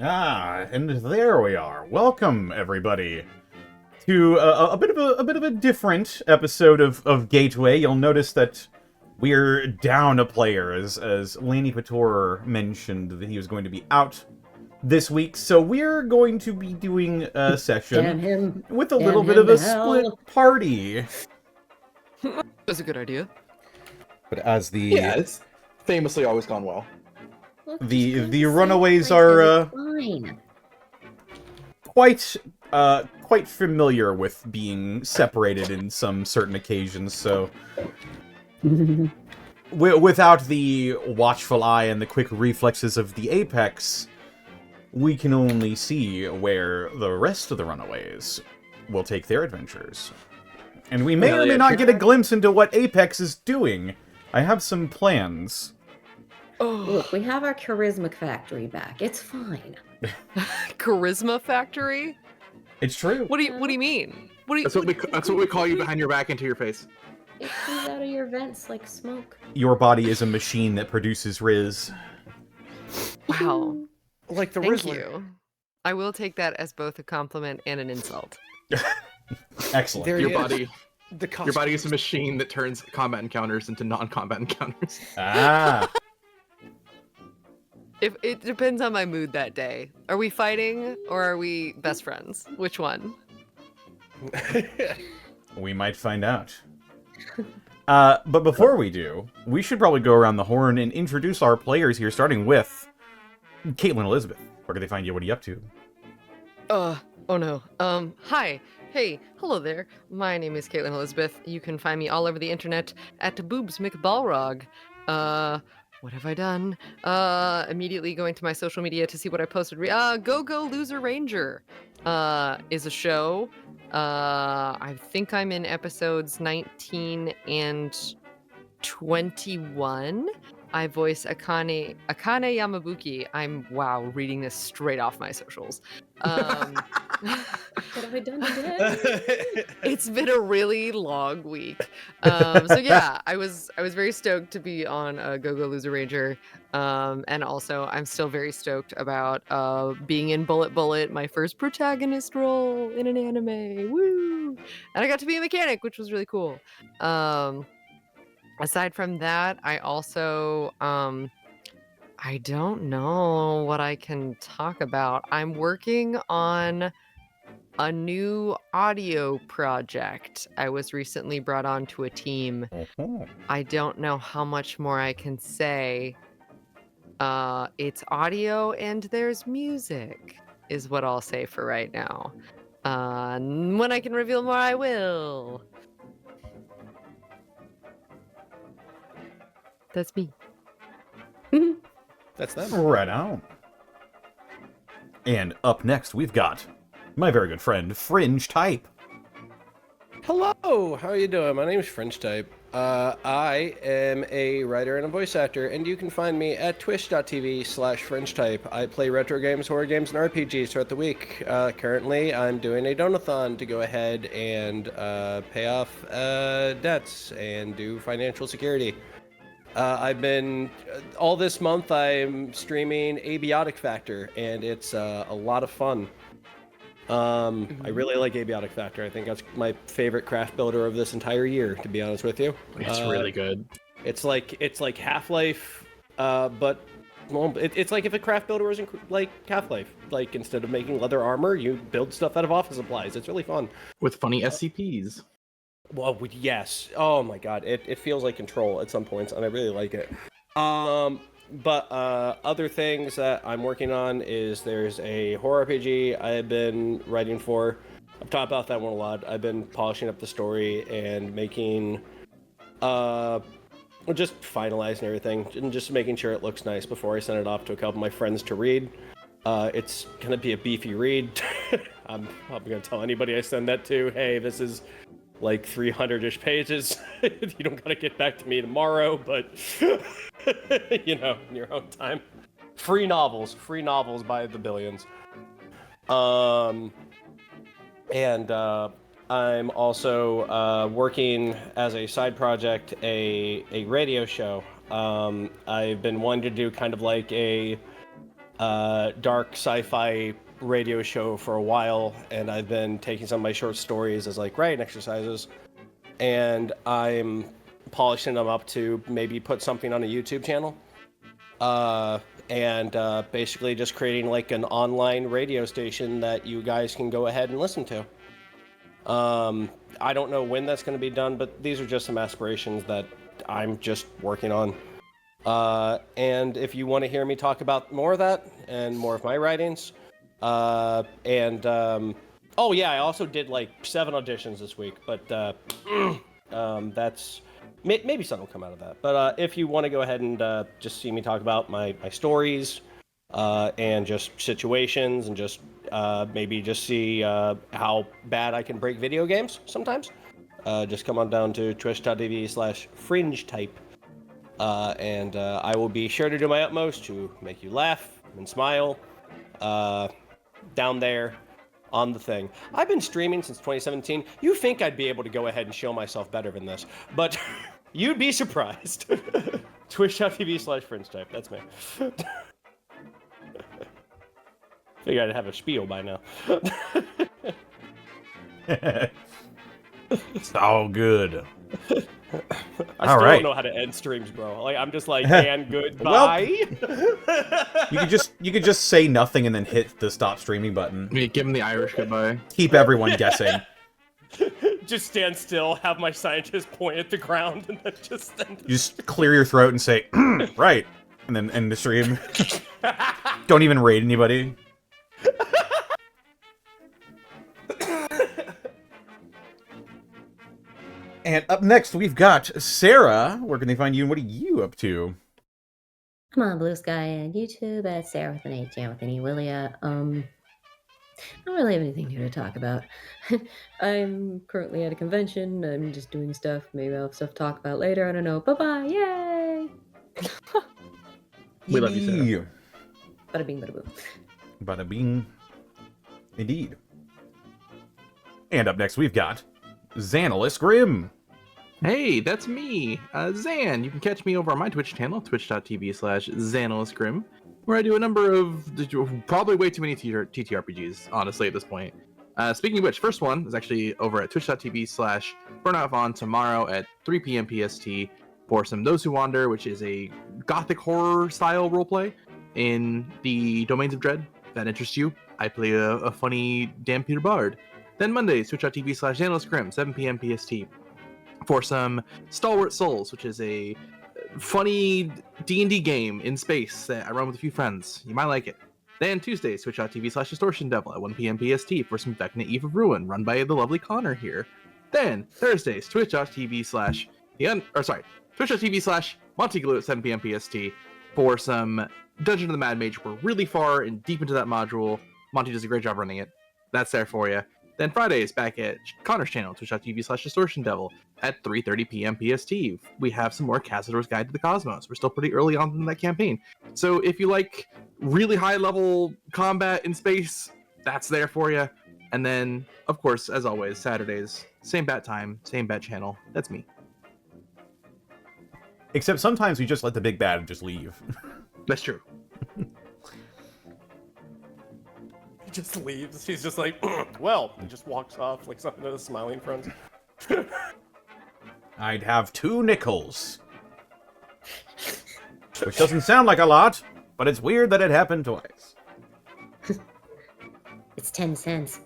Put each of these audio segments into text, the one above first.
Ah, and there we are. Welcome, everybody, to a bit of a different episode of Gateway. You'll notice that we're down a player, as Lanny Pator mentioned that he was going to be out this week. So we're going to be doing a session with a little bit of a split party. That's a good idea. But as the it's famously always gone well. Look, the runaways are quite familiar with being separated in some certain occasions, so without the watchful eye and the quick reflexes of the Apex, we can only see where the rest of the runaways will take their adventures. And we may or may not get a glimpse into what Apex is doing. I have some plans. Look, we have our charisma factory back. It's fine. Charisma factory? It's true. What do you mean? That's what we call you behind your back into your face. It comes out of your vents like smoke. Your body is a machine that produces Riz. Wow. Like the Thank Rizzler. you. I will take that as both a compliment and an insult. Excellent. There Your he is. body, The your body is a machine that turns combat encounters into non-combat encounters. Ah. If it depends on my mood that day. Are we fighting or are we best friends? Which one? We might find out. But before we do, we should probably go around the horn and introduce our players here, starting with Caitlin Elizabeth. Where can they find you? What are you up to? Oh no. Hi. Hey, hello there. My name is Caitlin Elizabeth. You can find me all over the internet at Boobs McBalrog. What have I done? Immediately going to my social media to see what I posted. Go Loser Ranger is a show. I think I'm in episodes 19 and 21. I voice Akane Yamabuki. I'm reading this straight off my socials. What have I done today? It's been a really long week. So yeah, I was very stoked to be on Go Loser Ranger. And also I'm still very stoked about being in Bullet, my first protagonist role in an anime. Woo! And I got to be a mechanic, which was really cool. Aside from that, I also I don't know what I can talk about. I'm working on a new audio project. I was recently brought onto a team. I don't know how much more I can say. It's audio and there's music, is what I'll say for right now. When I can reveal more, I will. That's me. That's them. Right on. And up next, we've got my very good friend, Fringe Type. Hello, how are you doing? My name is French Type. I am a writer and a voice actor, and you can find me at twitch.tv/FrenchType. I play retro games, horror games, and RPGs throughout the week. Currently, I'm doing a donathon to go ahead and pay off debts and do financial security. I've been, all this month, I'm streaming Abiotic Factor, and it's a lot of fun. I really like Abiotic Factor. I think that's my favorite craft builder of this entire year, to be honest with you. It's really good. It's like Half-Life, but well, it's like if a craft builder was like Half-Life. Like, instead of making leather armor, you build stuff out of office supplies. It's really fun. With funny SCPs. Well, yes. Oh my god, it feels like Control at some points, and I really like it. But other things that I'm working on is there's a horror RPG I've been writing for. I've talked about that one a lot. I've been polishing up the story and making, just finalizing everything and just making sure it looks nice before I send it off to a couple of my friends to read. It's gonna be a beefy read. I'm probably gonna tell anybody I send that to, hey, this is like 300-ish pages. You don't gotta get back to me tomorrow, but you know, in your own time. Free novels by the billions. And I'm also working as a side project a radio show. I've been wanting to do kind of like a dark sci-fi radio show for a while, and I've been taking some of my short stories as like writing exercises, and I'm polishing them up to maybe put something on a YouTube channel, and basically just creating like an online radio station that you guys can go ahead and listen to. I don't know when that's going to be done, but these are just some aspirations that I'm just working on. And if you want to hear me talk about more of that and more of my writings, oh yeah, I also did like 7 auditions this week, but that's maybe something will come out of that. But if you want to go ahead and just see me talk about my stories and just situations and just maybe just see how bad I can break video games sometimes, just come on down to twitch.tv/fringetype. And I will be sure to do my utmost to make you laugh and smile down there on the thing. I've been streaming since 2017. You think I'd be able to go ahead and show myself better than this, but you'd be surprised. Twitch.tv/fringetype. That's me. Figured I'd have a spiel by now. It's all good. I still don't know how to end streams, bro. Like I'm just like, and goodbye. Well, you could just say nothing and then hit the stop streaming button. Give him the Irish goodbye. Keep everyone guessing. Just stand still, have my scientist point at the ground, and then just You just clear your throat and say, right, and then end the stream. Don't even raid anybody. And up next, we've got Sarah. Where can they find you, and what are you up to? I'm on Blue Sky and YouTube at Sarah with an H, Jan with an E, Willia. I don't really have anything new to talk about. I'm currently at a convention. I'm just doing stuff. Maybe I'll have stuff to talk about later. I don't know. Bye-bye. Yay! We love you, Sarah. Bada bing, bada boom. Bada bing. Indeed. And up next, we've got Xanalis Grimm. Hey, that's me, Zan. You can catch me over on my Twitch channel, twitch.tv/XanalisGrim, where I do a number of probably way too many TTRPGs, honestly, at this point. Speaking of which, first one is actually over at twitch.tv/BurnoutVon tomorrow at 3 p.m. PST for some Those Who Wander, which is a gothic horror style roleplay in the Domains of Dread. If that interests you, I play a funny Dan Peter Bard. Then Mondays, twitch.tv/XanalisGrim, 7 p.m. PST for some Stalwart Souls, which is a funny D&D game in space that I run with a few friends. You might like it. Then Tuesdays, twitch.tv/Distortion Devil at 1 p.m. PST for some Vecna Eve of Ruin, run by the lovely Connor here. Then Thursdays, twitch.tv/Montyglue at 7 p.m. PST for some Dungeon of the Mad Mage. We're really far and deep into that module. Monty does a great job running it. That's there for you. Then Fridays, back at Connor's channel, twitch.tv/Distortion Devil at 3:30 p.m. PST. We have some more Cazador's Guide to the Cosmos. We're still pretty early on in that campaign. So if you like really high-level combat in space, that's there for you. And then, of course, as always, Saturdays, same bat time, same bat channel. That's me. Except sometimes we just let the big bad just leave. That's true. just leaves. He's just like, well, he just walks off like something to the smiling friends. I'd have 2 nickels. Which doesn't sound like a lot, but it's weird that it happened twice. It's 10 cents.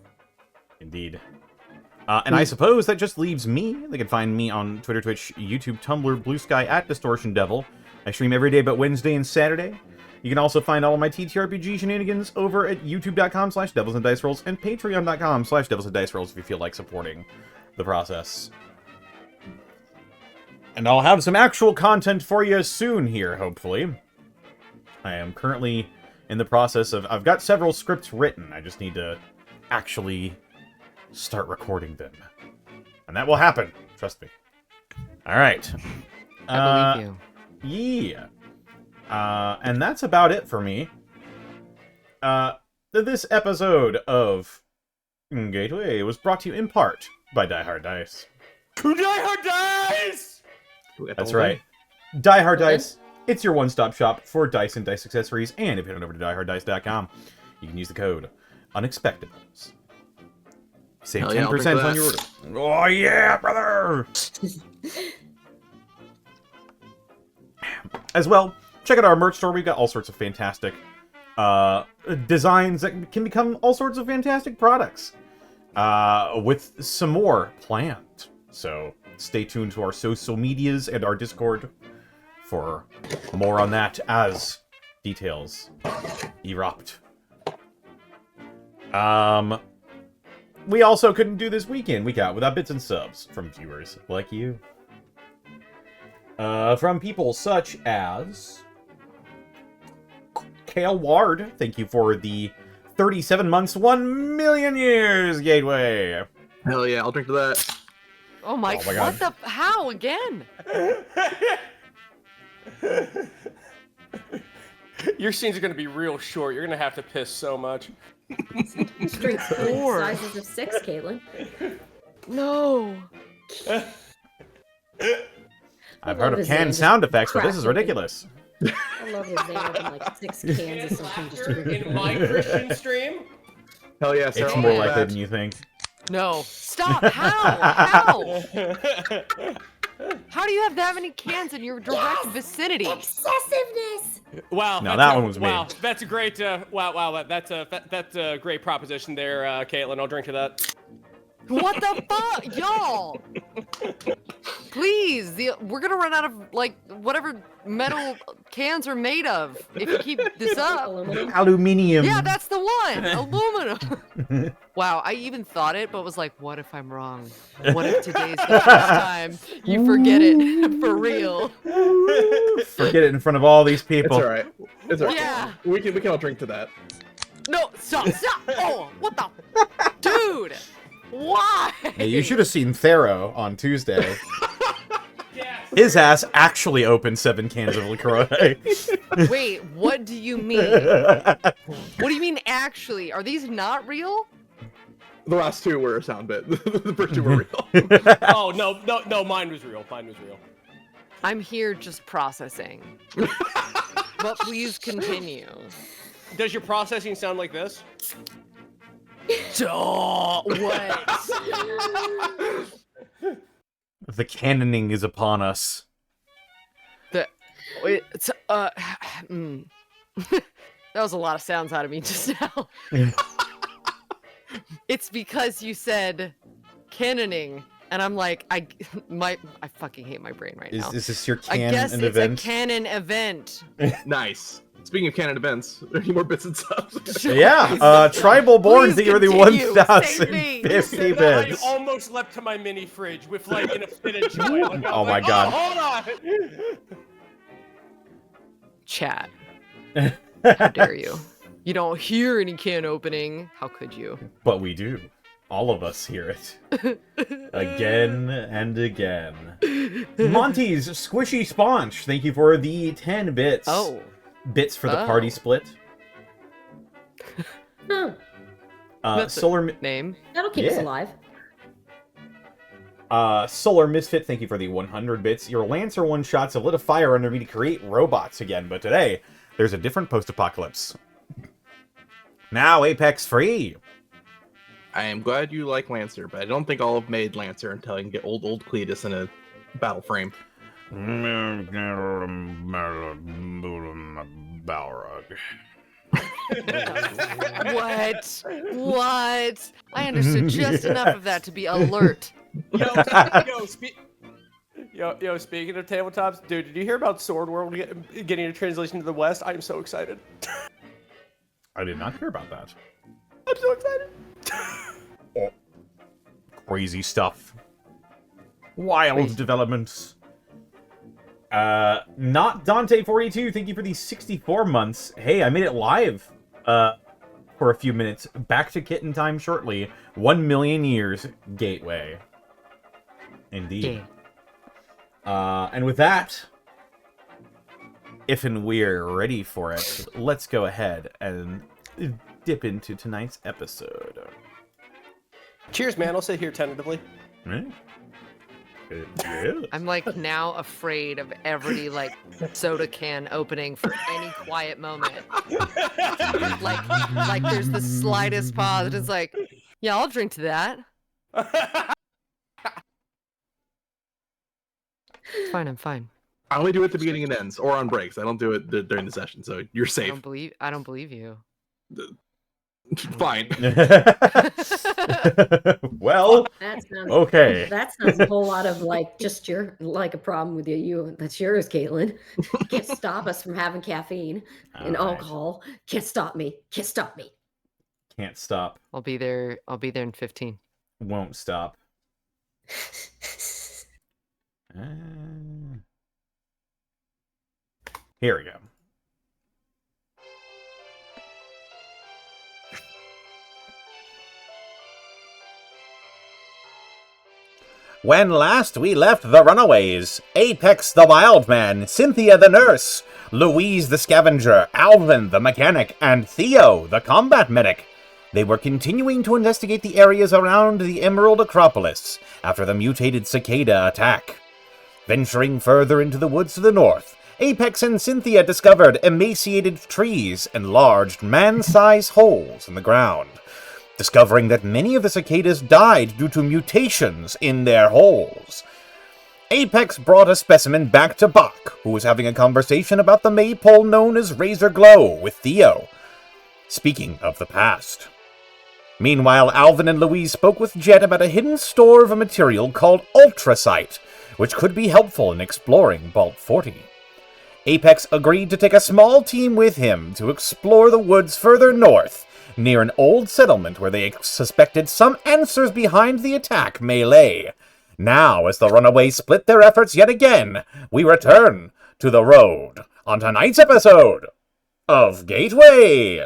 Indeed. And I suppose that just leaves me. They can find me on Twitter, Twitch, YouTube, Tumblr, Blue Sky at Distortion Devil. I stream every day but Wednesday and Saturday. You can also find all of my TTRPG shenanigans over at youtube.com/devilsanddicerolls and patreon.com/devilsanddicerolls if you feel like supporting the process. And I'll have some actual content for you soon here, hopefully. I am currently in the process of... I've got several scripts written. I just need to actually start recording them. And that will happen. Trust me. All right. I believe you. Yeah. And that's about it for me. This episode of Gateway was brought to you in part by Die Hard Dice. Die Hard Dice! That's right. Die Hard Dice It's your one-stop shop for dice and dice accessories, and if you head on over to dieharddice.com, you can use the code Unexpectables. Save Hell yeah, I'll 10% drink on that. your order. Oh yeah, brother! As well, check out our merch store. We've got all sorts of fantastic designs that can become all sorts of fantastic products. With some more planned. So stay tuned to our social medias and our Discord for more on that as details erupt. We also couldn't do this week in, week out without bits and subs from viewers like you. From people such as Kale Ward, thank you for the 37 months, 1 million years gateway. Hell yeah, I'll drink to that. Oh my, Oh my God. what the, how again? Your scenes are gonna be real short. You're gonna have to piss so much. Just drink 4 sizes of 6, Caitlin. No. I've I heard love of his canned name, sound just effects, but this is crack open. ridiculous. I love his name open like 6 cans of something just to drink. In my Christian stream. Hell yeah, Sarah. It's I'll more drink likely that. than you think. No. Stop. How? How do you have that many cans in your direct vicinity? Excessiveness! Wow. No, that's that a- one was me. Wow, that's a great. Wow. That's a great proposition there, Caitlin. I'll drink to that. What the fuck, y'all? Please, we're gonna run out of like whatever metal cans are made of if you keep this up. Aluminum. Aluminium. Yeah, that's the one. Aluminum. Wow, I even thought it, but was like, what if I'm wrong? What if today's the first time you forget it for real? Forget it in front of all these It's people. alright. It's alright. Yeah. We can all drink to that. No, stop. Oh, what the, dude? Why? Hey, you should have seen Theo on Tuesday. His ass actually opened 7 cans of LaCroix. Wait, what do you mean? What do you mean actually? Are these not real? The last 2 were a sound bit. The first 2 were real. Oh no, mine was real. I'm here just processing. But please continue. Does your processing sound like this? Duh, what? The cannoning is upon us. Wait, it's, that was a lot of sounds out of me just now. It's because you said cannoning, and I'm like, I fucking hate my brain right now. Is this your I canon guess it's event? a canon event. Nice. Speaking of canon events, are there any more bits and subs? Yeah, Tribal Borns, Please that you're the continue. Save me. 1,050 I bits. almost leapt to my mini fridge with like in a fit of joy. Like, I Oh was my like, God. hold on. Chat. How dare you? You don't hear any can opening. How could you? But we do. All of us hear it. Again and again. Monty's Squishy Sponge, thank you for the 10 bits. Oh. Bits for the party Oh. split. Oh, That's a Solar name. that'll keep us Yeah. alive. Solar Misfit, thank you for the 100 bits. Your Lancer one-shots have lit a fire under me to create robots again, but today, there's a different post-apocalypse. Now Apex free! I am glad you like Lancer, but I don't think I'll have made Lancer until I can get old Cletus in a battle frame. Balrog. What? What? I understood just enough of that to be alert. Yo, speaking of tabletops, dude, did you hear about Sword World getting a translation to the West? I am so excited. I did not hear about that. I'm so excited. Oh, crazy stuff. Wild developments. Not Dante42, thank you for these 64 months. Hey, I made it live for a few minutes. Back to kitten time shortly. 1 million years gateway. Indeed. And with that, if and we're ready for it, let's go ahead and dip into tonight's episode. Cheers, man. I'll sit here tentatively. Right? Yeah. I'm like now afraid of every like soda can opening for any quiet moment. like there's the slightest pause. It's like, yeah, I'll drink to that. It's fine. I'm fine. I only do it at the beginning and ends, or on breaks. I don't do it during the session, so you're I safe. don't believe you. Fine. Well, That sounds okay. That sounds a whole lot of like just your like a problem with you. That's yours, Caitlin. Can't stop us from having caffeine and All right. alcohol. Can't stop me. Can't stop me. Can't stop. I'll be there in 15. Won't stop. Here we go. When last we left the Runaways, Apex the Wildman, Cynthia the Nurse, Louise the Scavenger, Alvin the Mechanic, and Theo the Combat Medic, they were continuing to investigate the areas around the Emerald Acropolis after the mutated cicada attack. Venturing further into the woods to the north, Apex and Cynthia discovered emaciated trees and large man-sized holes in the ground, discovering that many of the cicadas died due to mutations in their holes. Apex brought a specimen back to Bach, who was having a conversation about the maypole known as Razor Glow with Theo, speaking of the past. Meanwhile, Alvin and Louise spoke with Jet about a hidden store of a material called ultracite, which could be helpful in exploring Vault 40. Apex agreed to take a small team with him to explore the woods further north, near an old settlement where they suspected some answers behind the attack may lay. Now, as the Runaways split their efforts yet again, we return to the road on tonight's episode of Gateway.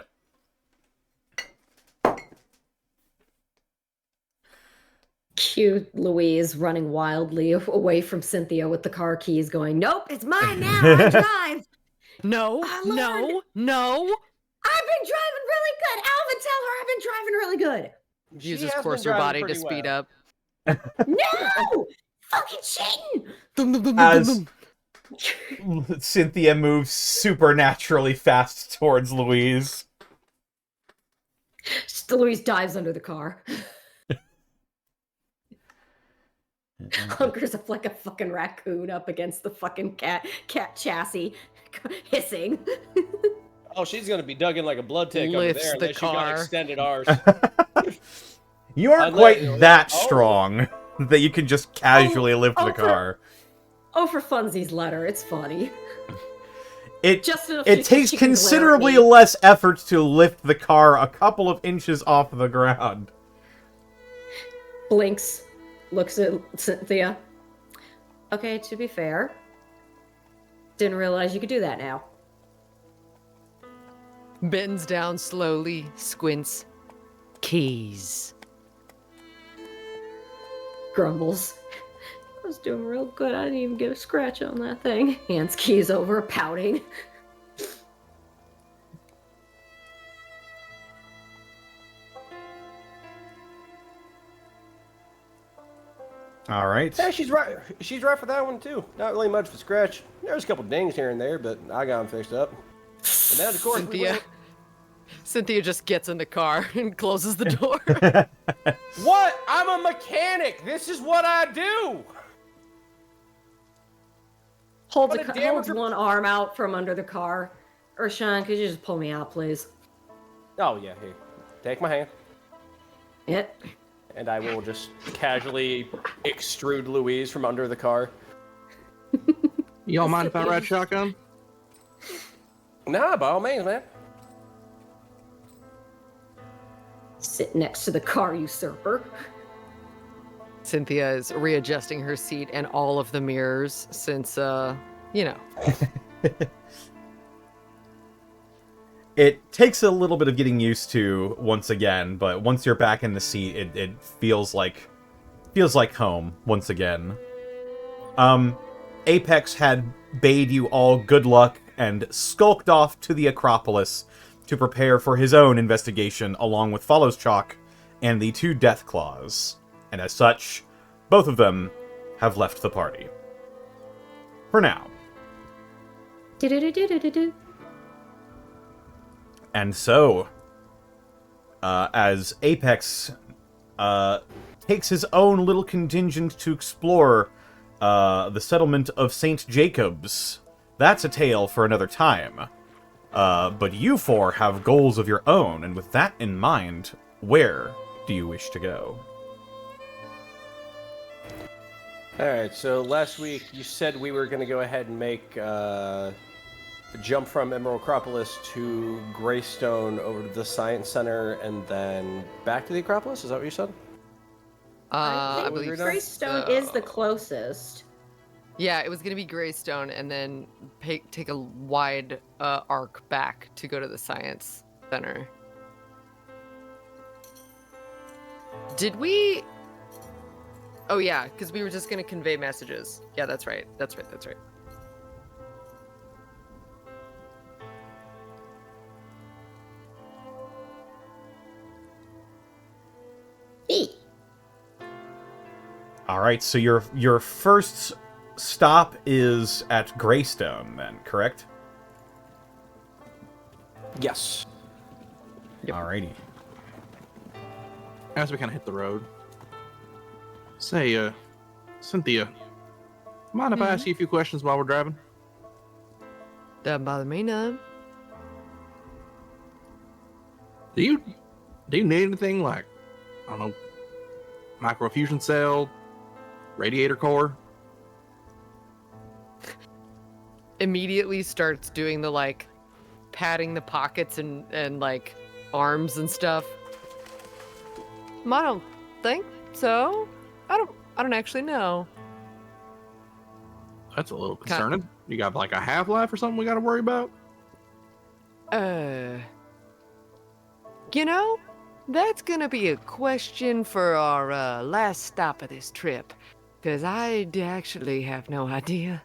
Cute Louise running wildly away from Cynthia with the car keys going, nope, it's mine now. I drive. No, I no, learned. no. I've been driving really good. Alvin, tell her I've been driving really good. Use She his has been coarser driving body to pretty speed well. up. No! Fucking cheating! As Cynthia moves supernaturally fast towards Louise. Louise dives under the car. Hunkers up like a fucking raccoon up against the fucking cat chassis, hissing. Oh, she's gonna be dug in like a blood tank over Lifts there the unless you got car. extended ours. You aren't Unless- quite that oh. strong that you can just casually lift the car. Oh, for funsies, let her. It's funny. It Just enough it she takes can glare at considerably me. less effort to lift the car a couple of inches off the ground. Blinks, looks at Cynthia. Okay, to be fair, didn't realize you could do that now. Bends down slowly, squints. Keys. Grumbles. I was doing real good. I didn't even get a scratch on that thing. Hands keys over, pouting. All right. Yeah, she's right. She's right for that one too. Not really much of a scratch. There's a couple dings here and there, but I got them fixed up. And then of course Cynthia just gets in the car and closes the door. What? I'm a mechanic. This is what I do. Holds What a damn holds one arm out from under the car. Urshan, could you just pull me out, please? Oh yeah, here. Take my hand, Yep. and I will just casually extrude Louise from under the car. Y'all mind if I ride shotgun? Nah, by all means, man. Sit next to the car, usurper. Cynthia is readjusting her seat and all of the mirrors since, you know. It takes a little bit of getting used to once again, but once you're back in the seat, it feels like home once again. Apex had bade you all good luck and skulked off to the Acropolis to prepare for his own investigation along with Follows Chalk and the two Death Claws. And as such, both of them have left the party. For now. Do-do-do-do-do-do. And so, as Apex takes his own little contingent to explore the settlement of St. Jacobs, that's a tale for another time. But you four have goals of your own, and with that in mind, where do you wish to go? Alright, so last week you said we were going to go ahead and make the jump from Emerald Acropolis to Greystone over to the Science Center and then back to the Acropolis? Is that what you said? I think believe Greystone so. is the closest. Yeah, it was going to be Greystone and then take a wide arc back to go to the Science Center. Did we... Oh, yeah, because we were just going to convey messages. Yeah, that's right. That's right. Hey. Alright, so your first stop is at Greystone, then, correct? Yes. Yep. Alrighty. As we kind of hit the road. Say, Cynthia, mind if I ask you a few questions while we're driving? Doesn't bother me none. Do you need anything like, I don't know, microfusion cell, radiator core? Immediately starts doing the, like, patting the pockets and like, arms and stuff. I don't think so. I don't actually know. That's a little concerning. You got like a half-life or something we got to worry about? You know, that's gonna be a question for our last stop of this trip, because I actually have no idea.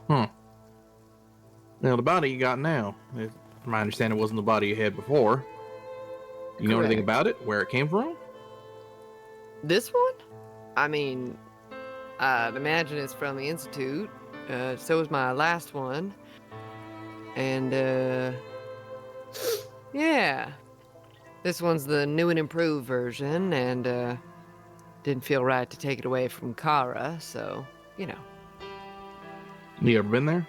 Now, the body you got now, from my understanding, it wasn't the body you had before. You know anything Correct. about it? Where it came from? This one? I mean, I'd imagine it's from the Institute. So was my last one. And, yeah. This one's the new and improved version, and, didn't feel right to take it away from Kara, so, you know. You ever been there?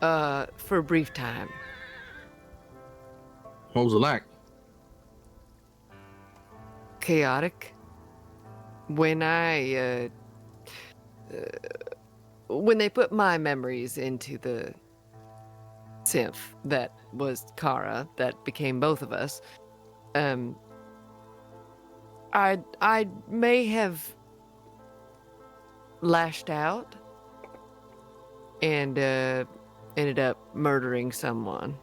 For a brief time. What was it like? Chaotic. When when they put my memories into the synth that was Kara, that became both of us, I may have lashed out and ended up murdering someone.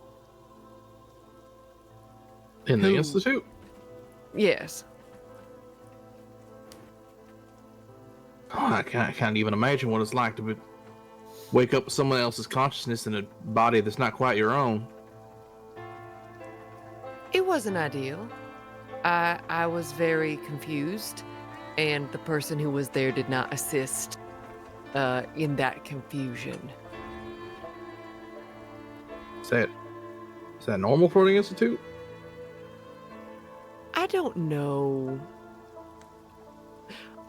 In the Who? Institute? Yes. Oh, I can't even imagine what it's like to wake up with someone else's consciousness in a body that's not quite your own. It wasn't ideal. I was very confused, and the person who was there did not assist in that confusion. Is that normal for the Institute? I don't know.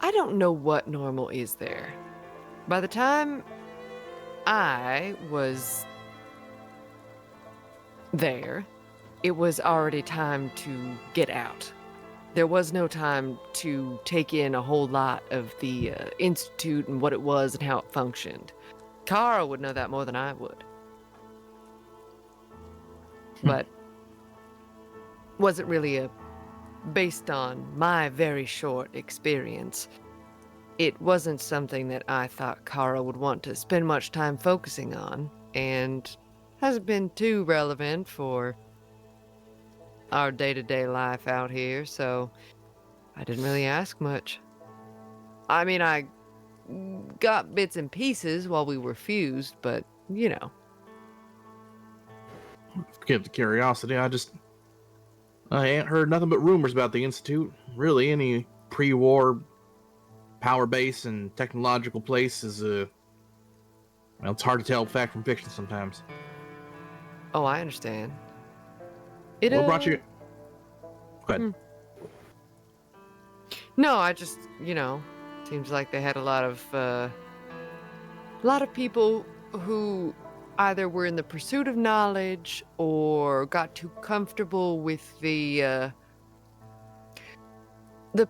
I don't know what normal is there. By the time I was there, it was already time to get out. There was no time to take in a whole lot of the Institute and what it was and how it functioned. Kara would know that more than I would. But wasn't really based on my very short experience. It wasn't something that I thought Kara would want to spend much time focusing on, and hasn't been too relevant for our day-to-day life out here, so I didn't really ask much. I mean, I got bits and pieces while we were fused, but, you know. Forgive the curiosity. I ain't heard nothing but rumors about the Institute. Really, any pre-war power base and technological place is well, it's hard to tell fact from fiction sometimes. Oh, I understand. It What brought you? Go ahead. No, I just, seems like they had a lot of people who either were in the pursuit of knowledge or got too comfortable with the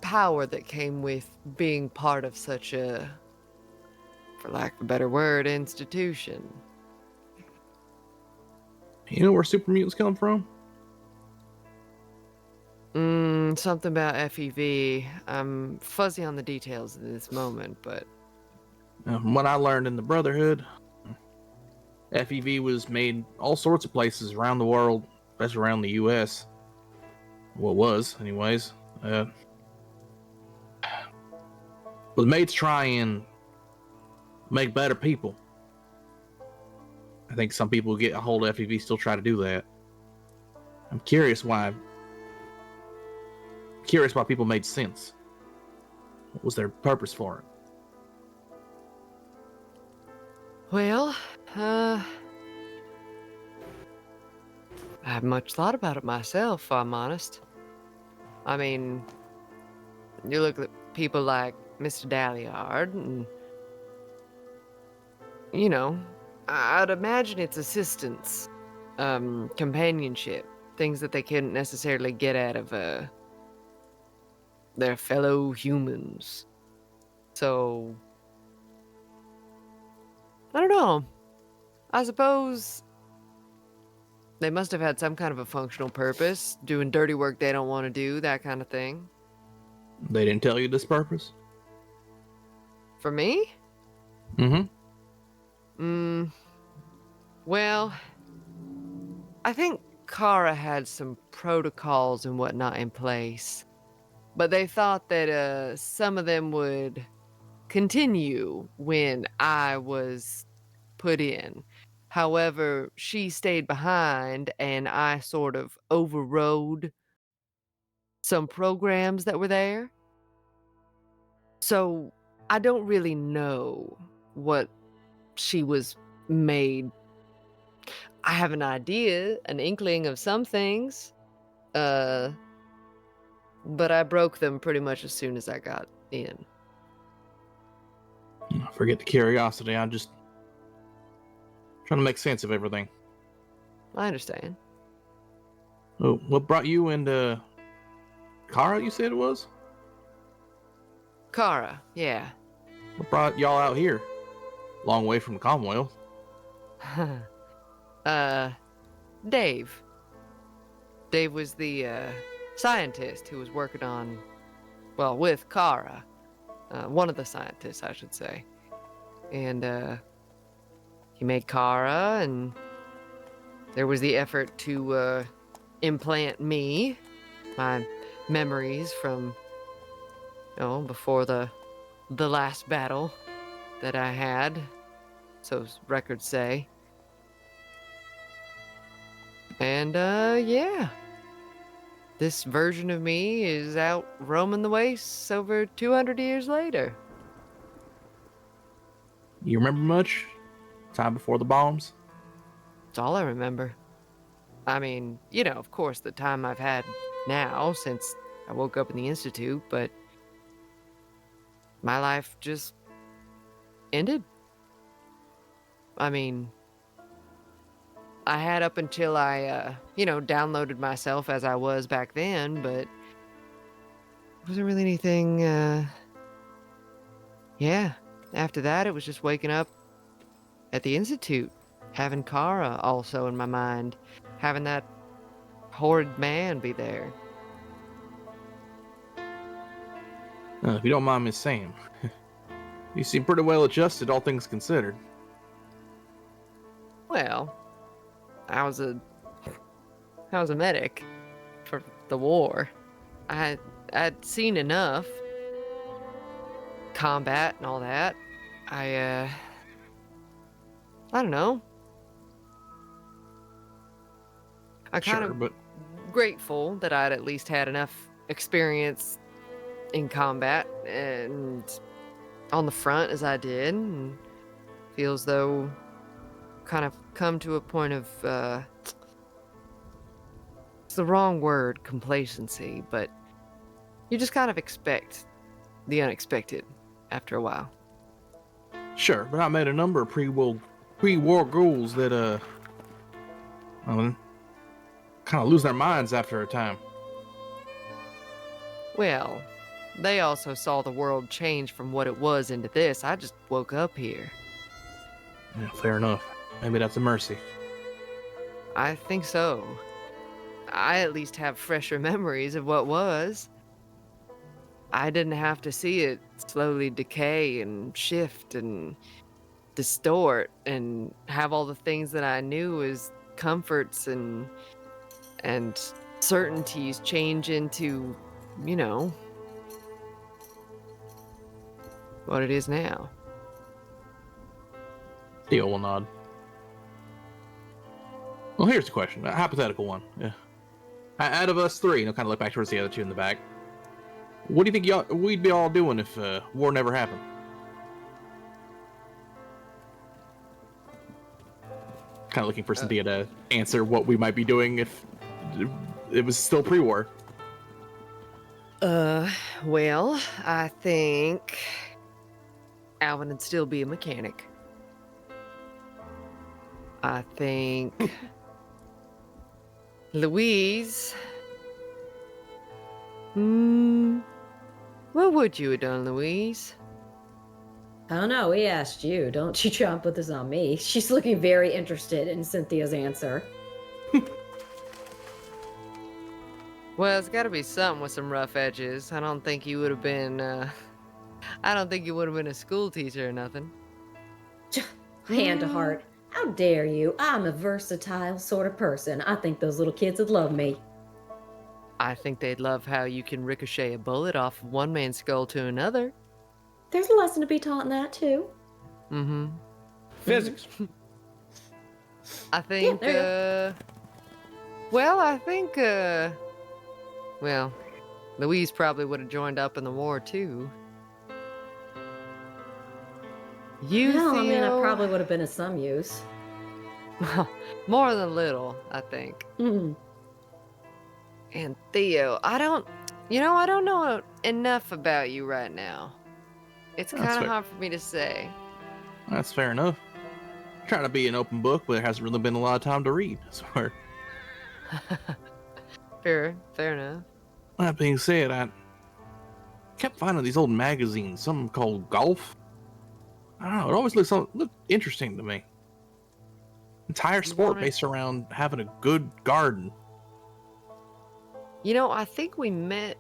power that came with being part of such a, for lack of a better word, institution. You know where super mutants come from? Something about FEV. I'm fuzzy on the details at this moment, but... From what I learned in the Brotherhood, FEV was made all sorts of places around the world, especially around the U.S. Well, it was, anyways. Was made to try and make better people. I think some people who get a hold of FEV still try to do that. I'm curious why people made synths. What was their purpose for it? Well, I haven't much thought about it myself, if I'm honest. I mean, you look at people like Mr. Dalliard, and, I'd imagine it's assistance, companionship, things that they couldn't necessarily get out of their fellow humans. So, I don't know. I suppose they must have had some kind of a functional purpose, doing dirty work they don't want to do, that kind of thing. They didn't tell you this purpose? For me? Well, I think Kara had some protocols and whatnot in place, but they thought that some of them would continue when I was put in. However, she stayed behind and I sort of overrode some programs that were there. So I don't really know what she was made. I have an idea, an inkling of some things, but I broke them pretty much as soon as I got in. Forget the curiosity. I'm just trying to make sense of everything. I understand. Oh, what brought you into Kara, you said it was? Kara, yeah. What brought y'all out here? Long way from the Commonwealth. Dave. Dave was the scientist who was working on, well, with Kara. One of the scientists, I should say. And he made Kara, and there was the effort to implant me, my memories from, before the last battle that I had, so records say. And yeah, this version of me is out roaming the wastes over 200 years later. You remember much? Time before the bombs? That's all I remember. I mean, of course, the time I've had now since I woke up in the Institute, but my life just ended. I mean, I had up until I, downloaded myself as I was back then, but wasn't really anything, yeah. After that, it was just waking up at the Institute, having Kara also in my mind, having that horrid man be there. If you don't mind me saying, you seem pretty well adjusted, all things considered. Well, I was a medic for the war. I'd seen enough combat and all that. I don't know. I kind Sure, of but grateful that I'd at least had enough experience in combat and on the front as I did, and feel as though kind of come to a point of it's the wrong word, complacency, but you just kind of expect the unexpected after a while. Sure, but I made a number of pre-war goals that kind of lose their minds after a time. Well, they also saw the world change from what it was into this. I just woke up here. Yeah, fair enough. Maybe that's a mercy. I think so. I at least have fresher memories of what was. I didn't have to see it slowly decay and shift and distort and have all the things that I knew as comforts and certainties change into, you know, what it is now. Theo will nod. Well, here's the question. A hypothetical one. Yeah. Out of us three, and I'll kind of look back towards the other two in the back. What do you think we'd be all doing if war never happened? Kind of looking for Cynthia to answer what we might be doing if it was still pre-war. Well, I think Alvin would still be a mechanic. I think Louise. What would you have done, Louise? I don't know. We asked you. Don't you try and put this on me. She's looking very interested in Cynthia's answer. Well, it's got to be something with some rough edges. I don't think you would have been. I don't think you would have been a school teacher or nothing. Hand to heart. How dare you? I'm a versatile sort of person. I think those little kids would love me. I think they'd love how you can ricochet a bullet off of one man's skull to another. There's a lesson to be taught in that, too. Mm-hmm. Physics. I think, well, Louise probably would have joined up in the war, too. Well, I mean, I Theo? probably would have been of some use. More than little, I think. Mm. And Theo, I don't know enough about you right now. It's That's kind of fair. hard for me to say. That's fair enough. Trying to be an open book, but there hasn't really been a lot of time to read, I swear. Fair enough. That being said, I kept finding these old magazines, some called Golf. I don't know, it always looked interesting to me. Entire sport based around having a good garden. You know, I think we met.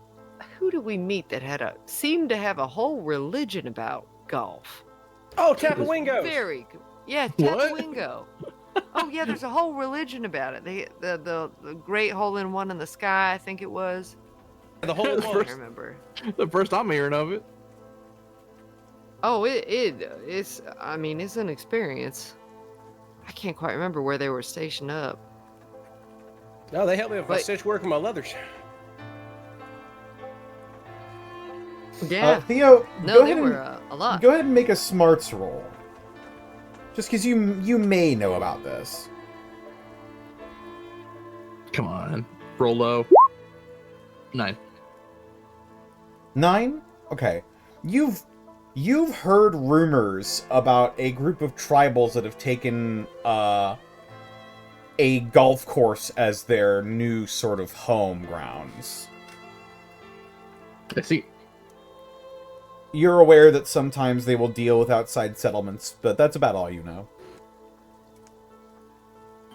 Who did we meet that seemed to have a whole religion about golf? Oh, Tapawingos. Very good. Yeah, What? Tapawingo. Oh yeah, there's a whole religion about it. The great hole in one in the sky, I think it was. The whole I one. can't remember. The first I'm hearing of it. Oh, it's. I mean, it's an experience. I can't quite remember where they were stationed up. No, they helped me with my But- stitch work and my leathers. Yeah. Theo, No, go they ahead, were a lot. go ahead and make a smarts roll. Just because you may know about this. Come on. Roll low. 9. 9? Okay. You've heard rumors about a group of tribals that have taken a golf course as their new sort of home grounds. I see. You're aware that sometimes they will deal with outside settlements, but that's about all you know.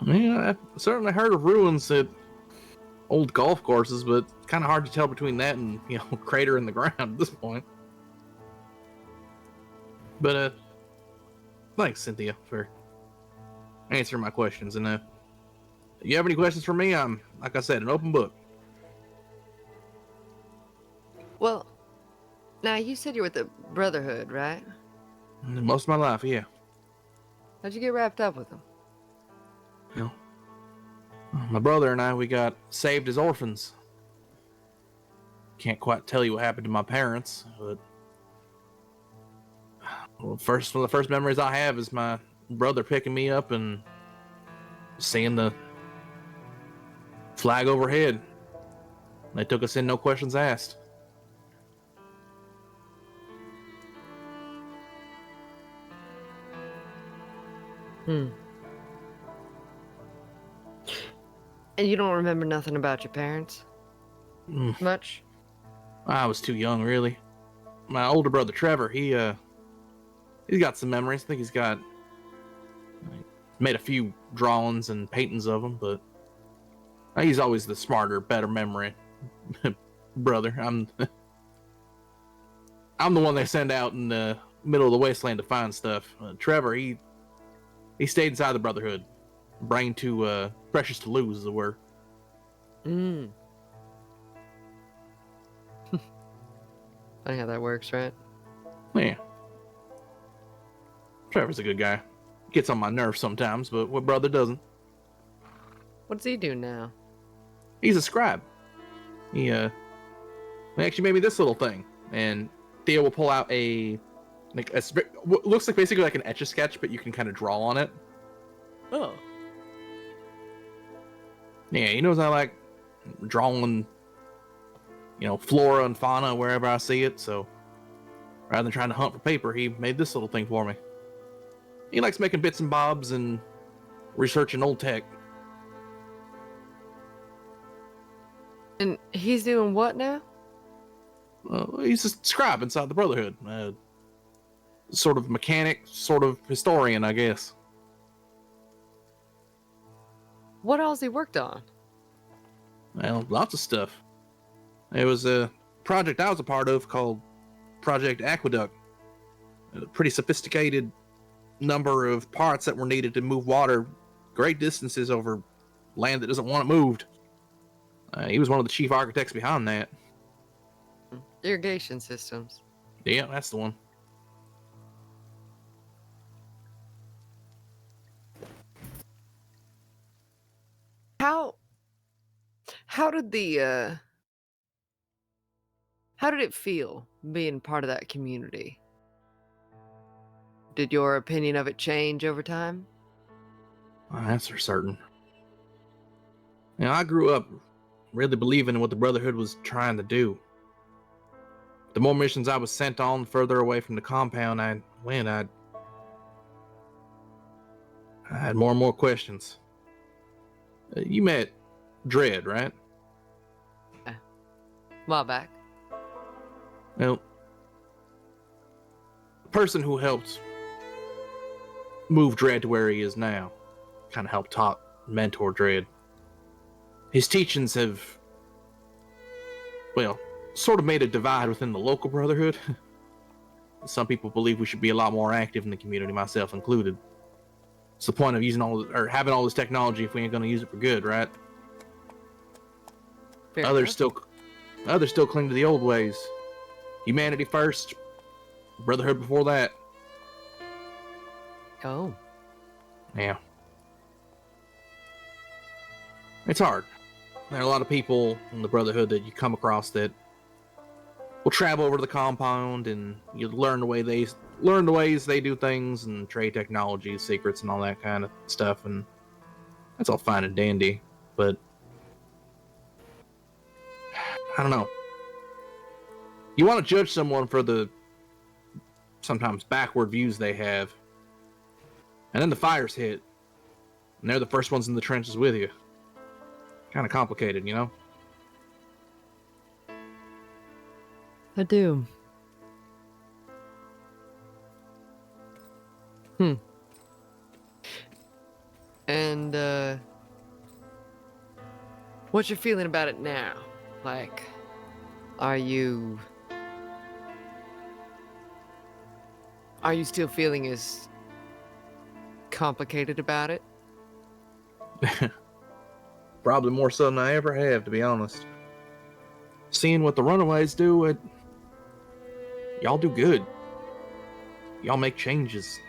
I mean, I've certainly heard of ruins at old golf courses, but kind of hard to tell between that and, crater in the ground at this point. But, thanks, Cynthia, for answering my questions. And, you have any questions for me? I'm, like I said, an open book. Well, now you said you're with the Brotherhood, right? Most of my life, yeah. How'd you get wrapped up with them? My brother and I, we got saved as orphans. Can't quite tell you what happened to my parents, but one of the first memories I have is my brother picking me up and seeing the flag overhead. They took us in, no questions asked. And you don't remember nothing about your parents? Much? I was too young, really. My older brother Trevor, he's got some memories. I think he's made a few drawings and paintings of them, but he's always the smarter, better memory brother. I'm the one they send out in the middle of the wasteland to find stuff. Trevor, he stayed inside the Brotherhood. Brain too precious to lose, as it were. Funny how that works, right? Yeah. Trevor's a good guy. Gets on my nerves sometimes, but what brother doesn't? What does he do now? He's a scribe. He actually made me this little thing, and Theo will pull out what looks like basically like an Etch-a-Sketch, but you can kind of draw on it. Oh. Yeah, he knows I like drawing, flora and fauna wherever I see it, so rather than trying to hunt for paper, he made this little thing for me. He likes making bits and bobs and researching old tech. And he's doing what now? He's a scribe inside the Brotherhood. Sort of mechanic, sort of historian, I guess. What else he worked on? Well, lots of stuff. There was a project I was a part of called Project Aqueduct. A pretty sophisticated number of parts that were needed to move water great distances over land that doesn't want it moved. He was one of the chief architects behind that. Irrigation systems. Yeah, that's the one. How did it feel being part of that community? Did your opinion of it change over time? That's for certain. I grew up really believing in what the Brotherhood was trying to do. The more missions I was sent on, the further away from the compound I went, I had more and more questions. You met Dredd, right? A while back. Well, the person who helped move Dredd to where he is now, kind of helped mentor Dredd. His teachings have, sort of made a divide within the local Brotherhood. Some people believe we should be a lot more active in the community, myself included. What's the point of having all this technology if we ain't gonna use it for good, right? Fair Others enough. still cling to the old ways. Humanity first, Brotherhood before that. Oh. Yeah. It's hard. There are a lot of people in the Brotherhood that you come across that will travel over to the compound, and you learn the ways they do things and trade technologies, secrets, and all that kind of stuff, and that's all fine and dandy, but I don't know. You want to judge someone for the sometimes backward views they have, and then the fires hit, and they're the first ones in the trenches with you. Kind of complicated, you know? I do. And, what's your feeling about it now? Like, are you still feeling as complicated about it? Probably more so than I ever have, to be honest. Seeing what the runaways do, y'all do good. Y'all make changes.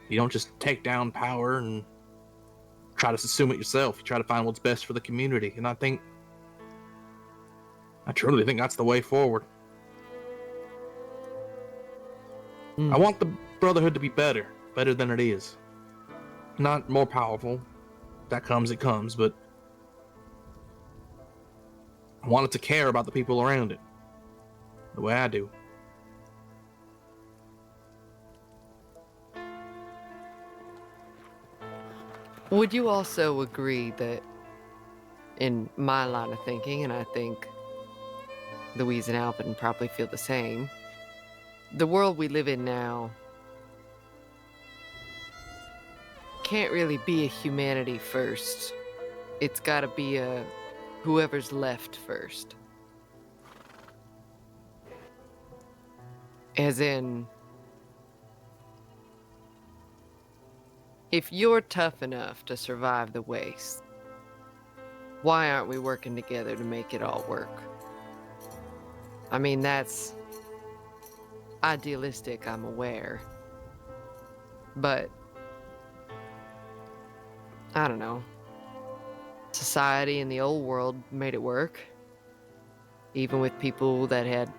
You don't just take down power and try to assume it yourself. You try to find what's best for the community. And I truly think that's the way forward. I want the Brotherhood to be better than it is. Not more powerful. That comes, it comes, but I want it to care about the people around it. The way I do. Would you also agree that, in my line of thinking, and I think Louise and Alvin probably feel the same, the world we live in now can't really be a humanity first. It's got to be a whoever's left first. As in, if you're tough enough to survive the waste, why aren't we working together to make it all work? I mean, that's idealistic, I'm aware. But I don't know. Society in the old world made it work. Even with people that had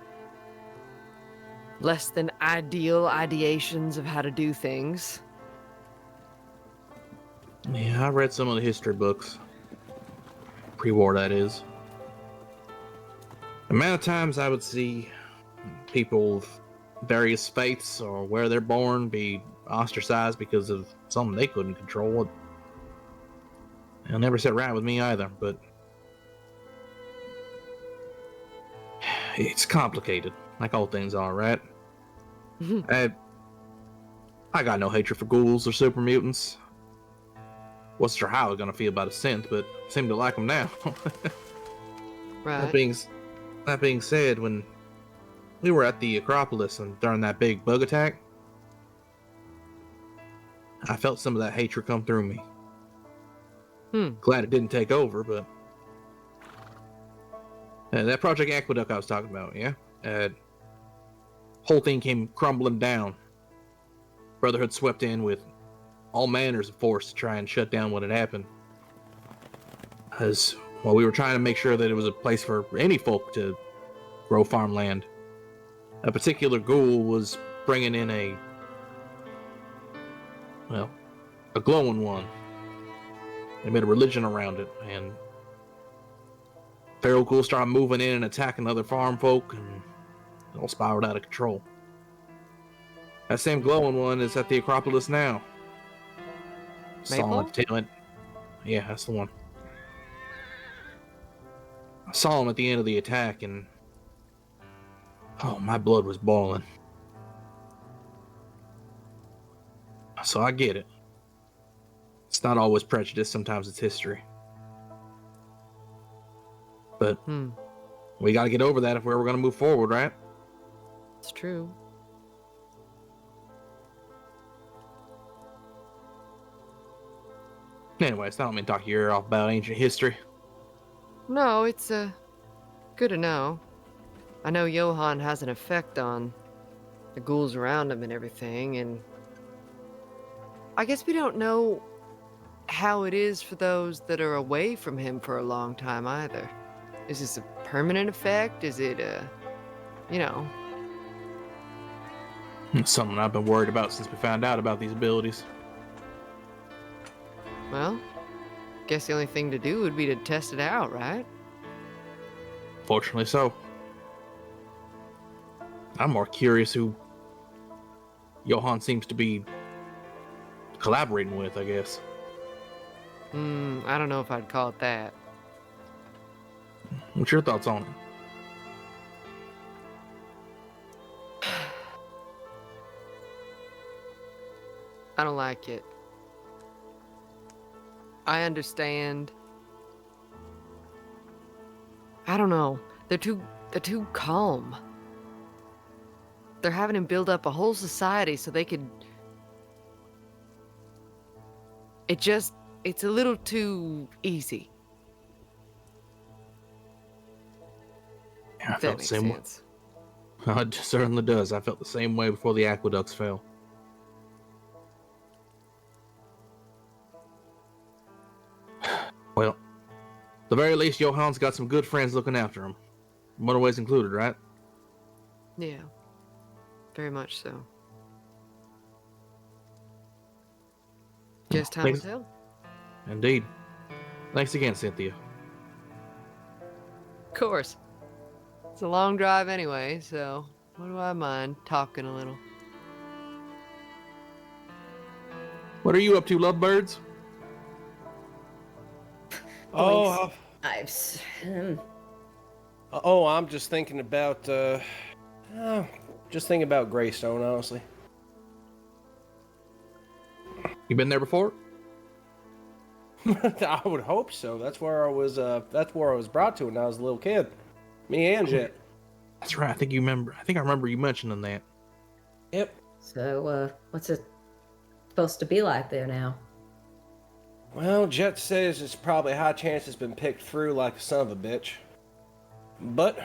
less than ideal ideations of how to do things. Yeah, I read some of the history books. Pre-war, that is. The amount of times I would see people of various faiths or where they're born be ostracized because of something they couldn't control. It'll never sit right with me either, but it's complicated, like all things are, right? I got no hatred for ghouls or super mutants. Wasn't sure how I was gonna feel about a synth, but seem to like them now. Right. That being said, when we were at the Acropolis and during that big bug attack, I felt some of that hatred come through me. Glad it didn't take over, but that Project Aqueduct I was talking about, yeah? Whole thing came crumbling down. Brotherhood swept in with all manners of force to try and shut down what had happened. As well, we were trying to make sure that it was a place for any folk to grow farmland. A particular ghoul was bringing in a glowing one. They made a religion around it, and feral ghouls started moving in and attacking other farm folk, and it all spiraled out of control. That same glowing one is at the Acropolis now. Saw him at the tail end. Yeah, that's the one. I saw him at the end of the attack, and my blood was boiling. So I get it. It's not always prejudice, sometimes it's history. But we gotta get over that if we're ever gonna move forward, right? It's true. Anyways, I don't mean to talk your ear off about ancient history. No, it's good to know. I know Johann has an effect on the ghouls around him and everything, and I guess we don't know how it is for those that are away from him for a long time either. Is this a permanent effect? Is it It's something I've been worried about since we found out about these abilities. Well, guess the only thing to do would be to test it out, right? Fortunately so. I'm more curious who Johann seems to be collaborating with, I guess. I don't know if I'd call it that. What's your thoughts on it? I don't like it. I understand. I don't know. They're too calm. They're having him build up a whole society so they could. It's a little too easy. Yeah, I felt the same way. It certainly does. I felt the same way before the aqueducts fell. the very least, Johan's got some good friends looking after him. Motorways included, right? Yeah, very much so. Guess time will Thanks. tell. Indeed. Thanks again, Cynthia. Of course. It's a long drive anyway, so what do I mind talking a little? What are you up to, lovebirds? Oh, I've I'm just thinking about Greystone, honestly. You been there before? I would hope so. That's where I was brought to when I was a little kid. Me and Jet. That's right. I think I remember you mentioning that. Yep. So, what's it supposed to be like there now? Well, Jet says it's probably a high chance it's been picked through like a son of a bitch. But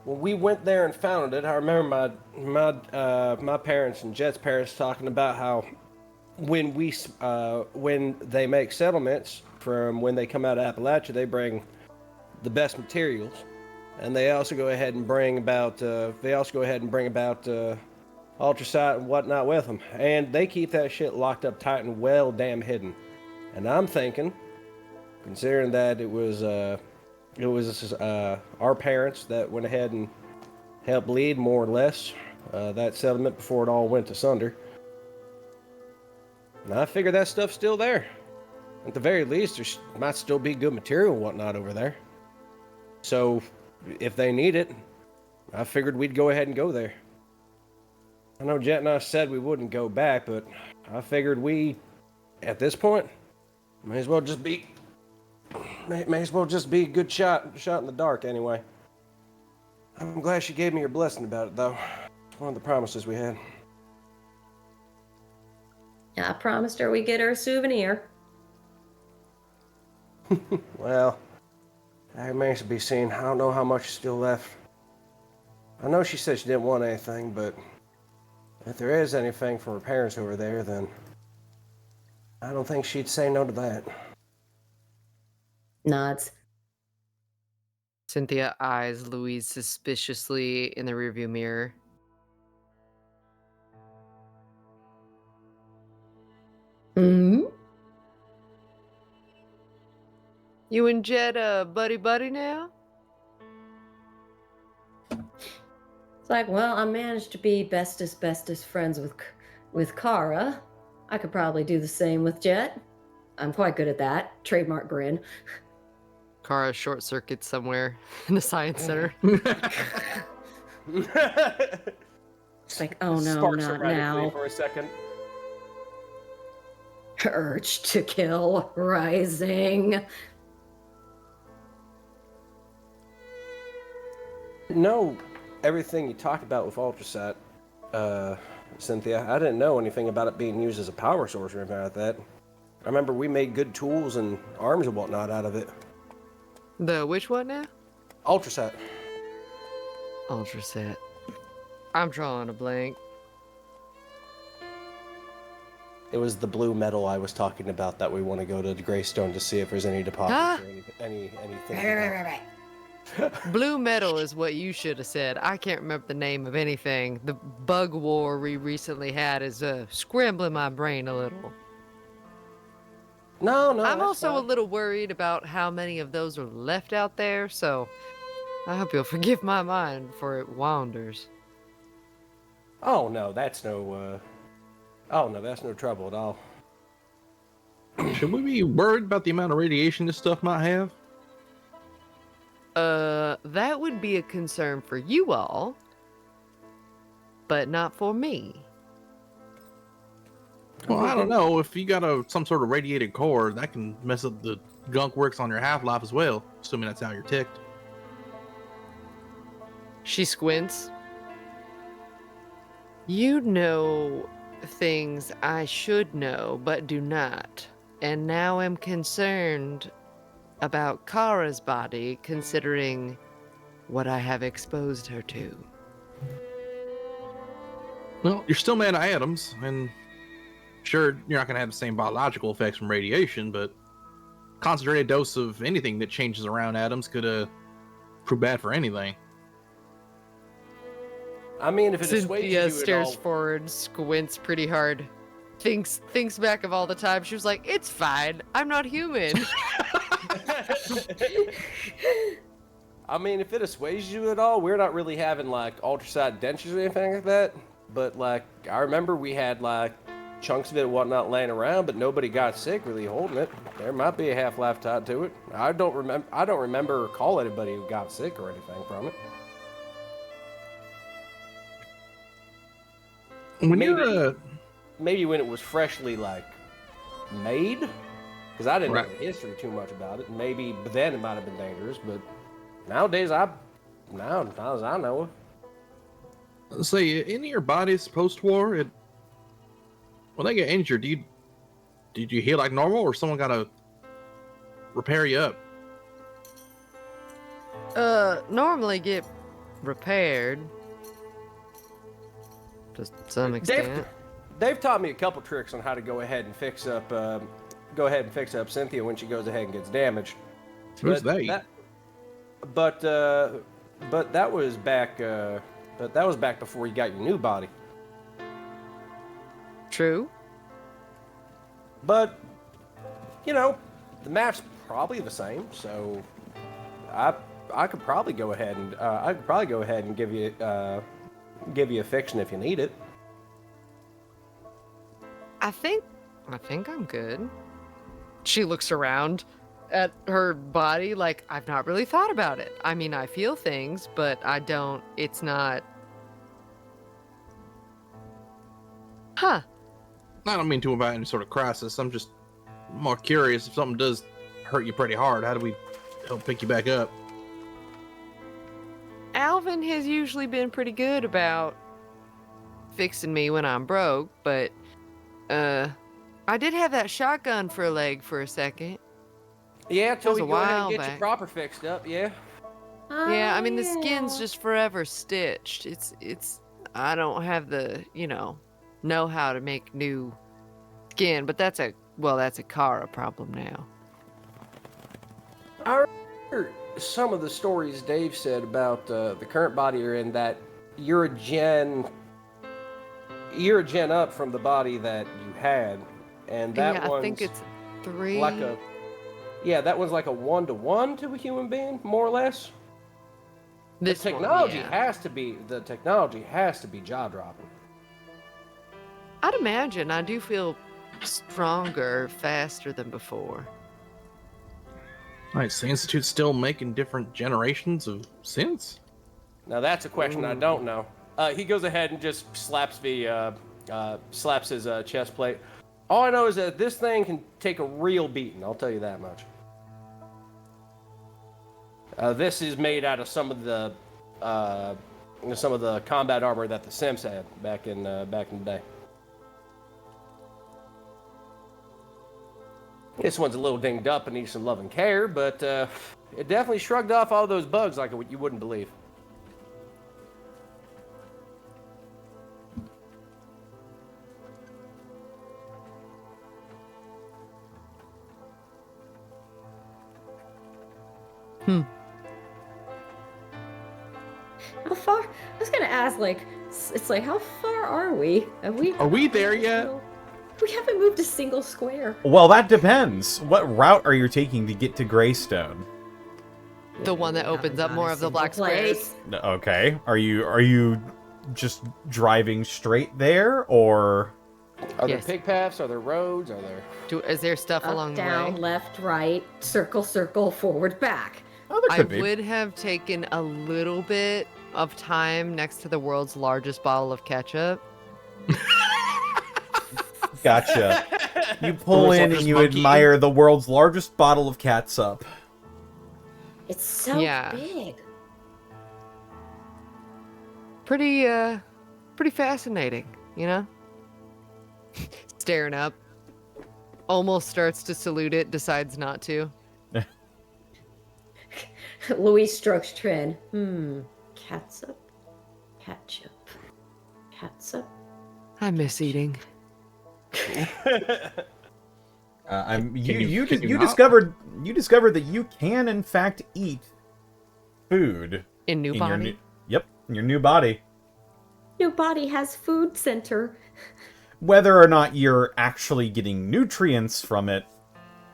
when we went there and found it, I remember my parents and Jet's parents talking about how when they make settlements from when they come out of Appalachia, they bring the best materials, and they also go ahead and bring about ultrasight and whatnot with them, and they keep that shit locked up tight and well damn hidden. And I'm thinking, considering that it was our parents that went ahead and helped lead more or less that settlement before it all went asunder. And I figure that stuff's still there. At the very least, there might still be good material and whatnot over there. So, if they need it, I figured we'd go ahead and go there. I know Jet and I said we wouldn't go back, but I figured at this point, may as well just be a good shot in the dark anyway. I'm glad she gave me her blessing about it, though. It's one of the promises we had. I promised her we'd get her a souvenir. Well, that remains to be seen. I don't know how much is still left. I know she said she didn't want anything, but if there is anything from her parents over there, then I don't think she'd say no to that. Nods. Cynthia eyes Louise suspiciously in the rearview mirror. Hmm? You and Jet buddy now? It's like, well, I managed to be bestest friends with Kara. I could probably do the same with Jet. I'm quite good at that. Trademark grin. Kara short circuits somewhere in the science center. It's like, oh no, Sparks not erratically now. for a second. Urge to kill rising. No, everything you talked about with ultrasight, Cynthia, I didn't know anything about it being used as a power source or anything like that. I remember we made good tools and arms and whatnot out of it. The which one now? Ultrasight. Ultraset. I'm drawing a blank. It was the blue metal I was talking about that we want to go to the Greystone to see if there's any deposits or anything. Blue metal is what you should have said. I can't remember the name of anything. The bug war we recently had is scrambling my brain a little. No, I'm that's also a fine. little worried about how many of those are left out there, so I hope you'll forgive my mind for it wanders. Oh no, that's no trouble at all. Should we be worried about the amount of radiation this stuff might have? That would be a concern for you all, but not for me. Well, I don't know. If you got some sort of radiated core, that can mess up the gunk works on your half-life as well, assuming that's how you're ticked. She squints. You know things I should know, but do not, and now am concerned about Kara's body, considering what I have exposed her to. Well, you're still made of atoms, and sure, you're not going to have the same biological effects from radiation, but concentrated dose of anything that changes around atoms could prove bad for anything. I mean, if it assuages Cynthia you at stares all, forward, squints pretty hard, thinks back of all the time. She was like, "It's fine. I'm not human." I mean, if it assuages you at all, we're not really having like ultrasonic dentures or anything like that. But like, I remember we had like chunks of it and whatnot laying around, but nobody got sick really holding it. There might be a half-life tied to it. I don't remember or recall anybody who got sick or anything from it. When Maybe. you're Maybe when it was freshly like made, because I didn't know Right. the history too much about it. Maybe then it might have been dangerous, but nowadays not as I know of. say in your bodies post-war, when they get injured, did you heal like normal, or someone got to repair you up? Normally get repaired to some extent. They've taught me a couple tricks on how to go ahead and fix up Cynthia when she goes ahead and gets damaged. Who's But they? But that was back before you got your new body. True. But you know, the map's probably the same, so I could probably go ahead and give you a fiction if you need it. I think I'm good. She looks around at her body like, I've not really thought about it. I mean, I feel things, but it's not. Huh. I don't mean to about any sort of crisis. I'm just more curious if something does hurt you pretty hard. How do we help pick you back up? Alvin has usually been pretty good about fixing me when I'm broke, but I did have that shotgun for a leg for a second. Yeah, till was we a go ahead while and get back. you proper fixed up. Yeah. Yeah, I mean the Oh, skin's yeah. just forever stitched. It's I don't have the, know how to make new skin, but that's a Kara problem now. I remember some of the stories Dave said about the current body you're in, that you're a gen up from the body that you had, and that Yeah, one's I think it's 3. like that one's like a 1-to-1 to a human being, more or less. This the one, technology yeah. has to be jaw dropping. I'd imagine I do feel stronger, faster than before. Nice. The Institute's still making different generations of synths? Now that's a question I don't know. He goes ahead and just slaps his chest plate. All I know is that this thing can take a real beating. I'll tell you that much. This is made out of some of the combat armor that the Sims had back in the day. This one's a little dinged up and needs some love and care, but it definitely shrugged off all those bugs like you wouldn't believe. How far? I was gonna ask, like, it's like, how far are we? Are we there yet? We haven't moved a single square. Well, that depends. What route are you taking to get to Greystone? The one that opens up more of the black squares. Okay. Are you just driving straight there, or Are Yes. there pig paths? Are there roads? Are there... Is there stuff Up, along down, the way? left, right, circle, circle, forward, back. oh, there I could be. would have taken a little bit of time next to the world's largest bottle of ketchup. Gotcha. You pull World's in and largest you monkey. admire the world's largest bottle of catsup. It's so Yeah. big. Pretty fascinating, Staring up. Almost starts to salute it, decides not to. Louise strokes Trin. Catsup, ketchup, catsup. I miss eating. Can you You not? discovered you discover that you can, in fact, eat food. In new body? Yep, in your new body. Your body has food center. Whether or not you're actually getting nutrients from it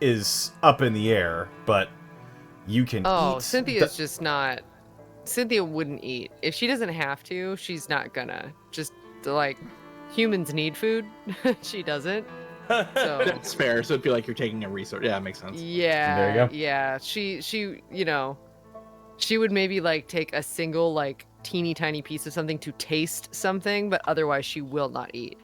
is up in the air, but you can eat... Oh, Cynthia's just not... Cynthia wouldn't eat. If she doesn't have to, she's not gonna. Just, like, humans need food. She doesn't. So... That's fair. So it'd be like you're taking a resource. Yeah, it makes sense. Yeah, There you go. yeah. She, you know, she would maybe, like, take a single, like, teeny tiny piece of something to taste something, but otherwise she will not eat.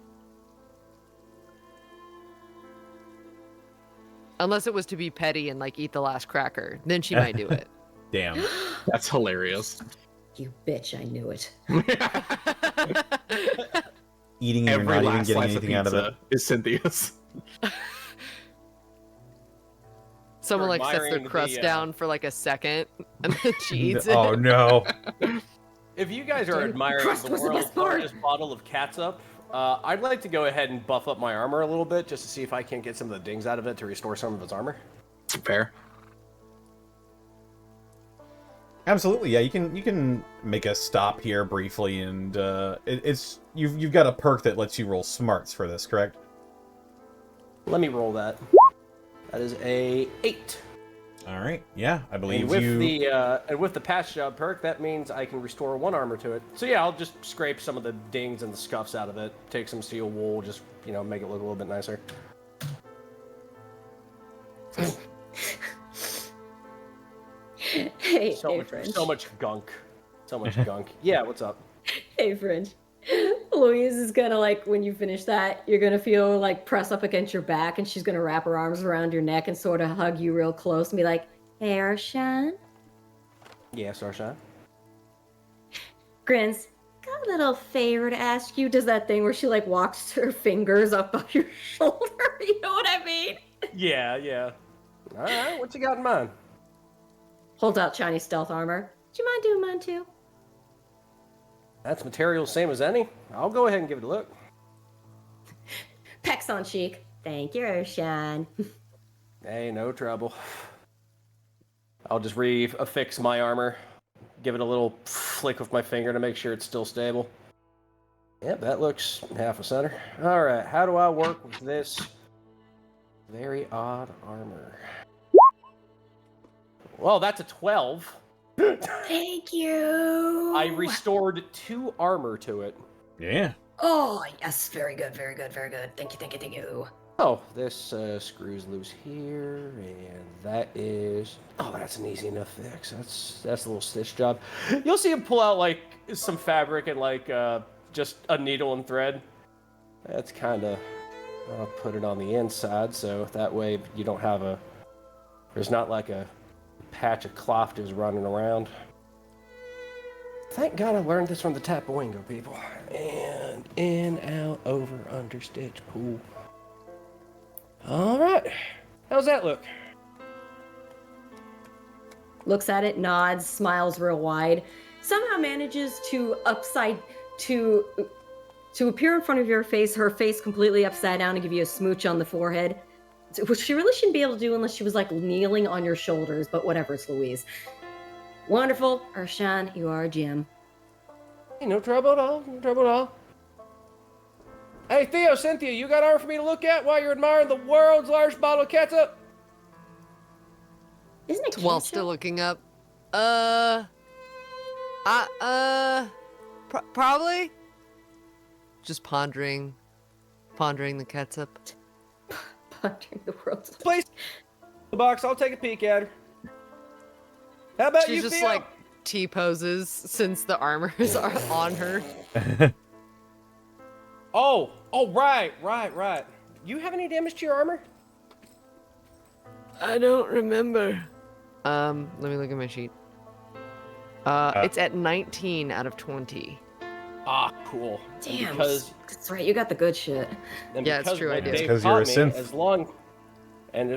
Unless it was to be petty and, like, eat the last cracker. Then she might do it. Damn. That's hilarious. You bitch, I knew it. Eating and you're not even getting anything out of it. Is Cynthia's. Someone, like, sets their admiring crust the, down for, like, a second, and then she eats it. Oh, no. If you guys are Dude, admiring crust the was the world's best part. largest bottle of catsup, I'd like to go ahead and buff up my armor a little bit just to see if I can't get some of the dings out of it to restore some of its armor. Fair. Absolutely, yeah. You can make a stop here briefly, and you've got a perk that lets you roll smarts for this, correct? Let me roll that. That is a 8. All right, yeah, I believe And with you. with the patch job perk, that means I can restore 1 armor to it. So yeah, I'll just scrape some of the dings and the scuffs out of it. Take some steel wool, just make it look a little bit nicer. Hey, French. So much gunk. So much gunk. Yeah, what's up? Hey, French. Louise is gonna, like, when you finish that, you're gonna feel, like, press up against your back, and she's gonna wrap her arms around your neck and sort of hug you real close and be like, "Hey, Arshan." Yeah, Sarshan. Grins. Got a little favor to ask you. Does that thing where she, like, walks her fingers up on your shoulder. You know what I mean? Yeah, yeah. All right, what you got in mind? Holds out shiny stealth armor. Do you mind doing mine too? That's material same as any. I'll go ahead and give it a look. Pecs on cheek. Thank you, Arshan. Hey, no trouble. I'll just affix my armor. Give it a little flick with my finger to make sure it's still stable. Yep, that looks half a center. All right, how do I work with this very odd armor? Well, that's a 12. Thank you. I restored 2 armor to it. Yeah. Oh, yes. Very good, very good, very good. Thank you, thank you, thank you. Oh, this screws loose here, and that is... Oh, that's an easy enough fix. That's a little stitch job. You'll see him pull out, like, some fabric and, like, just a needle and thread. That's kind of... I'll put it on the inside, so that way you don't have a... There's not, like, a patch of cloth just running around. Thank God I learned this from the Tapoingo people. And in, out, over, under, stitch, pull. All right. How's that look? Looks at it, nods, smiles real wide. Somehow manages to appear in front of your face, her face completely upside down, and give you a smooch on the forehead. Which she really shouldn't be able to do unless she was, like, kneeling on your shoulders, but whatever, it's Louise. Wonderful. Arshan, you are a gem. Hey, no trouble at all. No trouble at all. Hey, Theo, Cynthia, you got armor for me to look at while you're admiring the world's largest bottle of ketchup? Isn't it While ketchup? still looking up. Probably. Just pondering the ketchup. Pondering the world's... Place the box. I'll take a peek at her. How about She's you, just Theo? like T-poses since the armors are on her. Oh, right. You have any damage to your armor? I don't remember. Let me look at my sheet. It's at 19 out of 20. Ah, cool. Damn, Because that's right, you got the good shit. Yeah, it's true, I do. It's 'cause you're a synth.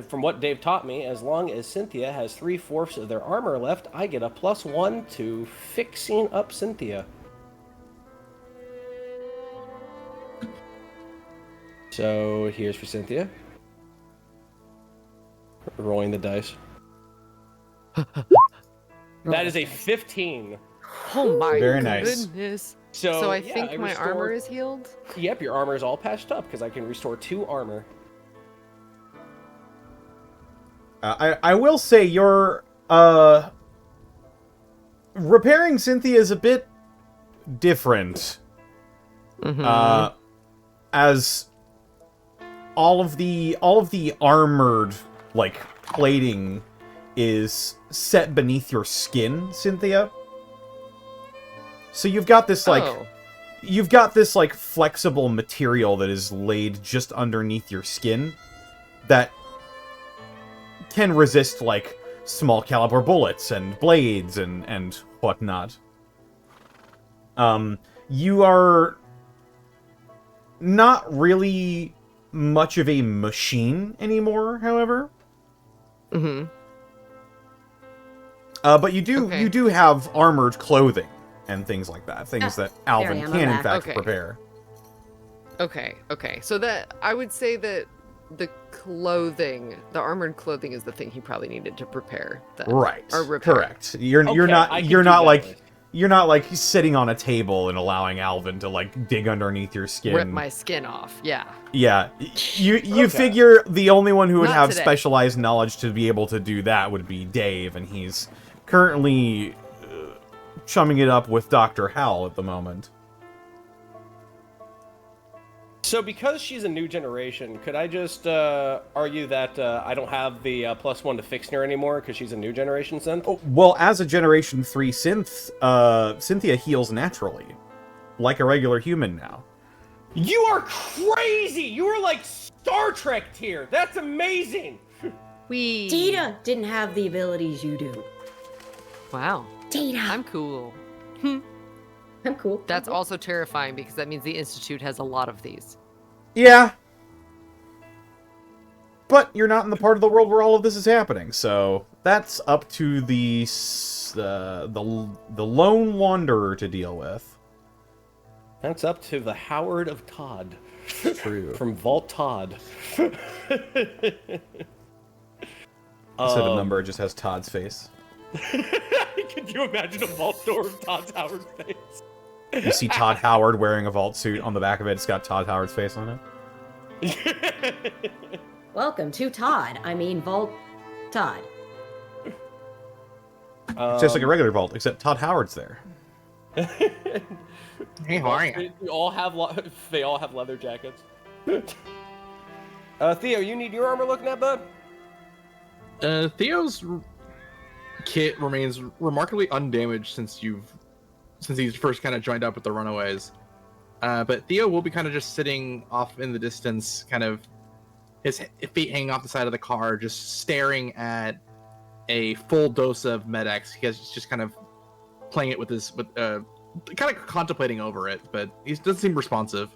From what Dave taught me, as long as Cynthia has 3/4 of their armor left, I get a +1 to fixing up Cynthia. So here's for Cynthia. Rolling the dice. That is a 15. Oh my Very nice. goodness. So, So I yeah, think my restore- armor is healed? Yep, your armor is all patched up because I can restore 2 armor. I will say your repairing Cynthia is a bit different. Mm-hmm. As all of the armored like plating is set beneath your skin, Cynthia. So you've got this like flexible material that is laid just underneath your skin that can resist like small caliber bullets and blades and whatnot. You are not really much of a machine anymore, however. Mm-hmm. But you do have armored clothing and things like that. Things that Alvin there I am, can I'm in back. fact Okay. prepare. Okay. So that I would say that the clothing, the armored clothing, is the thing he probably needed to prepare. Then. Right. Or repair. Correct. You're Okay, I not can you're do not that like with. you're not like sitting on a table and allowing Alvin to like dig underneath your skin. Rip my skin off. Yeah. Yeah, you Okay. figure the only one who would Not have today. specialized knowledge to be able to do that would be Dave, and he's currently chumming it up with Dr. Hal at the moment. So because she's a new generation, could I just argue that I don't have the +1 to fix her anymore because she's a new generation synth? Oh, well, as a Generation 3 synth, Cynthia heals naturally, like a regular human now. You are crazy! You are like Star Trek tier! That's amazing! We. Data didn't have the abilities you do. Wow. Data. I'm cool. I'm cool. That's also terrifying because that means the Institute has a lot of these. Yeah. But you're not in the part of the world where all of this is happening, so that's up to the lone wanderer to deal with. That's up to the Howard of Todd. True. From Vault Todd. Instead of number, it just has Todd's face. Could you imagine a vault door of Todd's Howard face? You see Todd Howard wearing a vault suit on the back of it. It's got Todd Howard's face on it. Welcome to Todd. I mean, Vault Todd. It's just like a regular vault, except Todd Howard's there. Hey, how are you? They all have they all have leather jackets. Theo, you need your armor looking at, bud? Theo's kit remains remarkably undamaged since he's first kind of joined up with the Runaways. But Theo will be kind of just sitting off in the distance, kind of his feet hanging off the side of the car, just staring at a full dose of Med-X. He's just kind of playing it with kind of contemplating over it, but he doesn't seem responsive.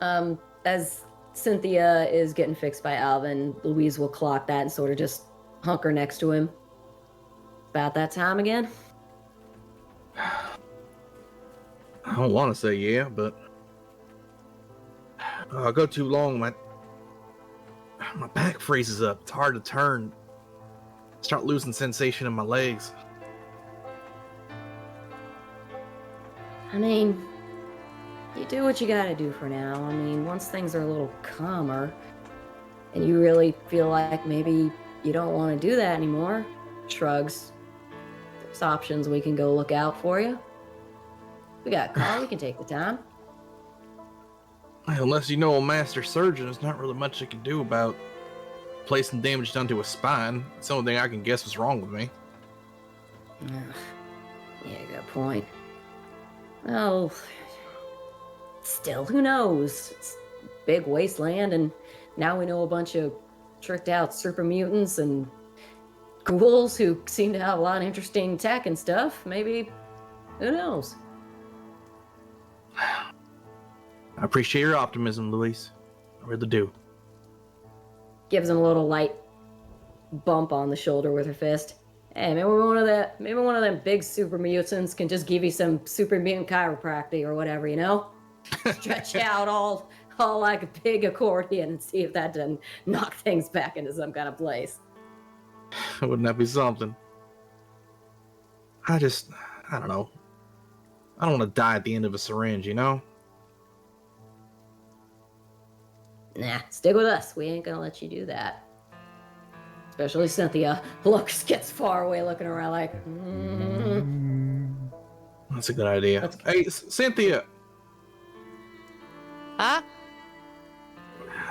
As Cynthia is getting fixed by Alvin, Louise will clock that and sort of just hunker next to him. About that time again? I don't want to say yeah, but I go too long, my back freezes up. It's hard to turn. Start losing sensation in my legs. I mean, you do what you gotta do for now. I mean, once things are a little calmer, and you really feel like maybe you don't want to do that anymore, shrugs. There's options we can go look out for you. We got a car, we can take the time. Well, unless you know a master surgeon, there's not really much I can do about placing damage done to a spine. It's the only thing I can guess what's wrong with me. Ugh. Yeah, good point. Well, still, who knows? It's a big wasteland, and now we know a bunch of tricked out super mutants and ghouls who seem to have a lot of interesting tech and stuff. Maybe, who knows? I appreciate your optimism, Louise. I really do. Gives him a little light bump on the shoulder with her fist. Hey, maybe one of them big super mutants can just give you some super mutant chiropractic or whatever, you know? Stretch you out all like a big accordion and see if that doesn't knock things back into some kind of place. Wouldn't that be something? I don't know. I don't want to die at the end of a syringe, you know? Nah, stick with us. We ain't gonna let you do that. Especially Cynthia. Gets far away looking around like, That's a good idea. Let's- Hey, Cynthia! Huh?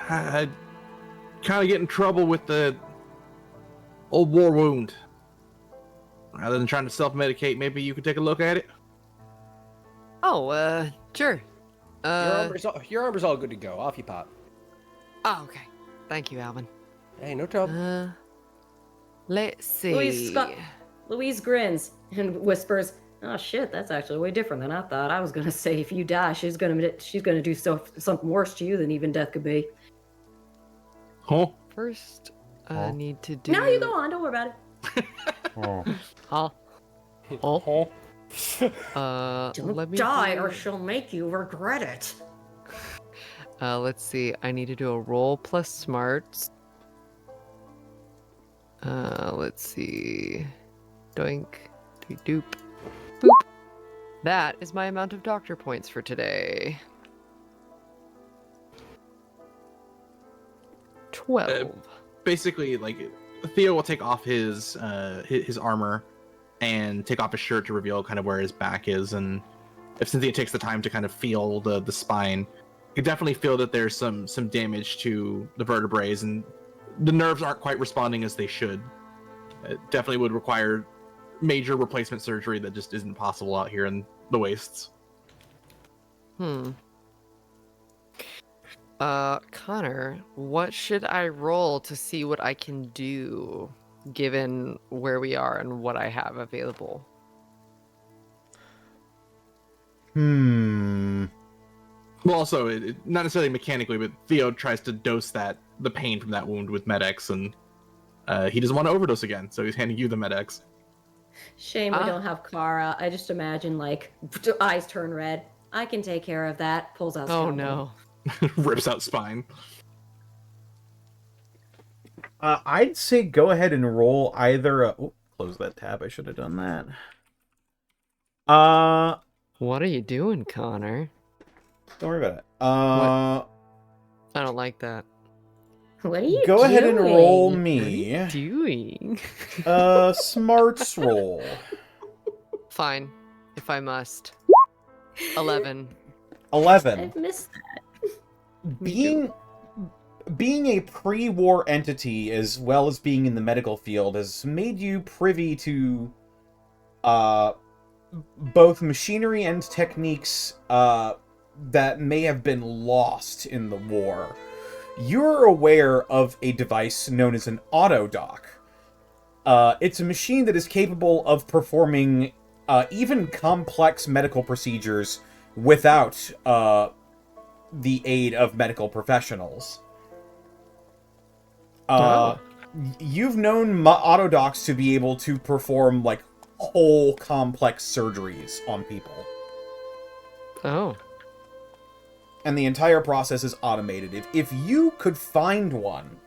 I kind of get in trouble with the old war wound. Rather than trying to self-medicate, maybe you could take a look at it? Oh, sure. Your armor's all good to go. Off you pop. Oh, okay. Thank you, Alvin. Hey, no trouble. Let's see. Louise grins and whispers, "Oh shit, that's actually way different than I thought. I was gonna say if you die, she's gonna do something worse to you than even death could be." Huh? First, I Oh. need to do... No, you go on. Don't worry about it. Oh. Huh? Don't let me die, do- or she'll make you regret it. let's see. I need to do a roll plus smarts. Let's see. Doink. Doop. Boop. That is my amount of doctor points for today. 12. Basically, like, Theo will take off his armor and take off his shirt to reveal kind of where his back is, and if Cynthia takes the time to kind of feel the spine, you definitely feel that there's some damage to the vertebrae, and the nerves aren't quite responding as they should. It definitely would require major replacement surgery that just isn't possible out here in the wastes. Connor, what should I roll to see what I can do, given where we are and what I have available? Well, also, not necessarily mechanically, but Theo tries to dose the pain from that wound with Med-X, and he doesn't want to overdose again, so he's handing you the Med-X. Shame we don't have Kara. I just imagine, like, eyes turn red. I can take care of that. Pulls out Oh scalpel. no. Rips out spine. I'd say go ahead and roll either. Close that tab. I should have done that. What are you doing, Connor? Don't worry about it. I don't like that. What are you Go doing? ahead and roll me Doing? smarts roll. Fine, if I must. 11. 11. I've missed that. Being a pre-war entity as well as being in the medical field has made you privy to both machinery and techniques that may have been lost in the war. You're aware of a device known as an autodoc. It's a machine that is capable of performing even complex medical procedures without the aid of medical professionals. You've known autodocs to be able to perform, like, whole complex surgeries on people. Oh. And the entire process is automated. If you could find one,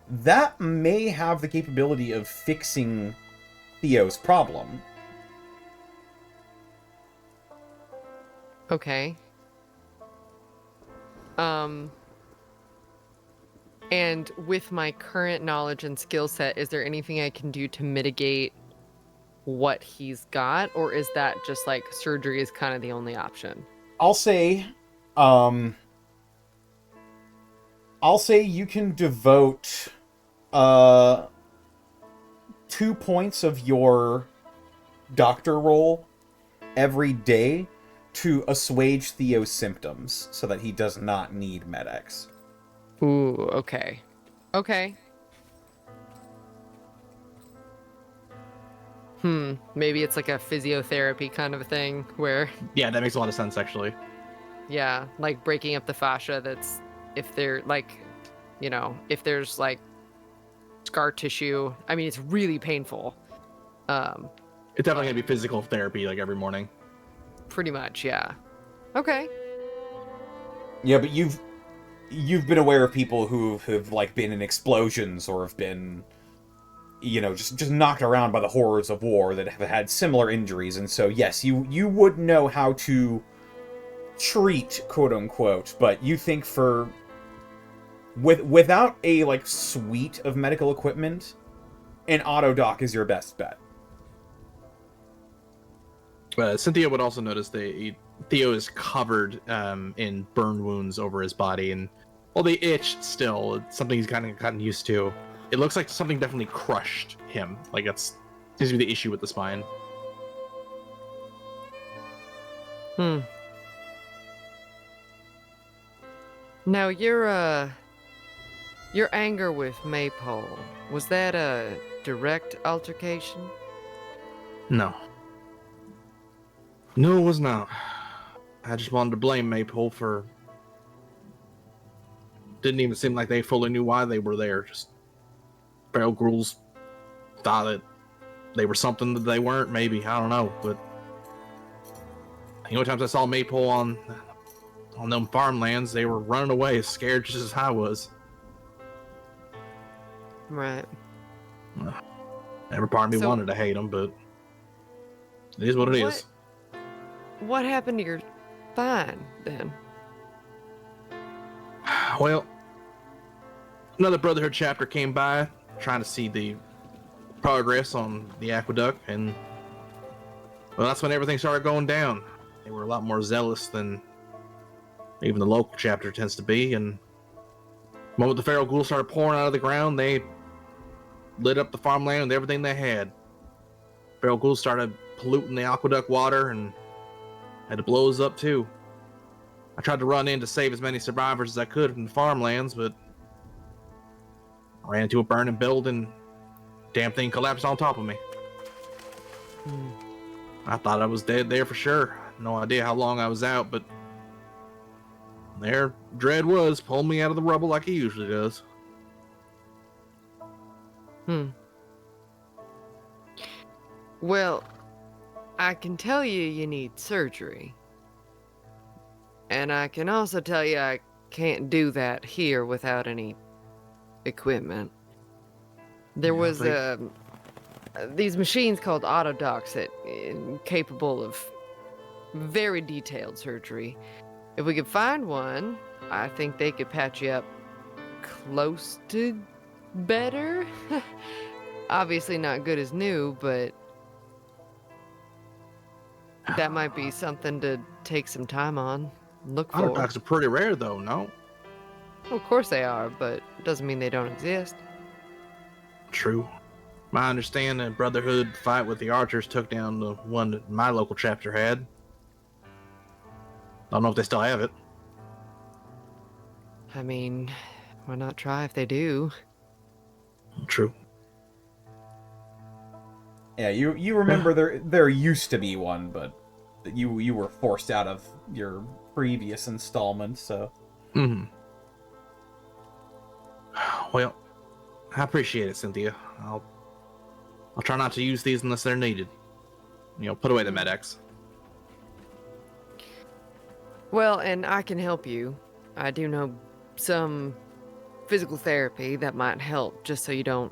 that may have the capability of fixing Theo's problem. Okay. And with my current knowledge and skill set, is there anything I can do to mitigate what he's got? Or is that just like surgery is kind of the only option? I'll say you can devote 2 points of your doctor roll every day to assuage Theo's symptoms so that he does not need Med-X. Ooh, okay. Okay. Maybe it's like a physiotherapy kind of a thing where... Yeah, that makes a lot of sense, actually. Yeah, like breaking up the fascia that's... If they're, like, you know, if there's, like, scar tissue... I mean, it's really painful. It's definitely going to be physical therapy, like, every morning. Pretty much, yeah. Okay. Yeah, but you've been aware of people who have like been in explosions or have been you know, just knocked around by the horrors of war that have had similar injuries, and so yes, you would know how to treat, quote unquote, but you think without a like suite of medical equipment, an auto doc is your best bet. Cynthia would also notice Theo is covered in burn wounds over his body, and while they itch still, it's something he's kind of gotten used to. It looks like something definitely crushed him. Like that's seems to be the issue with the spine. Now your anger with Maypole, was that a direct altercation? No, it was not. I just wanted to blame Maypole for. Didn't even seem like they fully knew why they were there. Just feral ghouls thought that they were something that they weren't. Maybe, I don't know. But the only times I saw Maypole on them farmlands, they were running away, scared just as I was. Right. Every part of me wanted to hate them, but it is what it is. What happened to your spine then? Well, another Brotherhood chapter came by, trying to see the progress on the aqueduct, and well, that's when everything started going down. They were a lot more zealous than even the local chapter tends to be, and the moment the feral ghouls started pouring out of the ground, they lit up the farmland with everything they had. Feral ghouls started polluting the aqueduct water and had to blow us up too. I tried to run in to save as many survivors as I could from the farmlands, but I ran into a burning building. Damn thing collapsed on top of me. I thought I was dead there for sure. No idea how long I was out, but there Dread was, pulling me out of the rubble like he usually does. Well, I can tell you need surgery. And I can also tell you I can't do that here without any equipment. There was these machines called autodocs that capable of very detailed surgery. If we could find one, I think they could patch you up close to better. Obviously not good as new, but that might be something to take some time on. Look for. Autodocs are pretty rare though, no? Well, of course they are, but it doesn't mean they don't exist. True. My understanding, Brotherhood fight with the archers took down the one that my local chapter had. I don't know if they still have it. I mean, why not try if they do? True. Yeah, you remember there used to be one, but you were forced out of your previous installment, so. Well, I appreciate it, Cynthia. I'll try not to use these unless they're needed. You know, put away the Med-X. Well, and I can help you. I do know some physical therapy that might help, just so you don't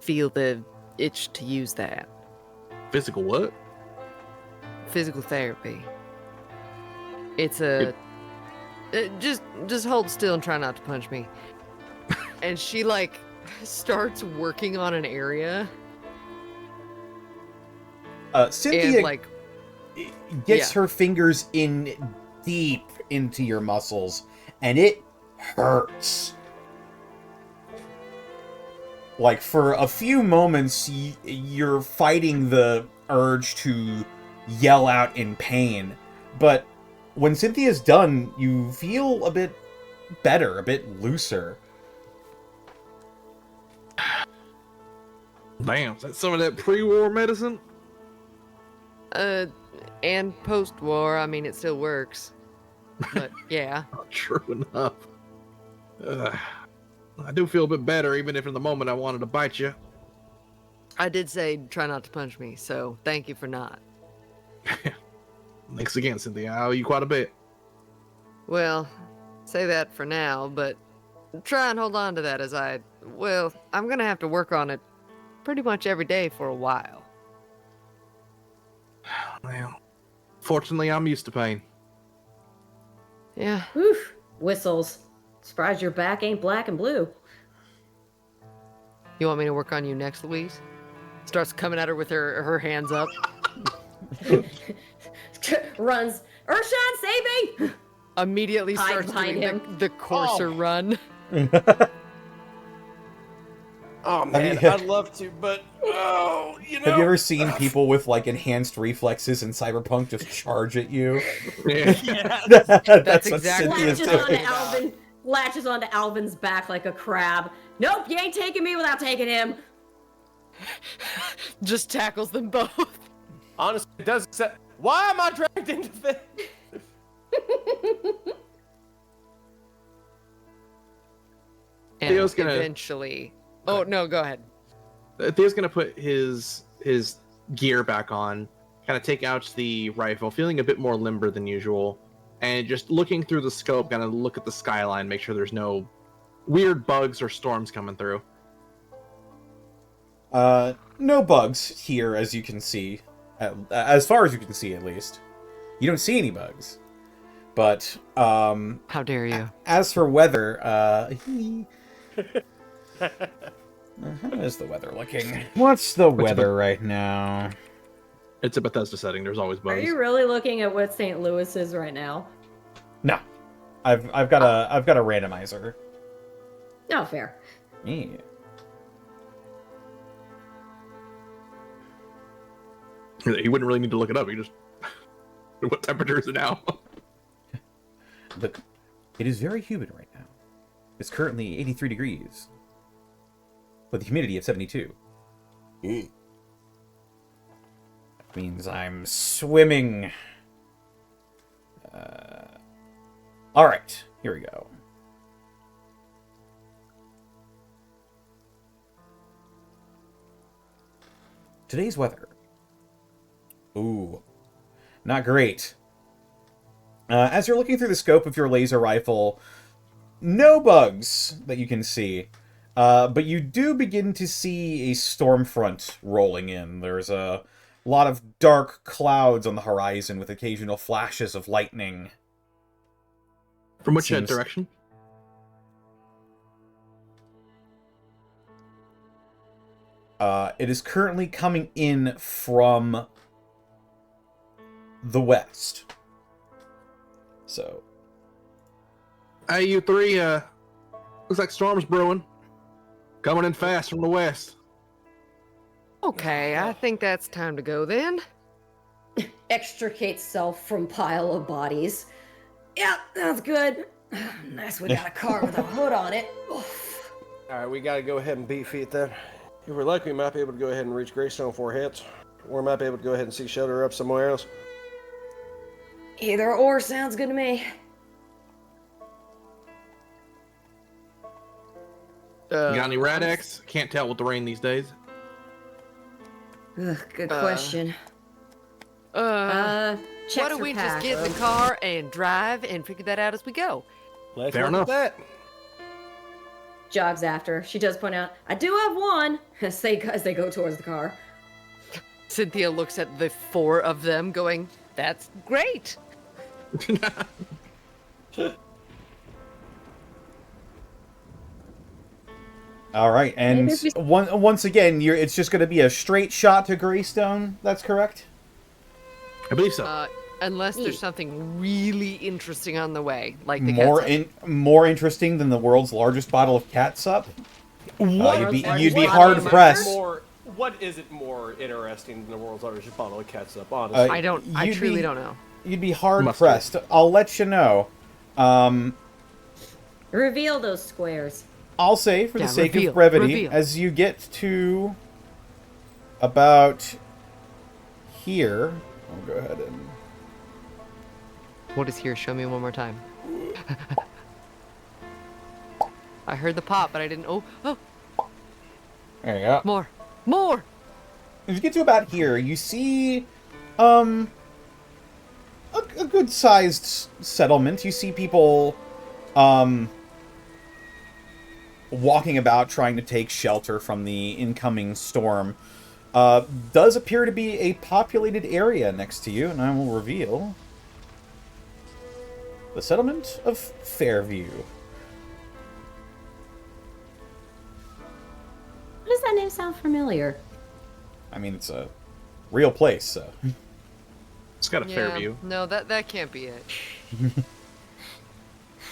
feel the itch to use that. Physical what? Physical therapy. It's just hold still and try not to punch me. And she like starts working on an area. Cynthia and, like, gets her fingers in deep into your muscles, and it hurts. Like, for a few moments, you're fighting the urge to yell out in pain, but when Cynthia's done, you feel a bit better, a bit looser. Damn, is that some of that pre-war medicine? And post-war, I mean, it still works. But, yeah. True enough. I do feel a bit better, even if in the moment I wanted to bite you. I did say try not to punch me, so thank you for not. Thanks again, Cynthia. I owe you quite a bit. Well, say that for now, but try and hold on to that as I'm gonna have to work on it pretty much every day for a while. Well, fortunately, I'm used to pain. Yeah. Oof. Whistles. Surprised your back ain't black and blue. You want me to work on you next, Louise? Starts coming at her with her hands up. Runs. Urshan, save me! Immediately Hide starts behind doing him. the courser run. Oh man, you- I'd love to, but Have you ever seen people with like enhanced reflexes in Cyberpunk just charge at you? Yeah. That's what exactly Cynthia's Latches doing. onto Alvin. Latches onto Alvin's back like a crab. Nope, you ain't taking me without taking him. Just tackles them both. honestly, it does. Why am I dragged into this? And Theo's gonna- eventually. Oh no, go ahead. Theo's gonna put his gear back on, kind of take out the rifle, feeling a bit more limber than usual, and just looking through the scope, kind of look at the skyline, make sure there's no weird bugs or storms coming through. No bugs here, as you can see. As far as you can see, at least. You don't see any bugs. But, How dare you? as for weather, how is the weather looking? What's the weather right now? It's a Bethesda setting. There's always Are bugs. you really looking at what St. Louis is right now? No. I've got a randomizer. No, fair. Yeah. He wouldn't really need to look it up. He just what temperature is it now? Look, it is very humid right now. It's currently 83 degrees. With a humidity of 72. That means I'm swimming. Alright, here we go. Today's weather. Ooh. Not great. As you're looking through the scope of your laser rifle, no bugs that you can see. But you do begin to see a storm front rolling in. There's a lot of dark clouds on the horizon with occasional flashes of lightning. From which Seems- direction? It is currently coming in from the west. So, Hey, you three. Looks like storm's brewing. Coming in fast from the west. Okay, I think that's time to go then. Extricate self from pile of bodies. Yeah, that's good. Nice, we got a car with a hood on it. Oof. All right, we gotta go ahead and beat feet then. If we're lucky, we might be able to go ahead and reach Greystone 4 hits, or we might be able to go ahead and seek shelter up somewhere else. Either or sounds good to me. You got any Rad-X? Can't tell with the rain these days. Ugh, good question. Checks Why don't her we pack. just get in the car and drive and figure that out as we go? Let's Fair look at enough. that. Jogs after. She does point out, I do have one, as they go towards the car. Cynthia looks at the four of them going, that's great. all right, and Maybe once again, it's just going to be a straight shot to Greystone. That's correct. I believe so. Unless there's something really interesting on the way, like the More catsup. more interesting than the world's largest bottle of catsup. What? You'd be What hard is it pressed. What is it more interesting than the world's largest bottle of catsup? Honestly, I you'd truly be- don't know. You'd be hard Mustard. pressed. I'll let you know. Reveal those squares. I'll say, for the Yeah, sake reveal, of brevity, reveal. as you get to about here, I'll go ahead and. What is here? Show me one more time. I heard the pop, but I didn't. Oh, There you go. more. As you get to about here, you see, a good-sized settlement. You see people, walking about trying to take shelter from the incoming storm, does appear to be a populated area next to you, and I will reveal the settlement of Fairview. Why does that name sound familiar? I mean, it's a real place, so. It's got a fair view. No, that can't be it.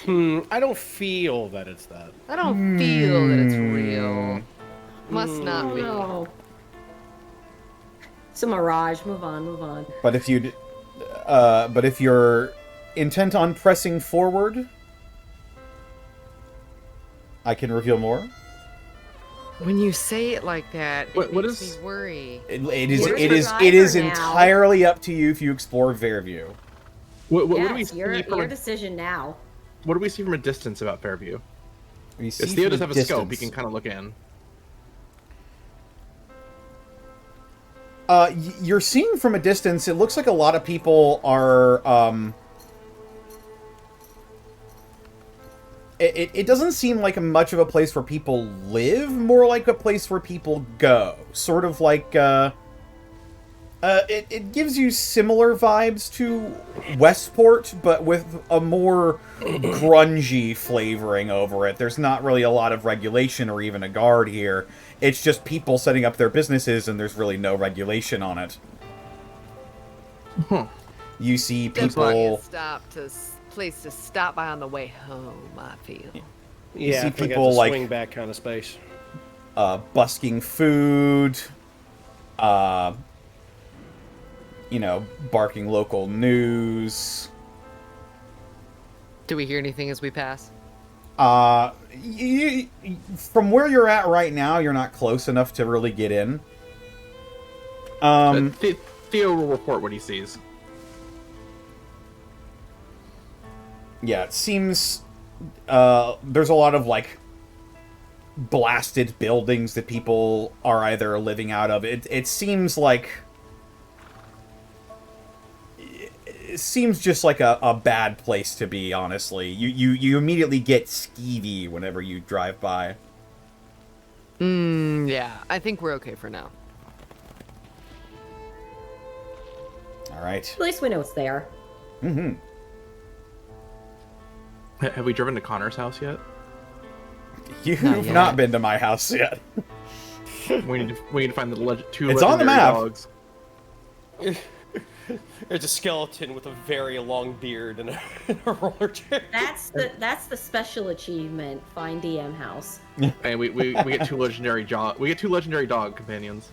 I don't feel that it's that. I don't feel that it's real. Must not be. No. It's a mirage. Move on. But if you're intent on pressing forward, I can reveal more. When you say it like that, What makes is- me worry. It Where's is the it is driver now? entirely up to you if you explore Fairview. What do Yeah, we it's see your from decision now. what do we see from a distance about Fairview? You see Because Theo from does have a scope. He distance. can kind of look in. You're seeing from a distance, it looks like a lot of people are, It doesn't seem like much of a place where people live, more like a place where people go. Sort of like, it gives you similar vibes to Westport, but with a more grungy flavoring over it. There's not really a lot of regulation or even a guard here. It's just people setting up their businesses, and there's really no regulation on it. You see Definitely people... a place to stop by on the way home, I feel. Yeah, see I think people it's a like- swing back kind of space. busking food, barking local news. Do we hear anything as we pass? From where you're at right now, you're not close enough to really get in. Theo will report what he sees. Yeah, it seems there's a lot of, blasted buildings that people are either living out of. It seems like... It seems just like a bad place to be, honestly. You immediately get skeevy whenever you drive by. Yeah, I think we're okay for now. Alright. At least we know it's there. Mm-hmm. Have we driven to Connor's house yet? You've Not yet. not been to my house yet. We need to find the two It's on the legendary map. dogs. There's a skeleton with a very long beard and a roller chair. That's the special achievement. Find DM house. And we get two legendary dog companions.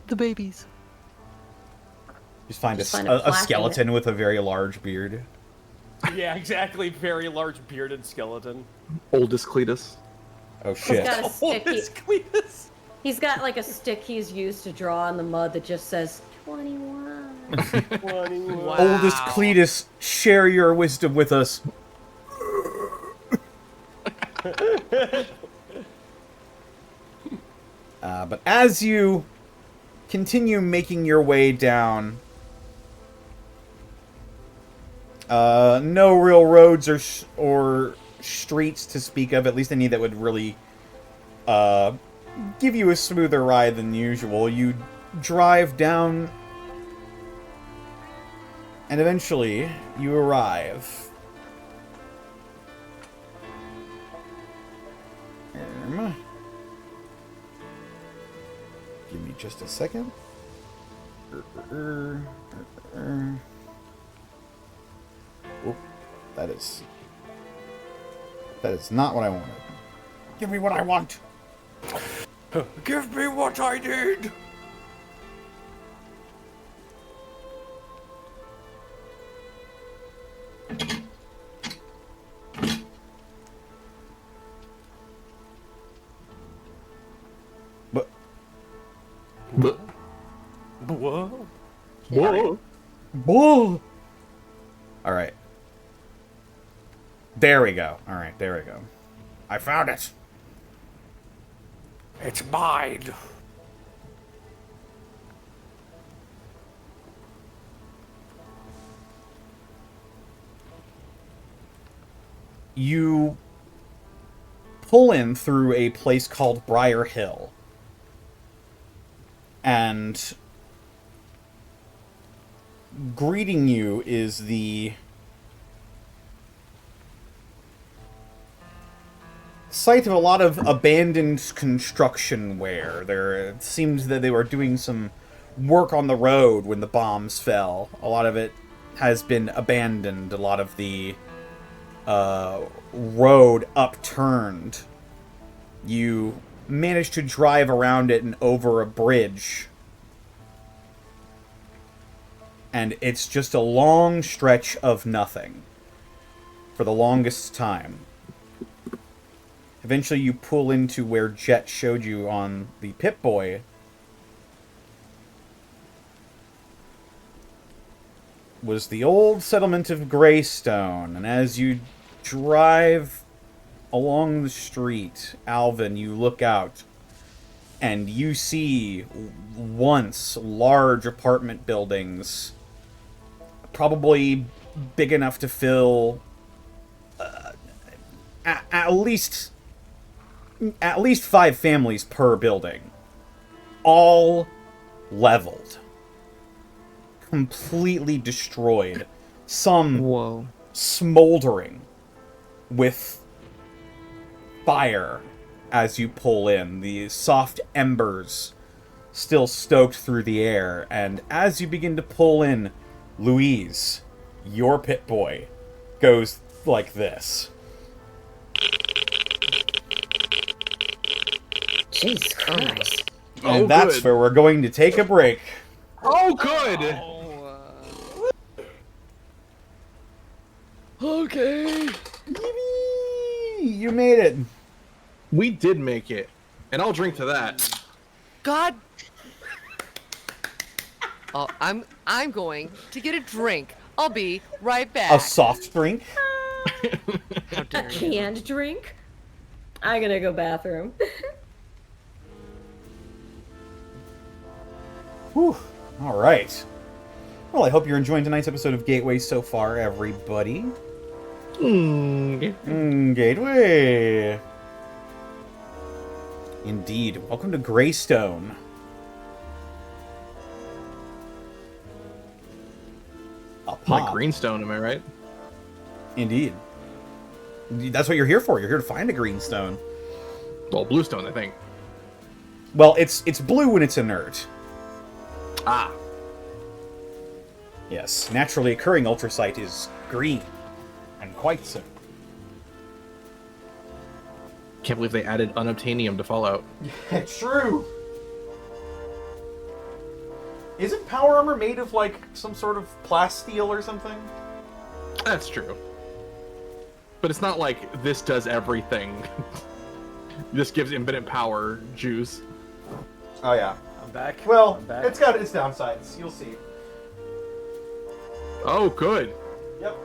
The babies. Just find Just find a a skeleton with a very large beard. Yeah, exactly. Very large bearded skeleton. Oldest Cletus. Oh He's shit. got a stick. Oldest Cletus. He's got like a stick he's used to draw on the mud that just says 21. 21. Wow. Oldest Cletus, share your wisdom with us. But as you continue making your way down, no real roads or streets to speak of, at least any that would really give you a smoother ride than usual. You drive down, and eventually you arrive. Give me just a second. Oh, that is not what I wanted. Give me what I want. Give me what I need. But Whoa. whoa. Bull. All right. There we go. All right, there we go. I found it. It's mine. you pull in through a place called Briar Hill. And greeting you is the site of a lot of abandoned construction ware. It seems that they were doing some work on the road when the bombs fell. A lot of it has been abandoned. A lot of the road upturned. You managed to drive around it and over a bridge. And it's just a long stretch of nothing. For the longest time. Eventually you pull into where Jet showed you on the Pip-Boy. Was the old settlement of Greystone. And as you drive along the street, Alvin, you look out. And you see once large apartment buildings. Probably big enough to fill at least 5 families per building. All leveled. Completely destroyed. Some smoldering with fire as you pull in. The soft embers still stoked through the air. And as you begin to pull in, Louise, your Pip-Boy, goes like this. Jesus Christ. And that's good. where we're going to take a break. Oh, good! Okay. Yippee! You made it. We did make it. And I'll drink to that. God. Oh, I'm going to get a drink. I'll be right back. A soft drink? How A dare you? canned drink? I'm gonna go bathroom. Whew. All right. Well, I hope you're enjoying tonight's episode of Gateway so far, everybody. Gateway. Indeed. Welcome to Greystone. A Like pop. Greenstone, am I right? Indeed. That's what you're here for. You're here to find a greenstone. Well, Bluestone, I think. Well, it's blue when it's inert. Ah. Yes, naturally occurring ultracite is green. And quite so. Can't believe they added unobtainium to Fallout. True. Isn't power armor made of, like, some sort of plasteel or something? That's true. But it's not like this does everything. This gives infinite power juice. Oh, yeah. I'm back. Well, I'm back. it's got its downsides. You'll see. Oh, good. Yep.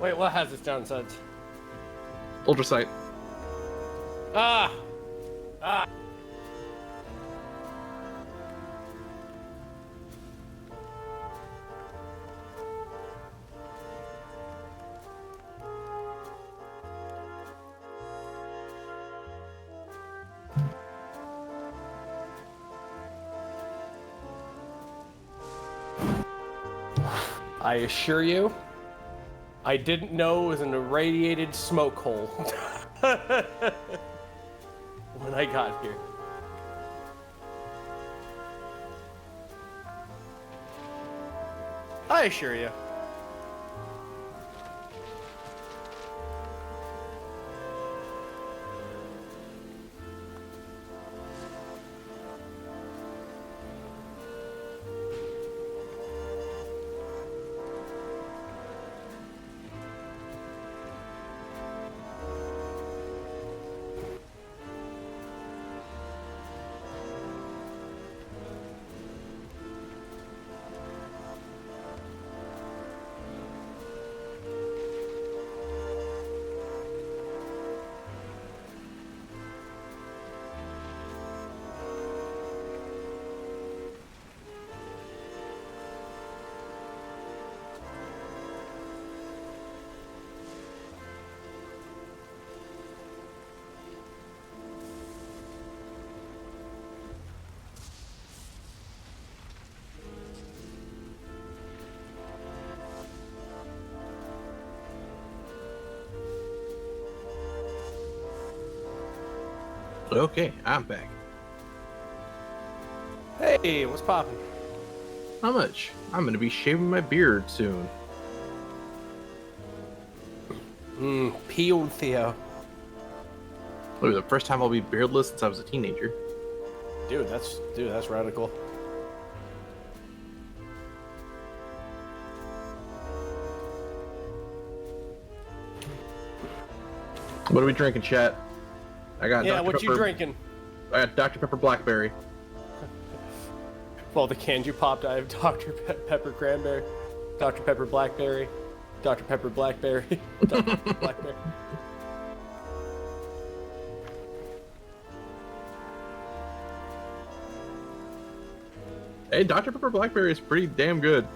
Wait, what has its downsides? Ultrasight. Ah! Ah! I assure you, I didn't know it was an irradiated smoke hole when I got here. I assure you. Okay, I'm back. Hey, what's poppin'? How much? I'm gonna be shaving my beard soon. Peeled Theo. It'll be the first time I'll be beardless since I was a teenager. Dude, that's radical. What are we drinking, chat? I got Yeah, Dr. what Pepper, you drinking? I got Dr. Pepper Blackberry. Well, the cans you popped, I have Dr. Pepper Cranberry, Dr. Pepper Blackberry, Dr. Pepper Blackberry, Dr. Pepper Blackberry. Hey, Dr. Pepper Blackberry is pretty damn good.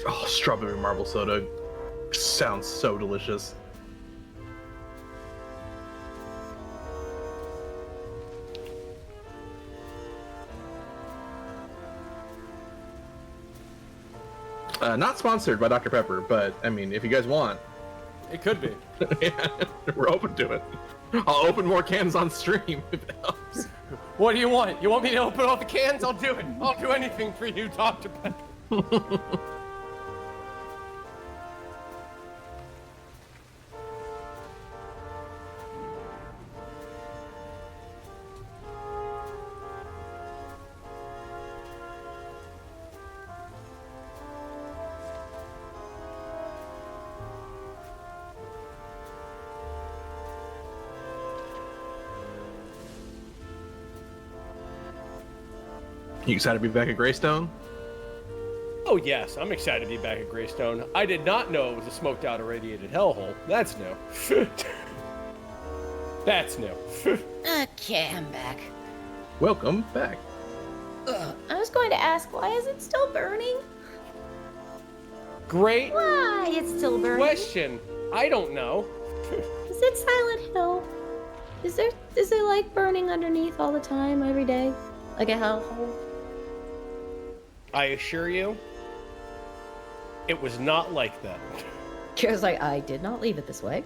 Oh, strawberry marble soda sounds so delicious. Not sponsored by Dr. Pepper, but I mean, if you guys want, It could be. yeah, we're open to it. I'll open more cans on stream if it helps. What do you want? You want me to open all the cans? I'll do it. I'll do anything for you, Dr. Pepper. You excited to be back at Greystone? Oh yes, I'm excited to be back at Greystone. I did not know it was a smoked out irradiated hellhole. That's new. That's new. Okay, I'm back. Welcome back. I was going to ask, why is it still burning? Great Why it's still burning? question. I don't know. Is it Silent Hill? Is it like burning underneath all the time, every day? Like a hellhole? I assure you, it was not like that. Kira's like, I did not leave it this way.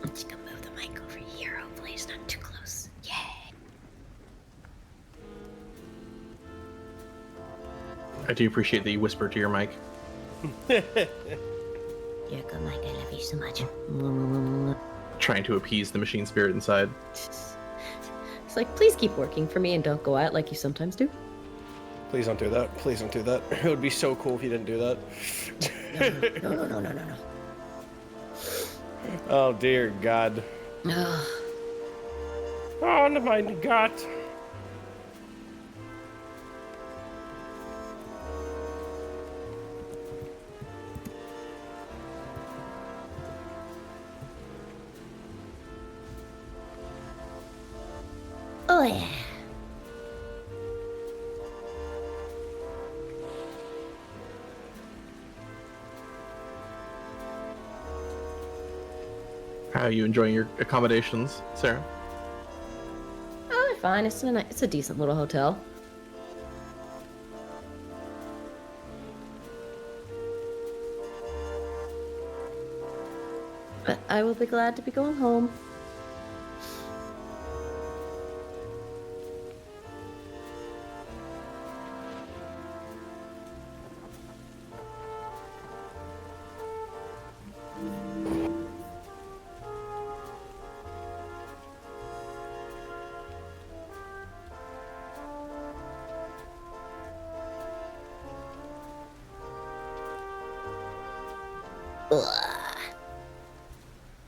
I'm just gonna move the mic over here. Hopefully it's not too close. Yay. I do appreciate that you whisper to your mic. You're good, Mike. I love you so much. Trying to appease the machine spirit inside. It's like, please keep working for me and don't go out like you sometimes do. Please don't do that. Please don't do that. It would be so cool if you didn't do that. No. Oh dear God. Ugh. Oh my God. Oh yeah. How are you enjoying your accommodations, Sarah? Oh, they're fine. It's a decent little hotel. But I will be glad to be going home.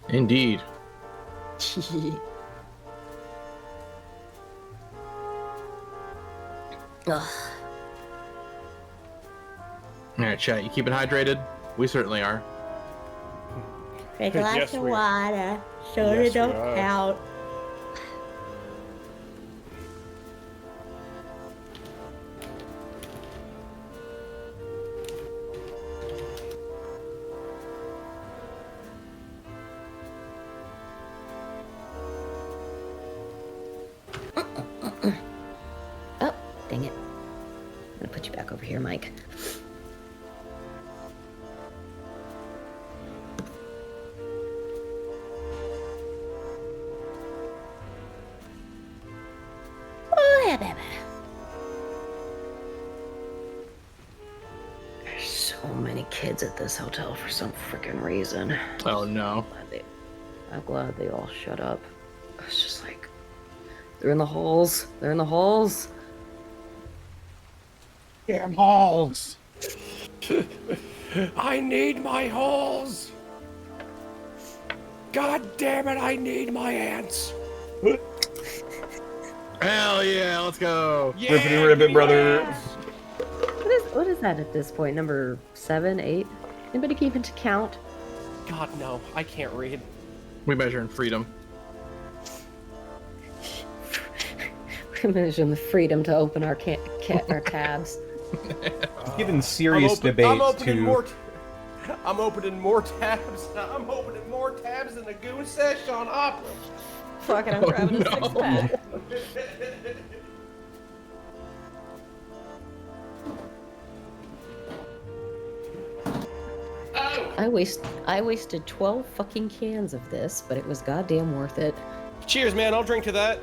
Indeed. Ugh. Alright, chat, you keeping hydrated? We certainly are. A glass Yes, of we are. water. Yes, we are. count. Oh, dang it. I'm gonna put you back over here, Mike. so many kids at this hotel for some freaking reason. Oh no. I'm glad they all shut up. It's just like, they're in the halls. They're in the halls. Damn halls! I need my holes! God damn it, I need my ants! Hell yeah, let's go. Yeah, Ribbity ribbit, brother. What is that at this point? Number 7, 8? Anybody keeping to count? God, no, I can't read. We measure in freedom. We're measuring the freedom to open our our tabs. Given serious debate I'm opening to... more I'm opening more tabs. I'm opening more tabs than a goon sesh on opera. Fucking, I'm grabbing a six-pack. I wasted 12 fucking cans of this, but it was goddamn worth it. Cheers, man. I'll drink to that.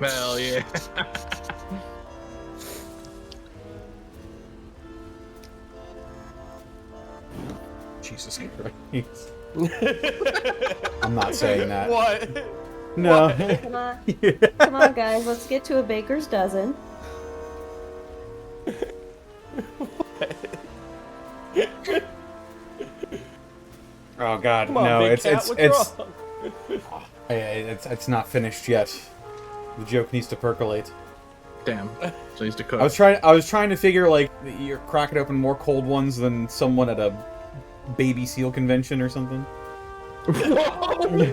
Hell yeah. Jesus Christ. I'm not saying that. What? No. Come on. Come on, guys. Let's get to a baker's dozen. Oh God, Come on, no! big cat, what's wrong? It's not finished yet. The joke needs to percolate. Damn. So he's to cook. I was trying to figure like you're cracking open more cold ones than someone at a baby seal convention or something. Holy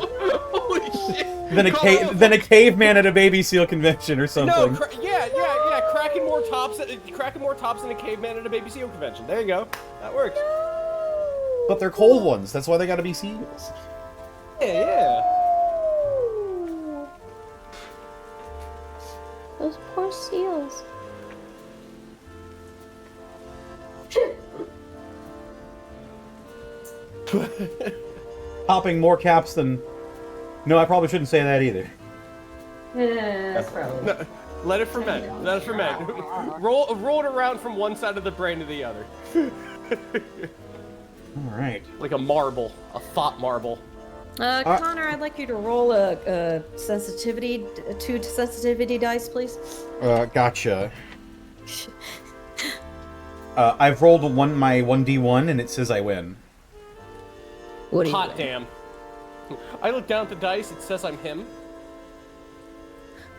shit. Than a caveman at a baby seal convention or something. No, yeah. Cracking more tops than a caveman at a baby seal convention. There you go. That works. But they're cold ones. That's why they gotta be seals. Yeah. Those poor seals. Popping more caps than... No, I probably shouldn't say that either. Yeah, that's probably. No, let it ferment. Let it ferment. Roll it around from one side of the brain to the other. Alright. Like a marble. A thought marble. Connor, I'd like you to roll a sensitivity, two sensitivity dice, please. Gotcha. I've rolled my 1d1 and it says I win. What do you Hot win? damn. I look down at the dice, it says I'm him.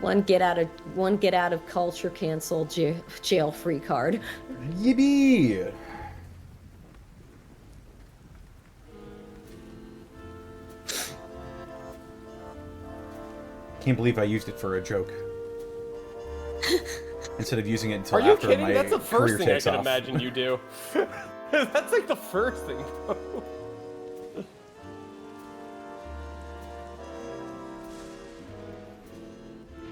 One get out of culture cancel jail free card. Yippee! Can't believe I used it for a joke. Instead of using it until Are you after kidding? my That's the first career thing I takes can off. imagine you do. That's like the first thing.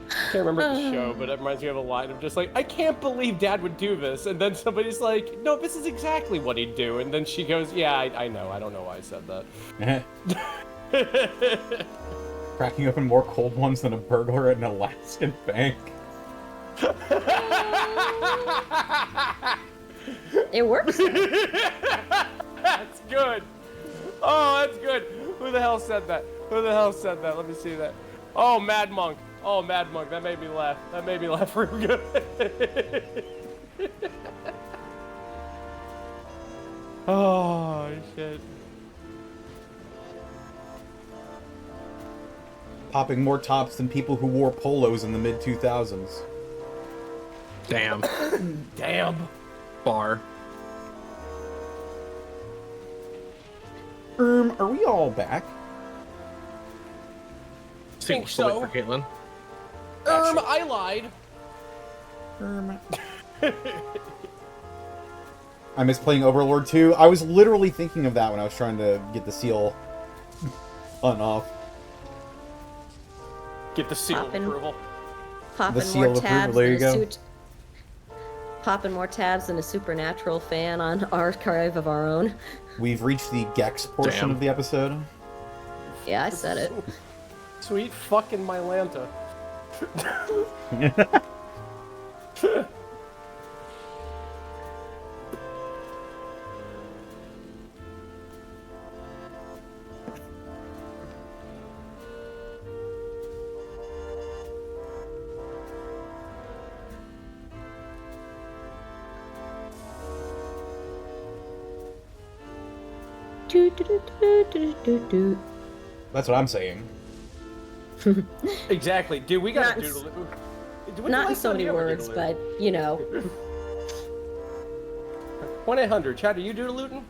I can't remember the show, but it reminds me of a line of just like, I can't believe Dad would do this, and then somebody's like, no, this is exactly what he'd do, and then she goes, yeah, I know, I don't know why I said that. Cracking open more cold ones than a burglar at an Alaskan bank. It works. That's good. Oh, that's good. Who the hell said that? Who the hell said that? Let me see that. Oh, Mad Monk. Oh, Mad Monk. That made me laugh. That made me laugh real good. Oh, shit. Popping more tops than people who wore polos in the mid-2000s. Damn. Damn. Bar. Are we all back? Think Think so. for Caitlin. I lied. I miss playing Overlord 2. I was literally thinking of that when I was trying to get the seal on off. Get the seal of Poppin'. approval. Popping seal more of approval, tabs there you than a go. suit. Popping more tabs than a supernatural fan on archive of our own. We've reached the Gex portion Damn. of the episode. Yeah, I said it. Sweet fucking Mylanta. That's what I'm saying. Exactly. Dude, we got Not to in doodle. Not in so many words, but you know. 1-800, Chad, are you doodle-looting?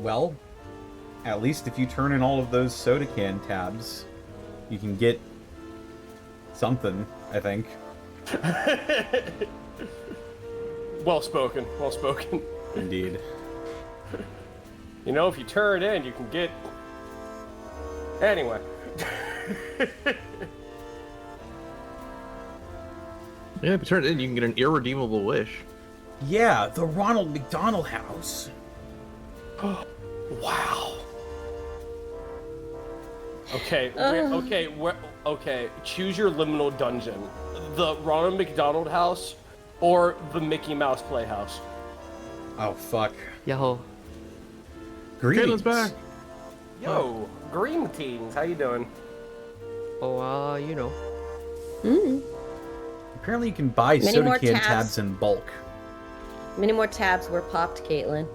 Well, at least if you turn in all of those soda can tabs, you can get something, I think. Well spoken, well spoken. Indeed. You know, if you turn it in, you can get... Anyway. Yeah, if you turn it in, you can get an irredeemable wish. Yeah, the Ronald McDonald House. Wow. Okay, okay. Choose your liminal dungeon: the Ronald McDonald House or the Mickey Mouse Playhouse. Oh, fuck. Yo. Greetings. Caitlin's back. Yo, Green Teens, how you doing? Oh, you know. Apparently you can buy Many soda more can tabs. tabs in bulk. Many more tabs were popped, Caitlin.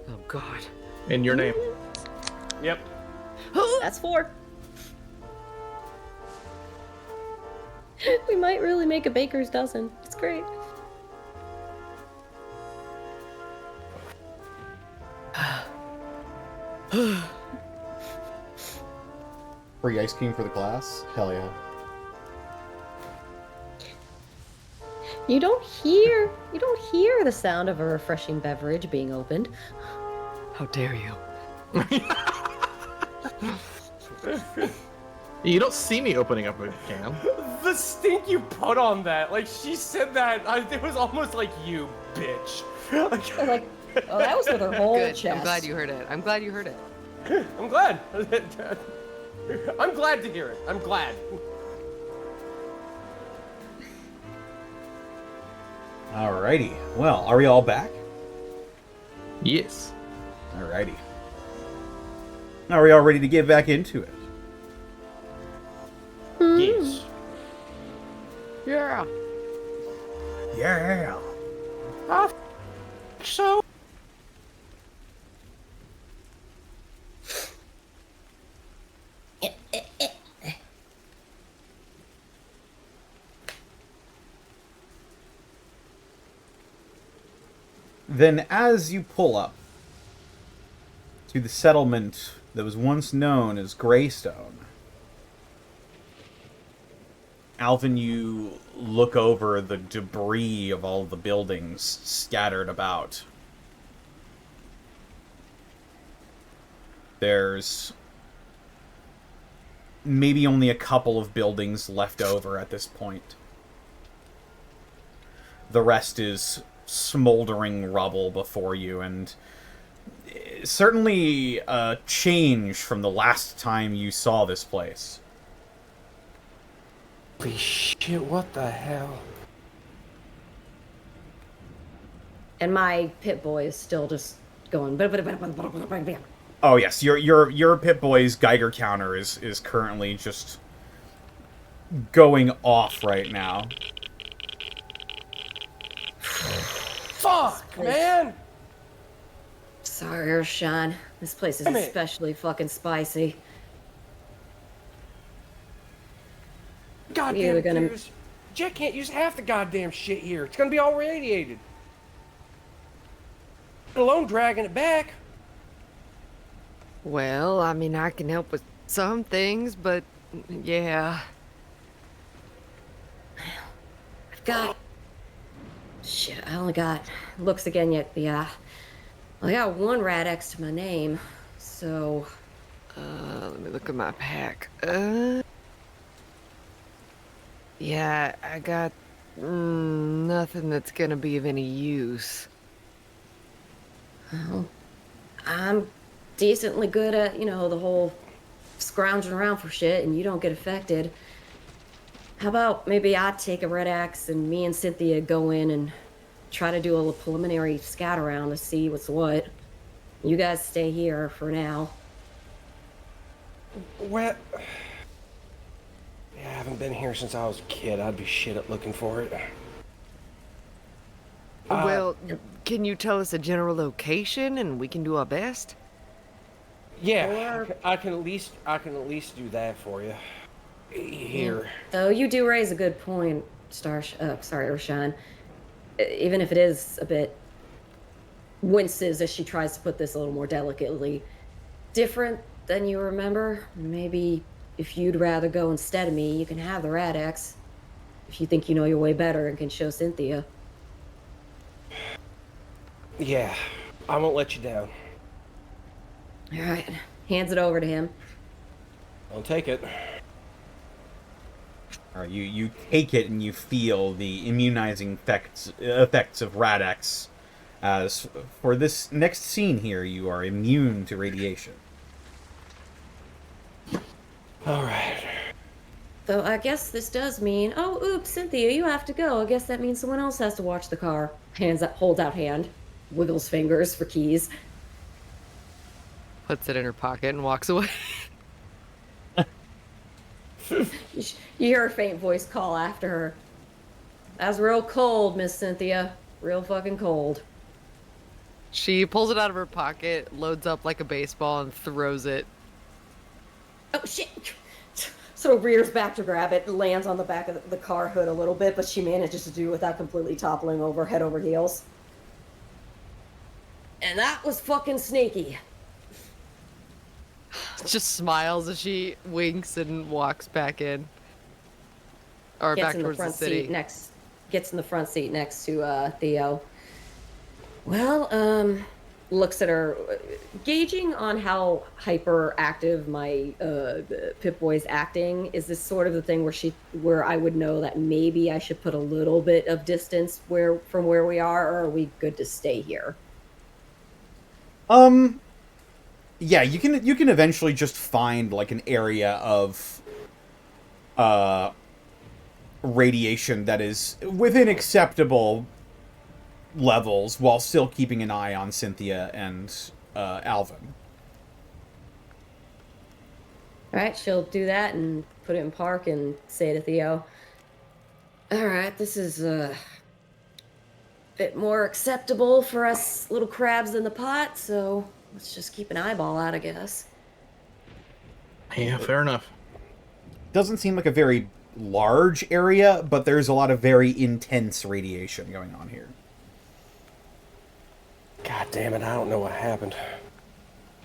Oh, God. In your name. Yep. That's 4. We might really make a baker's dozen. It's great. Free ice cream for the class? Hell yeah. You don't hear the sound of a refreshing beverage being opened. How dare you? You don't see me opening up a can. The stink you put on that, like she said that, it was almost like you, bitch. I'm like, oh, that was with her whole Good. chest. I'm glad you heard it. I'm glad you heard it. I'm glad. I'm glad to hear it. I'm glad. Alrighty. Well, are we all back? Yes. Alrighty. Are we all ready to get back into it? Yes. Yeah. Yeah. So. Then as you pull up to the settlement that was once known as Greystone, Alvin, you look over the debris of all the buildings scattered about. There's maybe only a couple of buildings left over at this point. The rest is smoldering rubble before you, and certainly a change from the last time you saw this place. Holy shit, what the hell? And my pit boy is still just going. Oh yes, your Pip-Boy's Geiger counter is currently just going off right now. Fuck, man! Sorry, Urshan. This place is Damn it. especially fucking spicy. Goddamn You're gonna- Piers. Jet can't use half the goddamn shit here. It's gonna be all radiated. Let alone dragging it back. Well, I mean, I can help with some things, but yeah. I've got... Shit, I only got... Looks again yet, yeah. I got 1 Rad X to my name, so... Let me look at my pack. Yeah, I got Nothing that's gonna be of any use. Well, I'm decently good at, the whole scrounging around for shit and you don't get affected. How about maybe I take a red axe and me and Cynthia go in and try to do a preliminary scout around to see what's what. You guys stay here for now. Well, yeah, I haven't been here since I was a kid. I'd be shit at looking for it. Well, can you tell us a general location and we can do our best? Yeah, Or- I can at least do that for you. Here. Though you do raise a good point, Roshan. Even if it is a bit winces as she tries to put this a little more delicately, different than you remember. Maybe if you'd rather go instead of me, you can have the rat axe. If you think you know your way better and can show Cynthia. Yeah, I won't let you down. All right, hands it over to him. I'll take it. All right, you take it and you feel the immunizing effects of Radex. As for this next scene here, you are immune to radiation. All right. Though I guess this does mean, oh, oops, Cynthia, you have to go. I guess that means someone else has to watch the car. Holds out hand, wiggles fingers for keys. Puts it in her pocket and walks away. You hear a faint voice call after her. That's real cold, Miss Cynthia. Real fucking cold. She pulls it out of her pocket, loads up like a baseball, and throws it. Oh, shit! Sort of rears back to grab it, lands on the back of the car hood a little bit, but she manages to do it without completely toppling over, head over heels. And that was fucking sneaky. Just smiles as she winks and walks back in. Or Gets back in the towards the front city. seat gets in the front seat next to Theo. Well, looks at her, gauging on how hyperactive my Pip-Boy's acting. Is this sort of the thing where I would know that maybe I should put a little bit of distance from where we are, or are we good to stay here? Yeah, you can eventually just find like an area of radiation that is within acceptable levels while still keeping an eye on Cynthia and Alvin. All right, she'll do that and put it in park and say to Theo, all right, this is a bit more acceptable for us little crabs in the pot, so let's just keep an eyeball out, I guess. Yeah, fair enough. Doesn't seem like a very large area, but there's a lot of very intense radiation going on here. God damn it! I don't know what happened.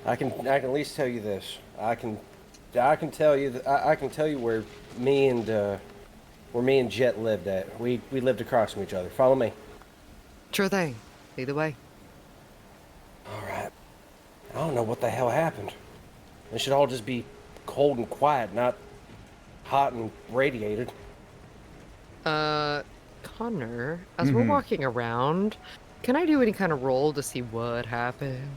I can at least tell you this. I can tell you where me and Jet lived at. We lived across from each other. Follow me. Sure thing. Either way. All right. I don't know what the hell happened. It should all just be cold and quiet, not hot and radiated. Connor, as we're walking around, can I do any kind of roll to see what happened?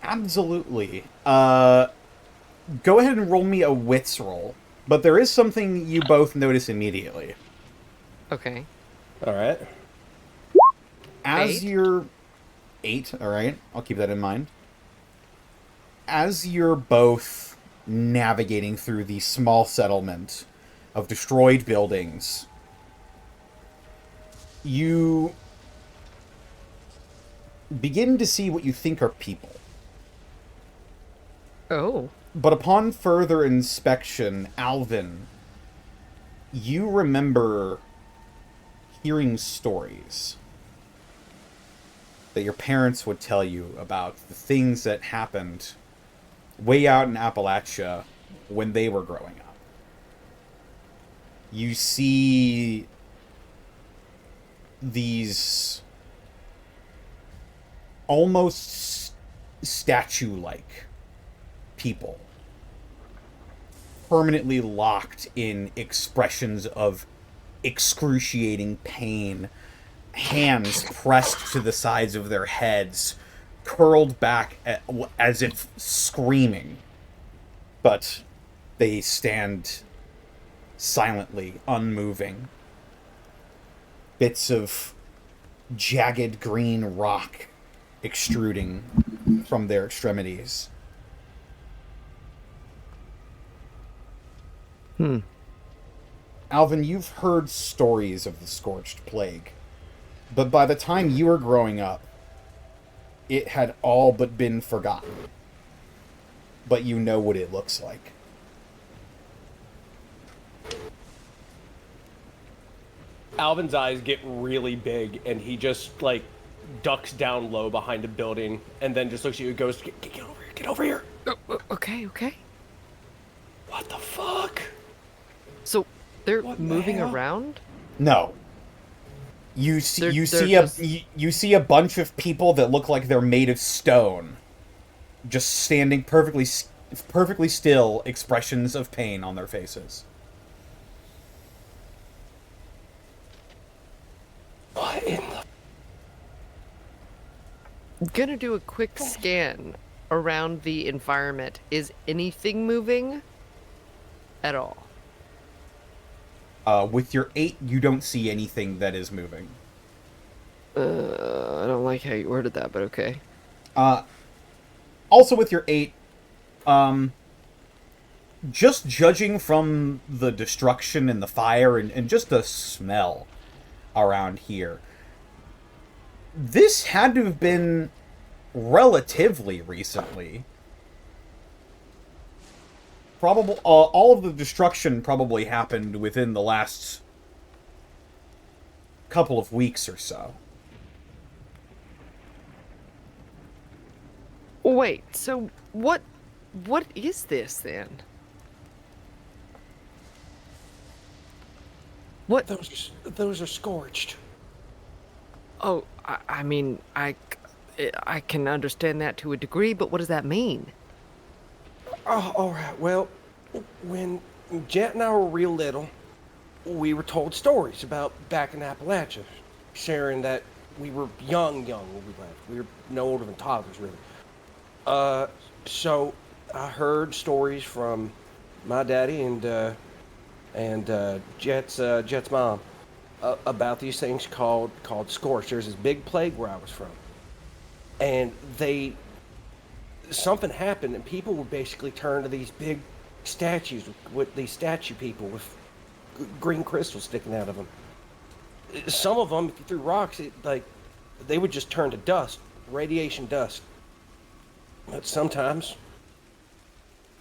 Absolutely. Go ahead and roll me a wits roll. But there is something you both notice immediately. Okay. All right. As 8? you're 8, all right, I'll keep that in mind. As you're both navigating through the small settlement of destroyed buildings, you begin to see what you think are people. Oh. But upon further inspection, Alvin, you remember hearing stories that your parents would tell you about the things that happened way out in Appalachia when they were growing up. You see these almost statue-like people permanently locked in expressions of excruciating pain, hands pressed to the sides of their heads, curled back as if screaming. But they stand silently, unmoving. Bits of jagged green rock extruding from their extremities. Alvin, you've heard stories of the Scorched Plague, but by the time you were growing up, it had all but been forgotten. But you know what it looks like. Alvin's eyes get really big, and he just, like, ducks down low behind a building, and then just looks at you and goes, get over here, get over here. Okay. What the fuck? So they're What the moving hell? around? No. You see, They're you see a bunch of people that look like they're made of stone, just standing perfectly still, expressions of pain on their faces. What in the... I'm gonna do a quick scan around the environment. Is anything moving at all? With your 8, you don't see anything that is moving. I don't like how you worded that, but okay. Also with your 8, just judging from the destruction and the fire and just the smell around here, this had to have been relatively recently. All of the destruction probably happened within the last couple of weeks or so. Wait, so what is this then? What? Those are scorched. Oh, I mean, I can understand that to a degree, but what does that mean? Oh, all right. Well, when Jet and I were real little, we were told stories about back in Appalachia, sharing that we were young when we left. We were no older than toddlers, really. So I heard stories from my daddy and Jet's mom about these things called Scorched. There's this big plague where I was from, and something happened, and people would basically turn to these big statues with these statue people with green crystals sticking out of them. Some of them, if you threw rocks, they would just turn to dust, radiation dust. But sometimes,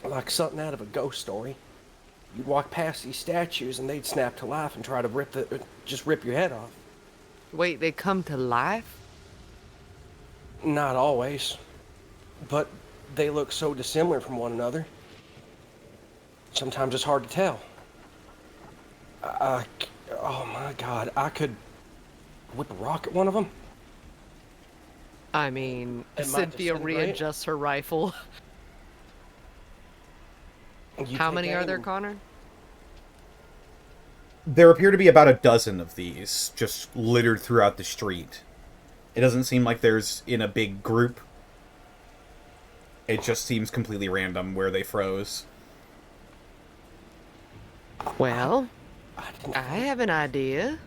like something out of a ghost story, you'd walk past these statues and they'd snap to life and try to rip your head off. Wait, they come to life? Not always, but they look so dissimilar from one another. Sometimes it's hard to tell. Oh my God, I could whip a rock at one of them. I mean, It might Cynthia disintegrate. readjusts her rifle. How many are there, Connor? There appear to be about a dozen of these, just littered throughout the street. It doesn't seem like there's in a big group. It just seems completely random where they froze. Well, I have an idea.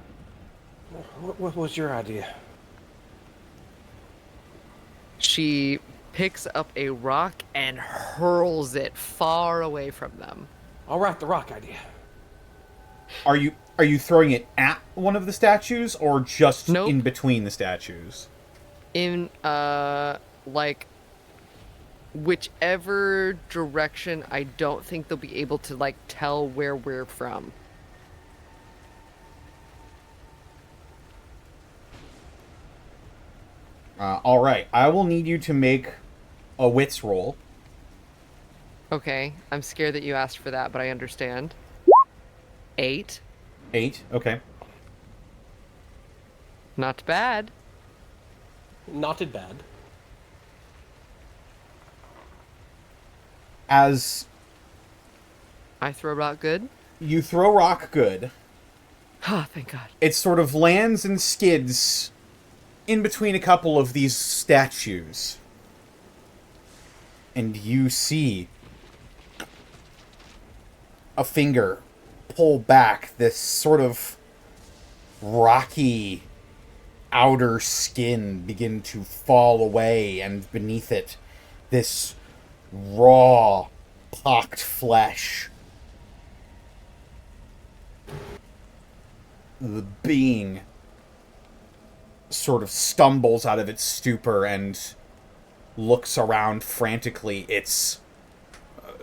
What was your idea? She picks up a rock and hurls it far away from them. All right, the rock idea. Are you throwing it at one of the statues or just Nope. in between the statues? In, like, whichever direction, I don't think they'll be able to, like, tell where we're from. All right, I will need you to make a wits roll. Okay, I'm scared that you asked for that, but I understand. 8. 8, okay. Not bad. Not bad. As I throw rock good. You throw rock good. Ah, thank God. It sort of lands and skids in between a couple of these statues. And you see a finger pull back this sort of rocky outer skin begin to fall away, and beneath it, this raw, pocked flesh. The being sort of stumbles out of its stupor and looks around frantically. It's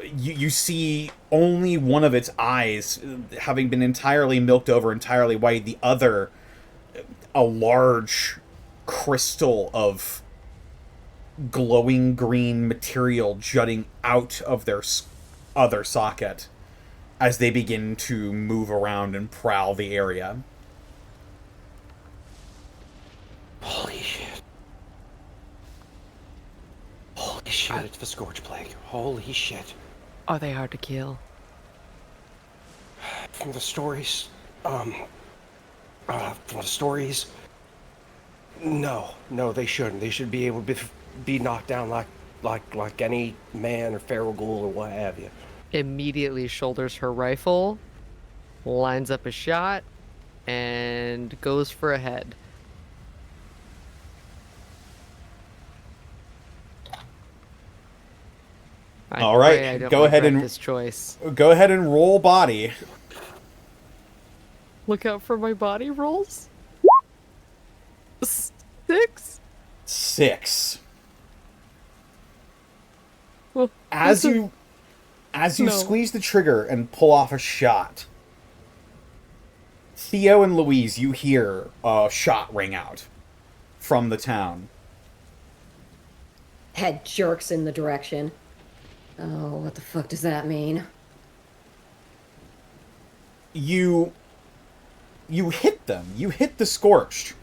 you see only one of its eyes having been entirely milked over, entirely white. The other, a large crystal of glowing green material jutting out of their other socket as they begin to move around and prowl the area. Holy shit. Holy shit, it's the Scorched Plague. Holy shit. Are they hard to kill? From the stories, no, they shouldn't. They should be able to be knocked down like any man or feral ghoul or what have you. Immediately shoulders her rifle, lines up a shot, and goes for a head. All right, go ahead and this choice. Go ahead and roll body. Look out for my body rolls. 6. 6. Well, as you No. squeeze the trigger and pull off a shot, Theo and Louise, you hear a shot ring out from the town. Head jerks in the direction. Oh, what the fuck does that mean? You hit them. You hit the Scorched.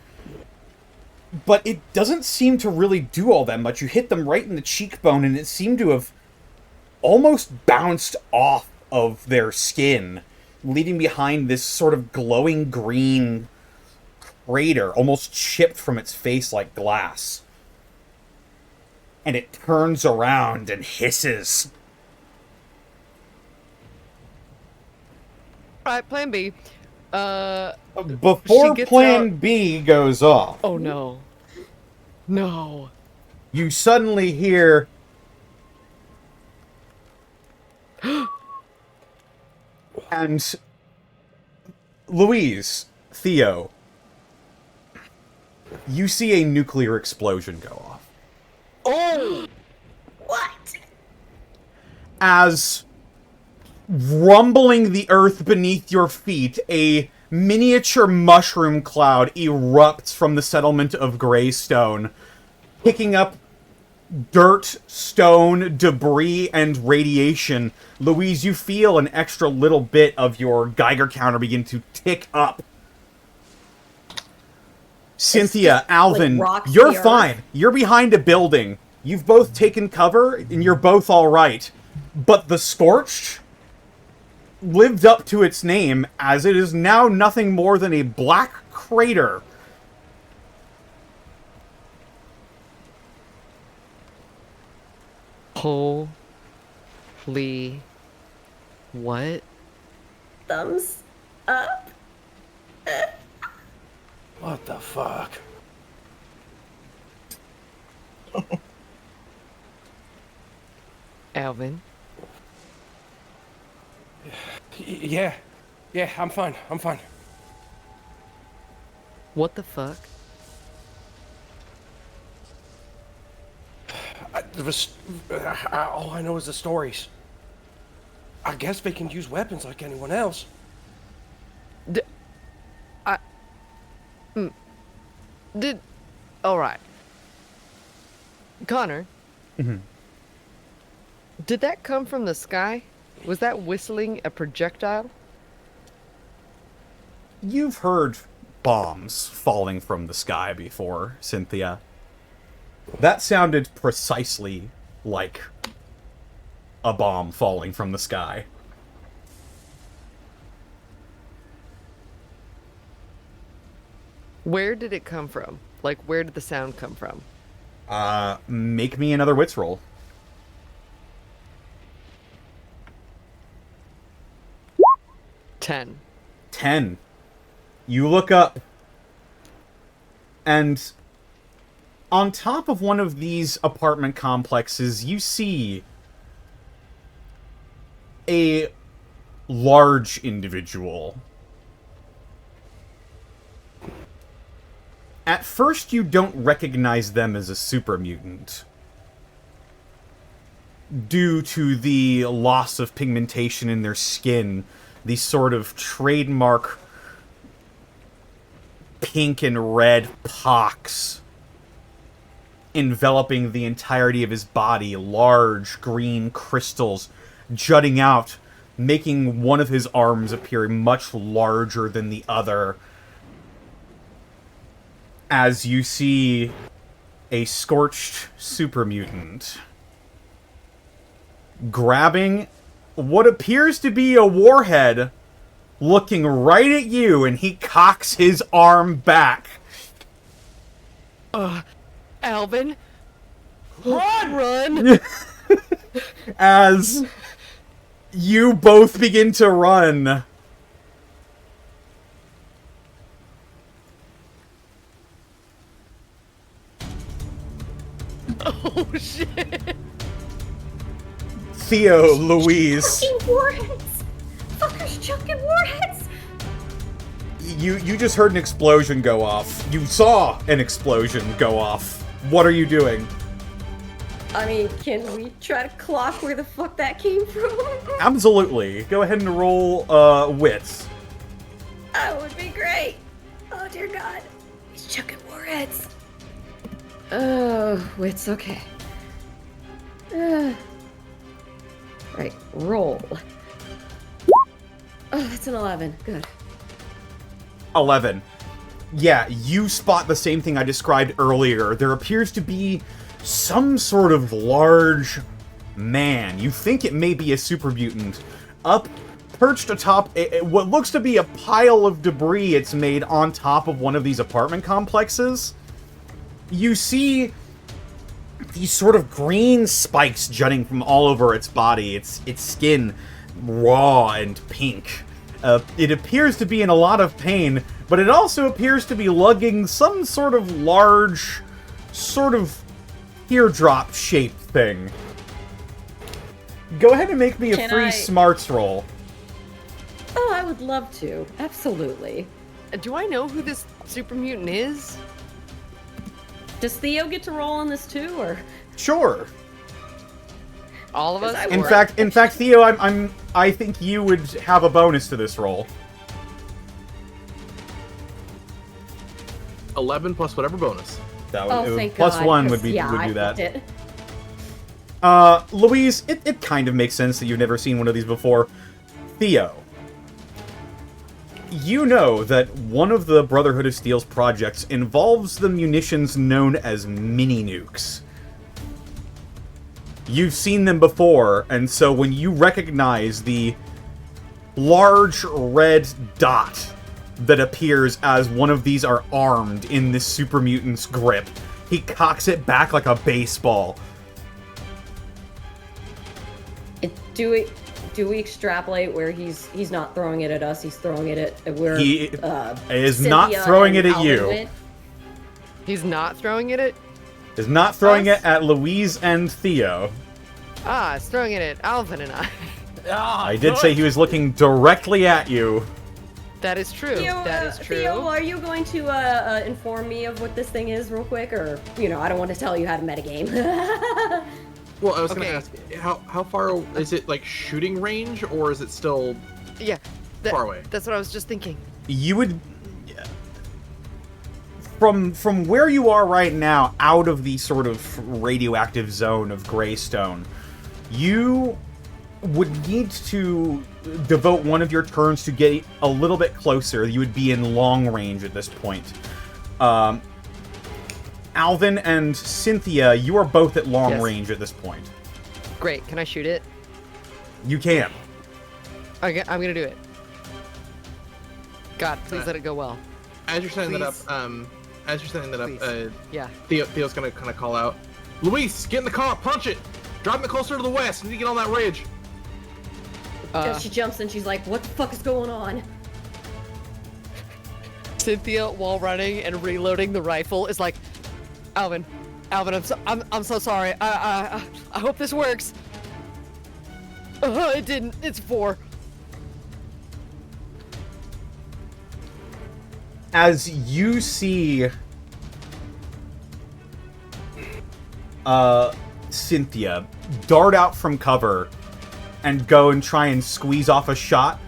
But it doesn't seem to really do all that much. You hit them right in the cheekbone, and it seemed to have almost bounced off of their skin, leaving behind this sort of glowing green crater, almost chipped from its face like glass. And it turns around and hisses. Alright, plan B. Before Plan B goes off, Oh no. No. you suddenly hear... and Louise, Theo, you see a nuclear explosion go off. Oh! What? As, rumbling the earth beneath your feet, a miniature mushroom cloud erupts from the settlement of Greystone, picking up dirt, stone, debris, and radiation. Louise, you feel an extra little bit of your Geiger counter begin to tick up. Cynthia, just, Alvin, like, rocks you're the earth. fine. You're behind a building. You've both taken cover, and you're both alright. But the Scorched lived up to its name, as it is now nothing more than a black crater. Holy... What? Thumbs up? What the fuck? Alvin? Yeah, I'm fine. What the fuck? All I know is the stories. I guess they can use weapons like anyone else. Alright. Connor? Mhm. Did that come from the sky? Was that whistling a projectile? You've heard bombs falling from the sky before, Cynthia. That sounded precisely like a bomb falling from the sky. Where did it come from? Like, where did the sound come from? Make me another wits roll. 10. 10. You look up, and on top of one of these apartment complexes, you see a large individual. At first, you don't recognize them as a super mutant, due to the loss of pigmentation in their skin, the sort of trademark pink and red pox enveloping the entirety of his body, large green crystals jutting out, making one of his arms appear much larger than the other, as you see a Scorched super mutant grabbing what appears to be a warhead, looking right at you, and he cocks his arm back. Alvin? Run! As you both begin to run. Oh, shit! Theo, Louise, Fucking warheads! Fuckers chucking warheads! you just heard an explosion go off. You saw an explosion go off. What are you doing? I mean, can we try to clock where the fuck that came from? Absolutely. Go ahead and roll wits. That would be great. Oh dear God, he's chucking warheads. Oh, wits. Okay. Right, roll. Oh, that's an 11. Good. 11. Yeah, you spot the same thing I described earlier. There appears to be some sort of large man. You think it may be a super mutant. Up, perched atop what looks to be a pile of debris it's made on top of one of these apartment complexes. You see these sort of green spikes jutting from all over its body, its skin raw and pink. It appears to be in a lot of pain, but it also appears to be lugging some sort of large, sort of teardrop-shaped thing. Go ahead and make me a free smarts roll. Oh, I would love to. Absolutely. Do I know who this super mutant is? Does Theo get to roll on this too, or? Sure. All of us? I In Or- fact, Theo, I think you would have a bonus to this roll. 11 plus whatever bonus. That would, Oh, thank plus God, 1 'cause, would be yeah, would I do that. fucked it. Louise, it kind of makes sense that you've never seen one of these before. Theo, you know that one of the Brotherhood of Steel's projects involves the munitions known as mini-nukes. You've seen them before, and so when you recognize the large red dot that appears as one of these are armed in this super mutant's grip, he cocks it back like a baseball. Do we extrapolate where he's not throwing it at us? He's throwing it at where He is Cynthia not throwing it and at Alvin you. went? He's not throwing it at... Is not throwing Us? it at Louise and Theo. It's throwing it at Alvin and I. I did say he was looking directly at you. That is true. Theo, That is true. Theo, are you going to inform me of what this thing is real quick, or I don't want to tell you how to metagame. Well, I was Okay. gonna ask, how far is it, like shooting range, or is it still Yeah. far away? That's what I was just thinking. You would... From where you are right now, out of the sort of radioactive zone of Greystone, you would need to devote one of your turns to get a little bit closer. You would be in long range at this point. Alvin and Cynthia, you are both at long Yes. range at this point. Great. Can I shoot it? You can. Okay, I'm gonna do it. God, please let it go well. As you're setting Please. that up, Yeah. Theo's gonna kind of call out, Luis, get in the car, punch it, drive me closer to the west. I need to get on that ridge. She jumps and she's like, what the fuck is going on? Cynthia, while running and reloading the rifle, is like, Alvin, I'm so sorry. I hope this works. It didn't. It's 4. As you see Cynthia dart out from cover and go and try and squeeze off a shot,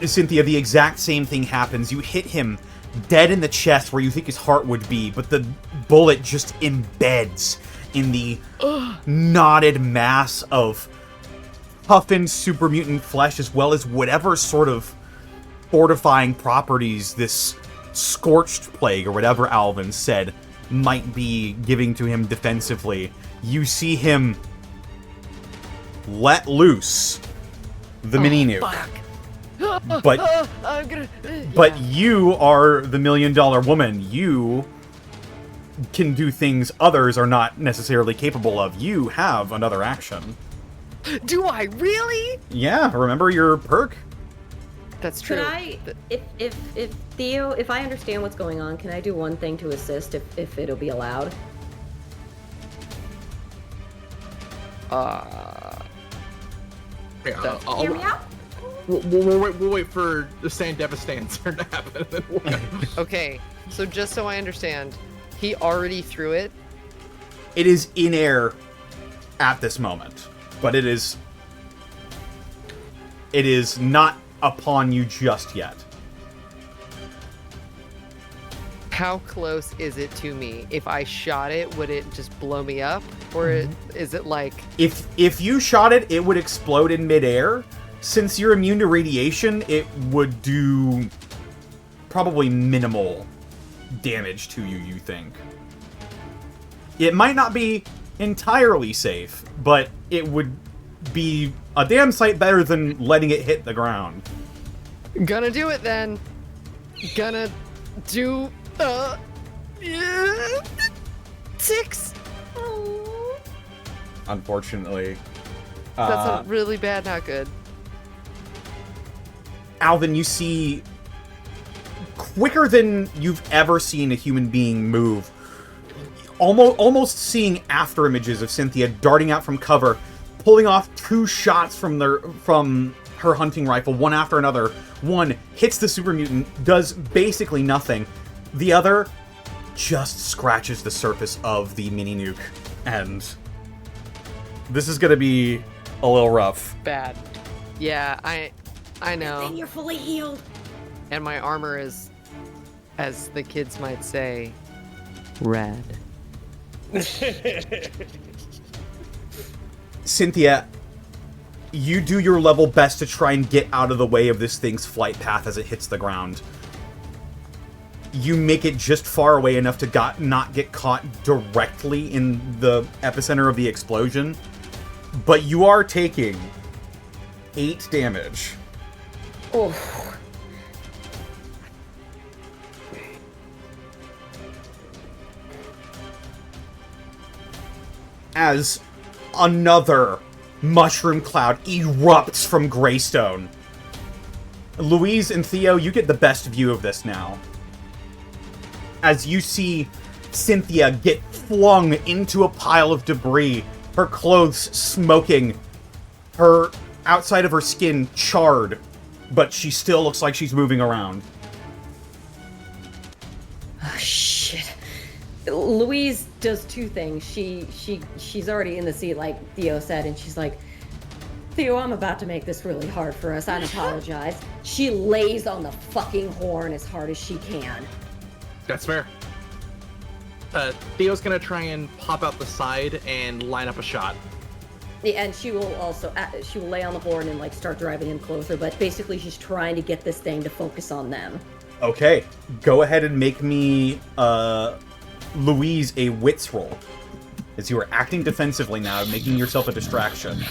Cynthia, the exact same thing happens. You hit him dead in the chest where you think his heart would be, but the bullet just embeds in the knotted mass of toughened super mutant flesh, as well as whatever sort of fortifying properties this Scorched plague, or whatever Alvin said, might be giving to him defensively. You see him let loose the mini-nuke. But I'm gonna, but you are the $1 million woman. You can do things others are not necessarily capable of. You have another action. Do I really? Yeah, remember your perk? That's true. Could I, if Theo, if I understand what's going on, can I do one thing to assist if it'll be allowed? Okay, Hear me out? We'll wait for the San Devastan's turn to happen. And then we'll... Okay, so just so I understand, he already threw it. It is in air at this moment, but it is not upon you just yet. How close is it to me? If I shot it, would it just blow me up? Or is it like... If you shot it, it would explode in midair. Since you're immune to radiation, it would do probably minimal damage to you, you think. It might not be entirely safe, but it would be a damn sight better than letting it hit the ground. Gonna do it then. Gonna do... 6. Unfortunately. That's a really bad, not good. Alvin, you see, quicker than you've ever seen a human being move, almost seeing after images of Cynthia darting out from cover, pulling off 2 shots from her hunting rifle, one after another. One hits the super mutant, does basically nothing. The other just scratches the surface of the mini-nuke, and this is gonna be a little rough. Bad. Yeah, I know. Then you're fully healed. And my armor is, as the kids might say, red. Cynthia, you do your level best to try and get out of the way of this thing's flight path as it hits the ground. You make it just far away enough to not get caught directly in the epicenter of the explosion, but you are taking 8 damage. Oh. As another mushroom cloud erupts from Greystone. Louise and Theo, you get the best view of this now. As you see Cynthia get flung into a pile of debris, her clothes smoking, her outside of her skin charred, but she still looks like she's moving around. Oh, shit. Louise does 2 things. She's already in the seat, like Theo said, and she's like, Theo, I'm about to make this really hard for us. I apologize. She lays on the fucking horn as hard as she can. That's fair. Theo's gonna try and pop out the side and line up a shot. Yeah, and she will also she will lay on the horn and like start driving him closer. But basically, she's trying to get this thing to focus on them. Okay, go ahead and make me, Louise, a wits roll. As you are acting defensively now, making yourself a distraction.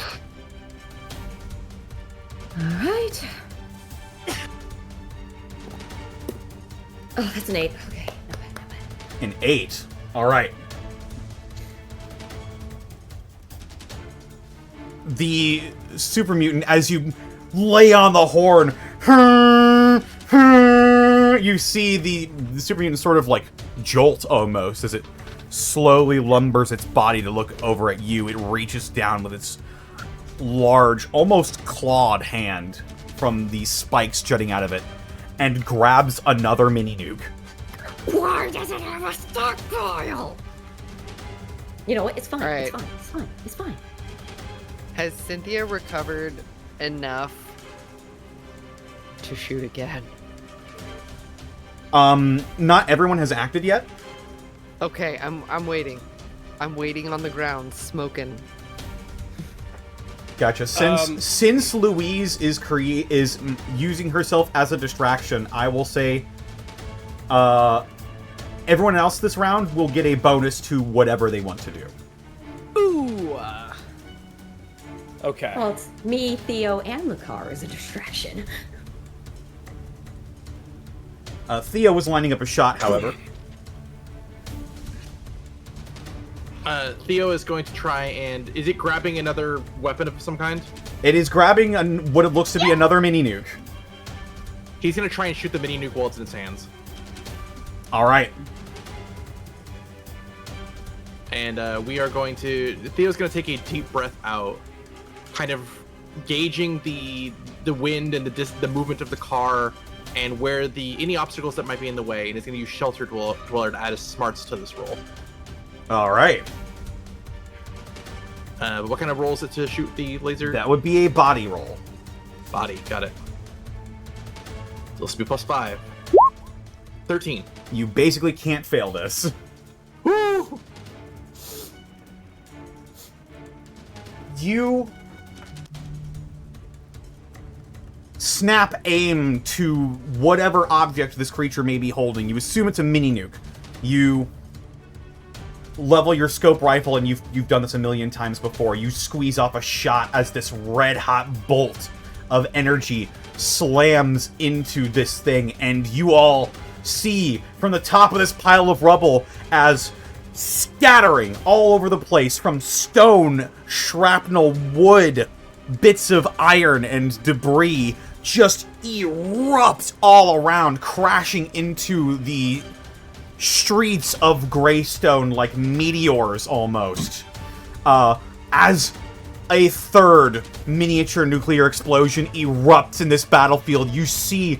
All right. Oh, that's an 8. Okay, not bad, not bad. An 8. All right. The super mutant, as you lay on the horn, you see the super mutant sort of like jolt almost as it slowly lumbers its body to look over at you. It reaches down with its large, almost clawed hand from the spikes jutting out of it and grabs another mini-nuke. Why does it have a stockpile? You know what? It's fine. Alright. It's fine. It's fine. It's fine. Has Cynthia recovered enough to shoot again? Not everyone has acted yet. Okay, I'm waiting. I'm waiting on the ground, smoking. Gotcha. Since Louise is using herself as a distraction, I will say, everyone else this round will get a bonus to whatever they want to do. Ooh. Okay. Well, it's me, Theo, and the car as a distraction. Theo was lining up a shot, however. Theo is going to try and... Is it grabbing another weapon of some kind? It is grabbing what it looks to be another mini-nuke. He's going to try and shoot the mini-nuke while it's in its hands. All right. And we are going to... Theo's going to take a deep breath out, kind of gauging the wind and the movement of the car and where any obstacles that might be in the way, and he's going to use Shelter Dweller to add his smarts to this roll. All right. What kind of roll is it to shoot the laser? That would be a body roll. Body, got it. So this will be +5. 13. You basically can't fail this. Woo! You snap aim to whatever object this creature may be holding. You assume it's a mini-nuke. You level your scope rifle, and you've done this a million times before. You squeeze off a shot as this red-hot bolt of energy slams into this thing, and you all see from the top of this pile of rubble as scattering all over the place from stone, shrapnel, wood, bits of iron, and debris just erupts all around, crashing into the streets of Greystone like meteors almost. As a third miniature nuclear explosion erupts in this battlefield, you see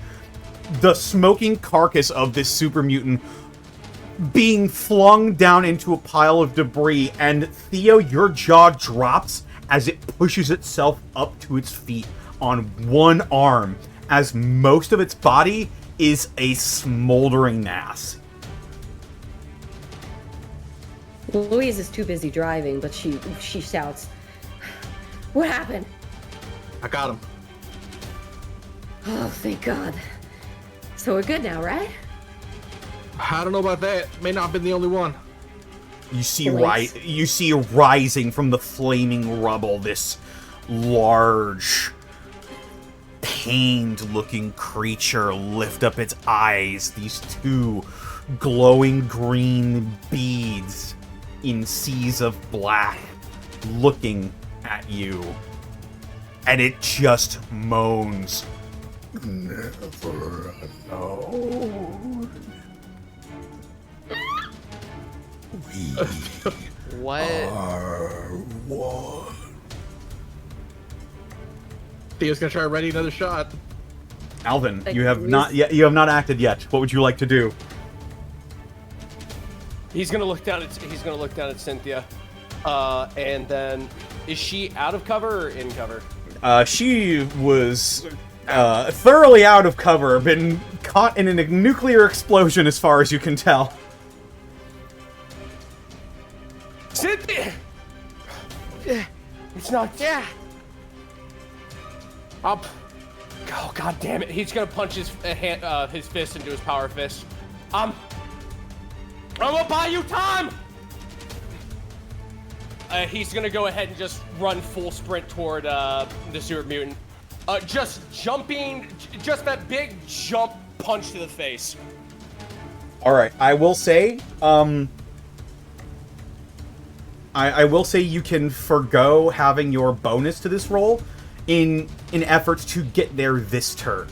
the smoking carcass of this super mutant being flung down into a pile of debris, and Theo, your jaw drops as it pushes itself up to its feet on one arm, as most of its body is a smoldering mass. Louise is too busy driving, but she shouts, "What happened?" I got him. Oh, thank God. So we're good now, right? I don't know about that. May not have been the only one. You see, Police. you see rising from the flaming rubble this large, pained-looking creature lift up its eyes. These two glowing green beads in seas of black looking at you. And it just moans. Never alone. We What? are one. Theo's gonna try ready another shot. Alvin, Like, you have not acted yet. What would you like to do? He's gonna look down at Cynthia, and then is she out of cover or in cover? She was thoroughly out of cover, been caught in a nuclear explosion as far as you can tell. Cynthia! It's not. Yeah. Up. Oh, God damn it. He's gonna punch his fist into his power fist. I'm gonna buy you time! He's gonna go ahead and just run full sprint toward the super mutant. Just jumping, just that big jump punch to the face. All right, I will say, I will say you can forgo having your bonus to this roll in an effort to get there this turn.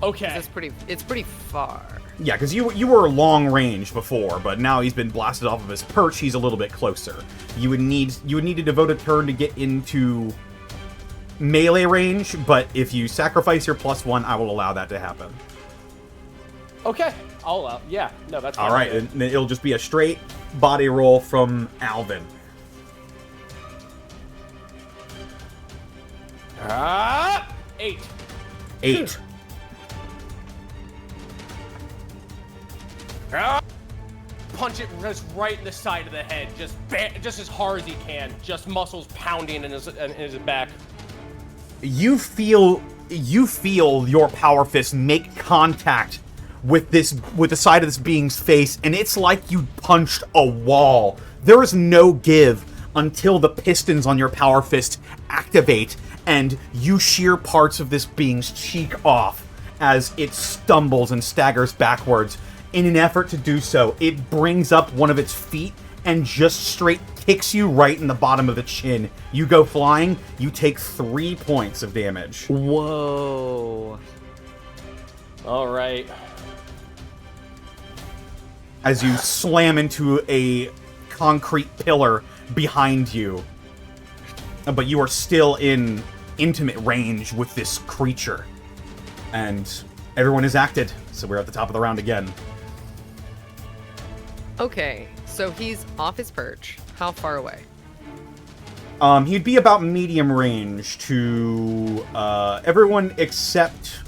Okay. It's pretty far. Yeah, because you were long range before, but now he's been blasted off of his perch. He's a little bit closer. You would need to devote a turn to get into melee range, but if you sacrifice your +1, I will allow that to happen. Okay. I'll allow. Yeah. No, that's fine. All right, and it'll just be a straight body roll from Alvin. 8. 8. Punch it just right in the side of the head, just as hard as he can, just muscles pounding in his back. You feel your power fist make contact with the side of this being's face, and it's like you punched a wall. There is no give until the pistons on your power fist activate, and you shear parts of this being's cheek off as it stumbles and staggers backwards. In an effort to do so, it brings up one of its feet and just straight kicks you right in the bottom of the chin. You go flying, you take 3 points of damage. Whoa. All right. As you slam into a concrete pillar behind you. But you are still in intimate range with this creature. And everyone is acted, so we're at the top of the round again. Okay, so he's off his perch. How far away? He'd be about medium range to everyone except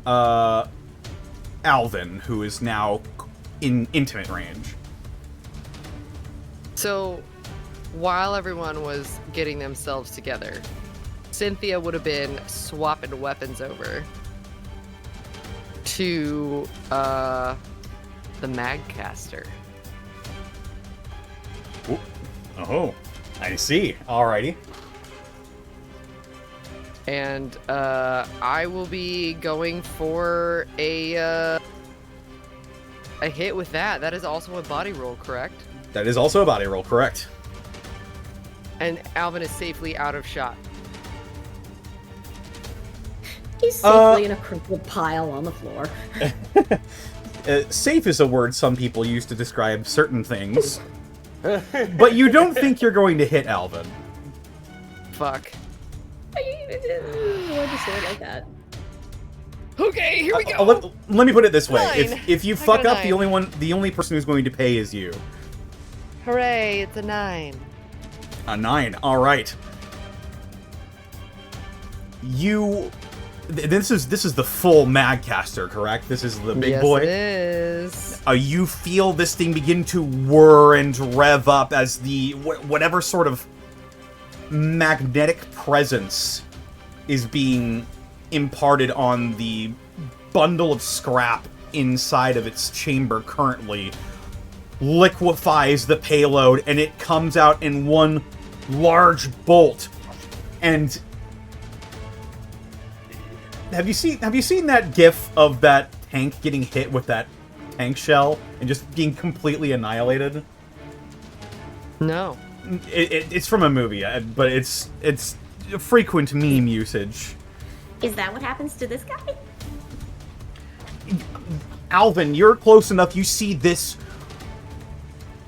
Alvin, who is now in intimate range. So, while everyone was getting themselves together, Cynthia would have been swapping weapons over to the Magcaster. Ooh. Oh, I see. Alrighty. And I will be going for a hit with that. That is also a body roll, correct? That is also a body roll, correct. And Alvin is safely out of shot. He's safely in a crumpled pile on the floor. Safe is a word some people use to describe certain things. But you don't think you're going to hit Alvin. Fuck. Why'd you say it like that? Okay, here we go. Let me put it this way: 9. if you I fuck got up, a 9. the only person who's going to pay is you. Hooray! It's a 9. A 9. All right. This is the full Magcaster, correct? This is the big boy. Yes, it is. You feel this thing begin to whir and rev up as the whatever sort of magnetic presence is being imparted on the bundle of scrap inside of its chamber currently liquefies the payload, and it comes out in one large bolt. And have you seen that GIF of that tank getting hit with that tank shell and just being completely annihilated? No. It's from a movie, but it's frequent meme usage. Is that what happens to this guy? Alvin, you're close enough. You see this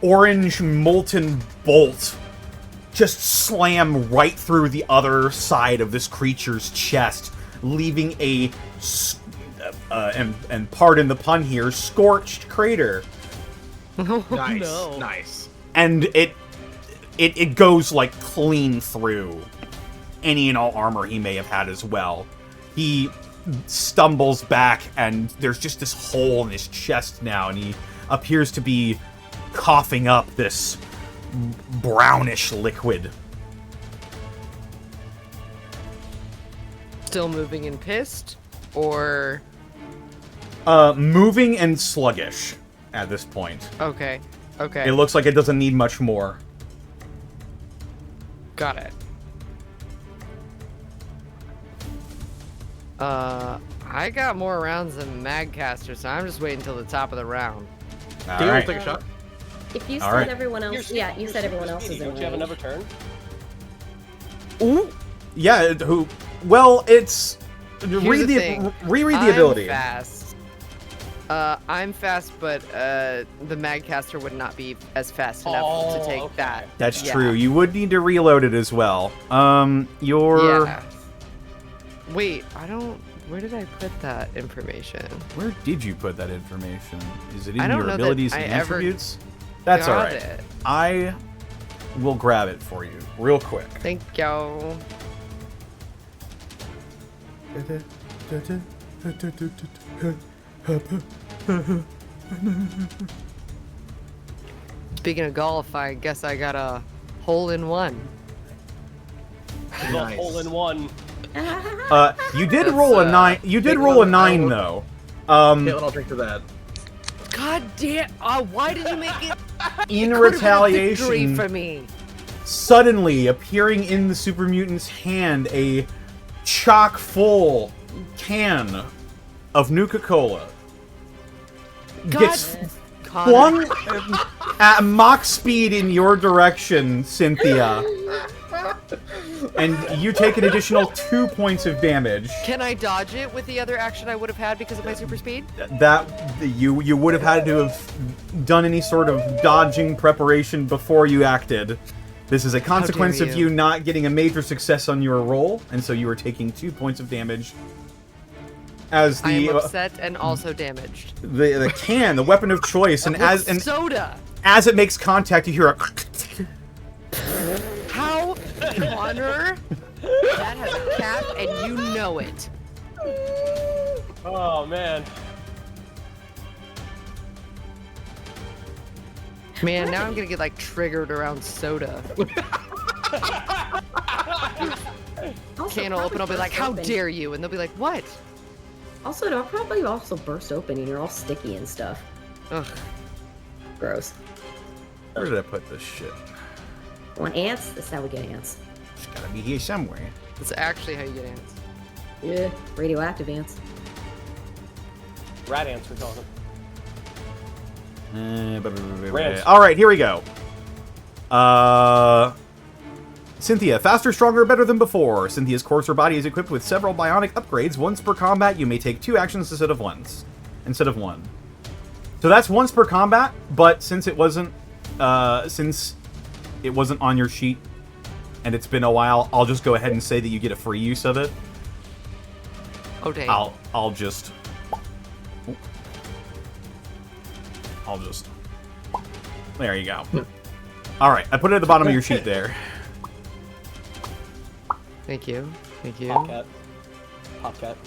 orange molten bolt just slam right through the other side of this creature's chest, leaving a, and pardon the pun here, scorched crater. Nice, No. nice. And it goes like clean through any and all armor he may have had as well. He stumbles back, and there's just this hole in his chest now, and he appears to be coughing up this brownish liquid. Still moving and pissed? Or... Moving and sluggish at this point. Okay. Okay. It looks like it doesn't need much more. Got it. I got more rounds than Magcaster, so I'm just waiting until the top of the round. All Theo, right. take a shot. If you All said right. everyone else, you said everyone else is in Don't you have range. another turn? Ooh. Yeah. Who? Well, it's Here's the thing. reread the ability. I'm fast. I'm fast, but the Magcaster would not be as fast enough to take that. That's Yeah. true. You would need to reload it as well. Your Yeah. Wait, I don't. Where did I put that information? Where did you put that information? Is it in I don't your know that abilities I and ever attributes? That's all got right. it. I will grab it for you real quick. Thank you. Speaking of golf, I guess I got a hole in one. Nice. Hole in one. You did That's, roll a 9. You did roll a 9 though. Caitlin, I'll drink to that. God damn! Why did you make it? In Could've been a victory retaliation, for me. suddenly appearing in the super mutant's hand, a chock full can of Nuka-Cola gets Connor. flung at Mach speed in your direction, Cynthia. And you take an additional 2 points of damage. Can I dodge it with the other action I would have had because of my super speed? That you would have had to have done any sort of dodging preparation before you acted. This is a consequence of you not getting a major success on your roll, and so you are taking 2 points of damage. As I am the upset and also damaged. the can, the weapon of choice, and With soda. as it makes contact, you hear a. How, Connor? That has a cap, and you know it. Oh man. Man, now I'm gonna get like triggered around soda. Also, Can will open, I'll be burst like, how open. dare you? And they'll be like, what? Also, it'll probably also burst open and you're all sticky and stuff. Ugh. Gross. Where did I put this shit? Want ants? That's how we get ants. It's gotta be here somewhere. That's actually how you get ants. Yeah, radioactive ants. Rat ants, we're calling them. All right, here we go. Cynthia, faster, stronger, better than before. Cynthia's coarser body is equipped with several bionic upgrades. Once per combat, you may take 2 actions instead of one. So that's once per combat, but since it wasn't on your sheet and it's been a while, I'll just go ahead and say that you get a free use of it. Oh, dang. I'll just there you go. All right, I put it at the bottom of your sheet there. Thank you. Thank you. Popcat. Popcat.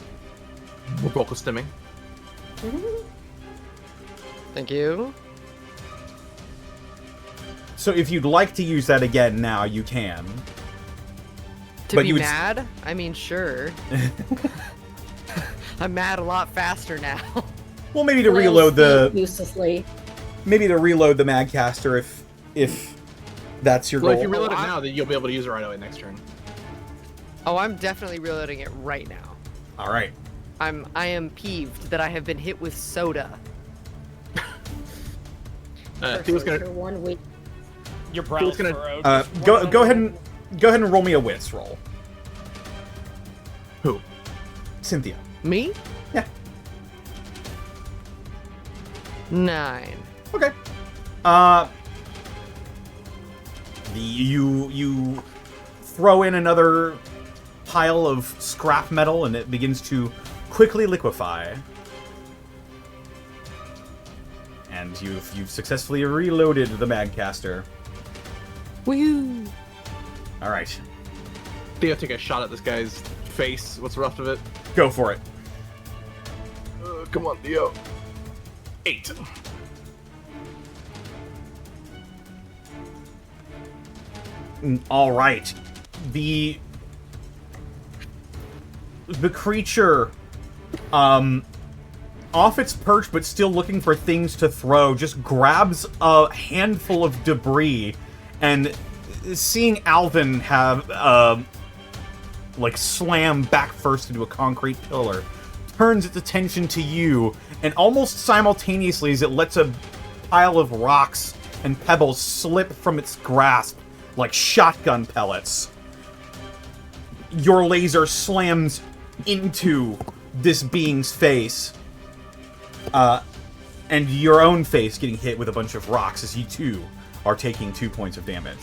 Vocal stimming. Thank you. So if you'd like to use that again now, you can. To But be you would- mad? I mean, sure. I'm mad a lot faster now. Well, maybe to reload the uselessly. Magcaster if that's your Well, if goal. you reload it I- now, then you'll be able to use it right away next turn. Oh, I'm definitely reloading it right now. All right. I am peeved that I have been hit with soda. Theo's gonna. For 1 week. Your brow's gonna- furrowed. Go ahead and roll me a wits roll, Who? Cynthia. Me? Yeah. 9. Okay. You throw in another pile of scrap metal and it begins to quickly liquefy. And you've successfully reloaded the Magcaster. Woo! All right, Theo, take a shot at this guy's face. What's left of it? go for it. Come on, Theo. 8. All right. The creature, off its perch but still looking for things to throw, just grabs a handful of debris, and seeing Alvin have like slam back first into a concrete pillar, turns its attention to you, and almost simultaneously as it lets a pile of rocks and pebbles slip from its grasp like shotgun pellets, your laser slams into this being's face, and your own face getting hit with a bunch of rocks as you too are taking 2 points of damage.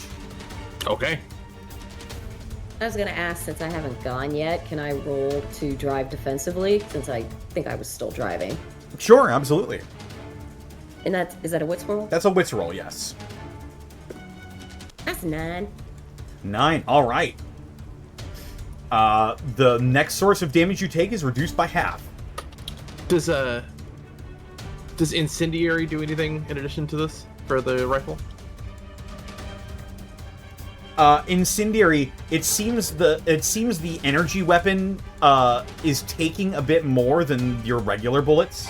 Okay. I was gonna ask, since I haven't gone yet, can I roll to drive defensively? Since I think I was still driving. Sure, absolutely. And is that a wits roll? That's a wits roll, yes. That's 9. 9, alright. The next source of damage you take is reduced by half. Does incendiary do anything in addition to this for the rifle? Incendiary, it seems the energy weapon is taking a bit more than your regular bullets.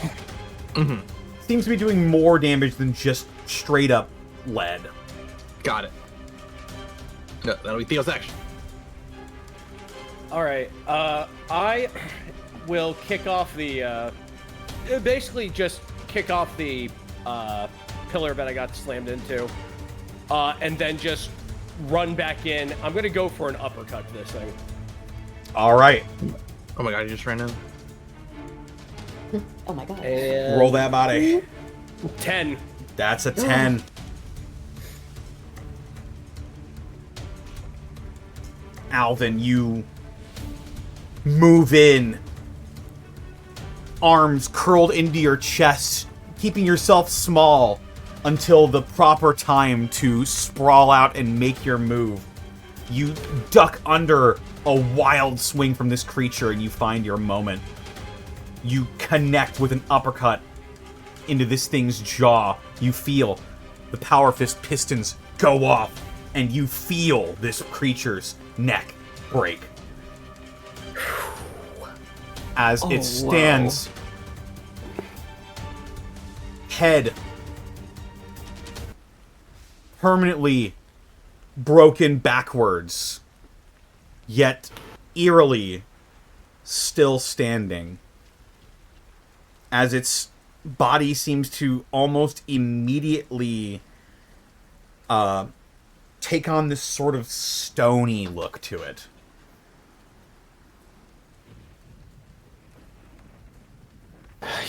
Mm-hmm. Seems to be doing more damage than just straight up lead. Got it. No, that'll be Theo's action. All right. I will kick off the. Basically, just kick off the pillar that I got slammed into, and then just run back in. I'm gonna go for an uppercut to this thing. All right. Oh my god, you just ran in. Oh my god. And Roll that body. 10. That's a 10. Alvin, you move in, arms curled into your chest, keeping yourself small until the proper time to sprawl out and make your move. You duck under a wild swing from this creature and you find your moment. You connect with an uppercut into this thing's jaw. You feel the Power Fist pistons go off, and you feel this creature's neck break. As it stands, head permanently broken backwards, yet eerily still standing, as its body seems to almost immediately take on this sort of stony look to it.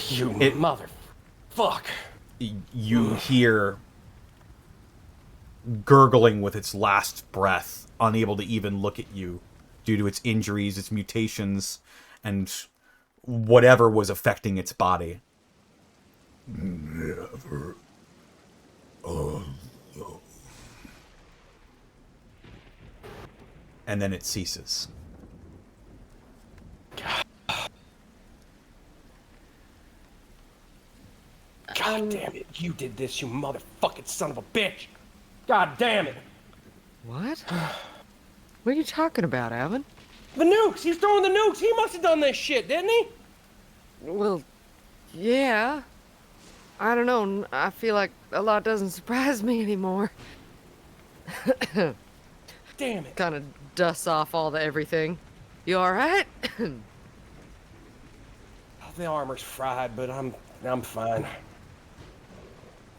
You motherfuck. You hear gurgling with its last breath, unable to even look at you due to its injuries, its mutations, and whatever was affecting its body. Never alone. And then it ceases. God damn it. You did this, you motherfucking son of a bitch. God damn it. What? What are you talking about, Alvin? The nukes. He's throwing the nukes. He must have done this shit, didn't he? Well, yeah. I don't know. I feel like a lot doesn't surprise me anymore. Damn it. Kind of dusts off all the everything. You alright? The armor's fried, but I'm fine.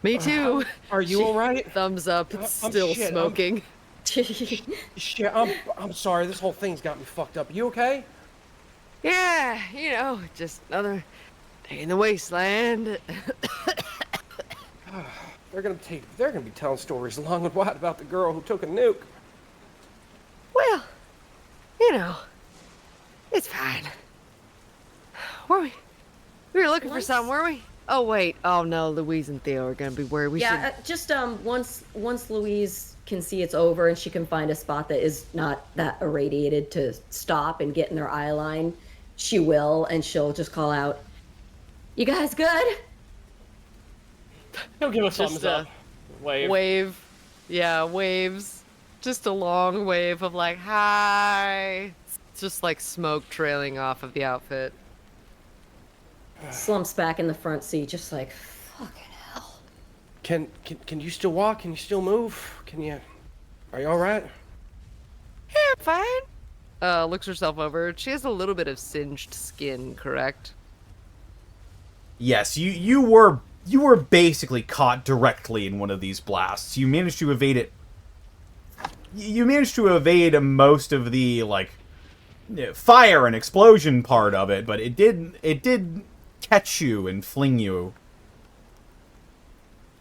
Me too. Are you alright? Thumbs up. It's I'm still shit, smoking. Shit, I'm sorry. This whole thing's got me fucked up. You okay? Yeah, you know, just another day in the wasteland. They're gonna be telling stories long and wide about the girl who took a nuke. Well, you know, it's fine. Were we? We were looking for something, were we? Oh wait. Oh no, Louise and Theo are gonna be where we should. Just once Louise can see it's over and she can find a spot that is not that irradiated to stop and get in their eye line, she will, and she'll just call out, "You guys good?" He'll give us Just thumbs up. Wave. Yeah, waves. Just a long wave of like, hi. It's just like smoke trailing off of the outfit. Slumps back in the front seat, just like, fucking hell. Can you still walk? Can you still move? Are you all right? Yeah, I'm fine. looks herself over. She has a little bit of singed skin, correct? Yes, you were basically caught directly in one of these blasts. You managed to evade it. You managed to evade most of the like fire and explosion part of it, but it did catch you and fling you.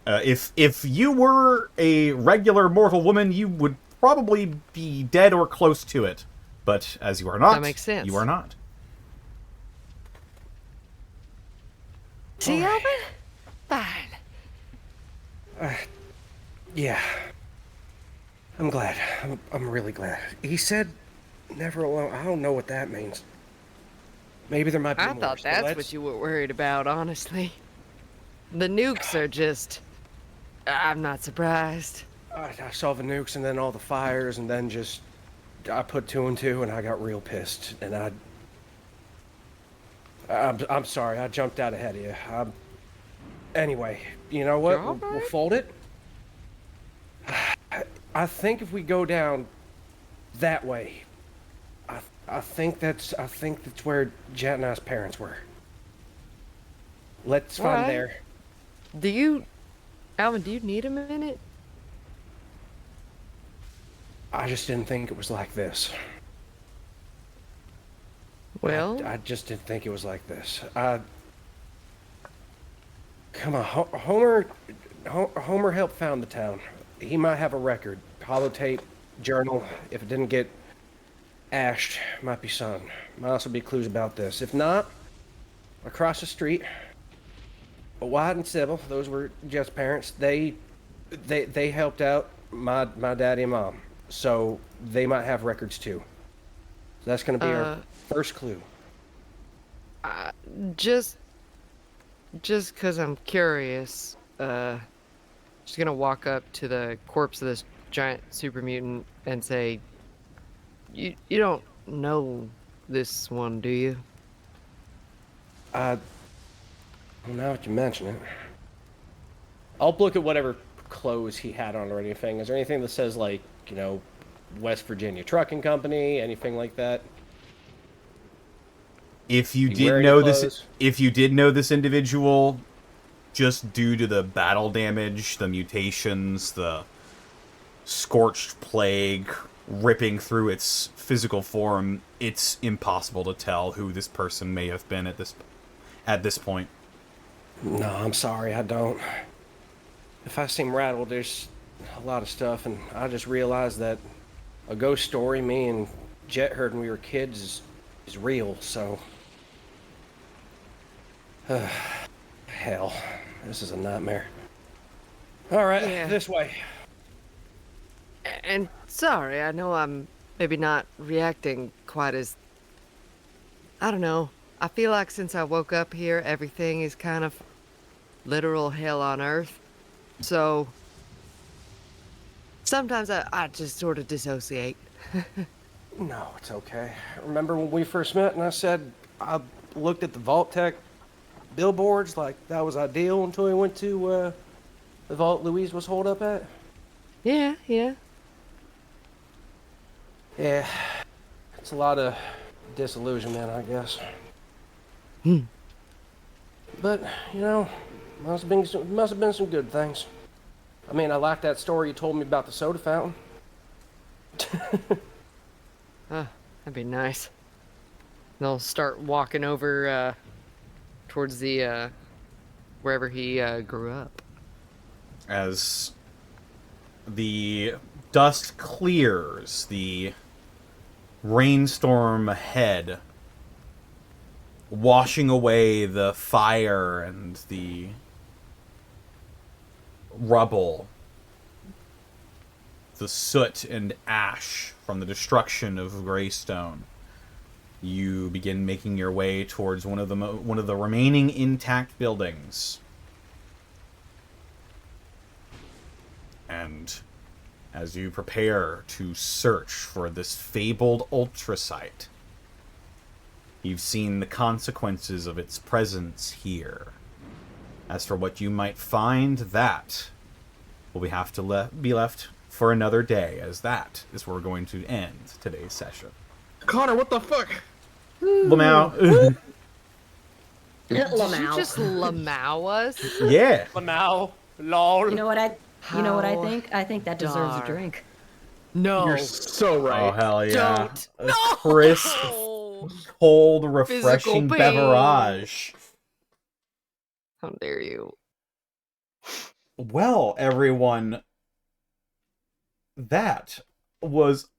If you were a regular mortal woman, you would probably be dead or close to it. But as you are not, That makes sense. you are not. See, Alvin? Fine. Yeah. I'm glad. I'm really glad. He said never alone. I don't know what that means. Maybe there might be I more. thought So that's let's- what you were worried about, honestly. The nukes are just... I'm not surprised. I saw the nukes and then all the fires and then just... I put 2 and 2 and I got real pissed. And I'm sorry. I jumped out ahead of you. Anyway, you know what? You're all We'll right. fold it. I think if we go down that way, I think that's where Jet and I's parents were. Let's find Alright. there. Do you... Alvin, do you need a minute? I just didn't think it was like this. Well, I just didn't think it was like this. Come on, Homer helped found the town. He might have a record, holotape, journal. If it didn't get ashed, might be something. Might also be clues about this. If not, across the street, Wyatt and Sybil, those were Jeff's parents. They helped out my daddy and mom, so they might have records too. So that's gonna be our first clue. just because I'm curious, just gonna walk up to the corpse of this giant super mutant and say, you don't know this one, do you? Well, now that you mention it, I'll look at whatever clothes he had on or anything. Is there anything that says, like, you know, West Virginia Trucking Company, anything like that? If you You did wearing know clothes? this, if you did know this individual, just due to the battle damage, the mutations, the scorched plague ripping through its physical form, it's impossible to tell who this person may have been at this point. No, I'm sorry, I don't. If I seem rattled, there's a lot of stuff, and I just realized that a ghost story me and Jet heard when we were kids is real, so... hell, this is a nightmare. Alright, Yeah. this way. And sorry, I know I'm maybe not reacting quite as... I don't know. I feel like since I woke up here, everything is kind of literal hell on earth. So sometimes I just sort of dissociate. No, it's okay. Remember when we first met and I said I looked at the Vault Tech billboards like that was ideal until we went to the vault Louise was holed up at? Yeah. Yeah. It's a lot of disillusionment, I guess. But, you know, must have been some good things. I mean, I like that story you told me about the soda fountain. That'd be nice. They'll start walking over towards the wherever he grew up. As the dust clears, the rainstorm ahead, washing away the fire and the rubble, the soot and ash from the destruction of Greystone. You begin making your way towards one of the remaining intact buildings. And as you prepare to search for this fabled ultrasite, you've seen the consequences of its presence here. As for what you might find, that will we have to be left for another day, as that is where we're going to end today's session. Connor, what the fuck? Lamau. Did you Lamau. just Lamau us? Yeah. Lamau. Lol. You know what I How think? I think that deserves a dark. drink. No. You're so right. Oh, hell yeah. Don't. A No. crisp, cold, refreshing pain. beverage. How dare you? Well, everyone, that was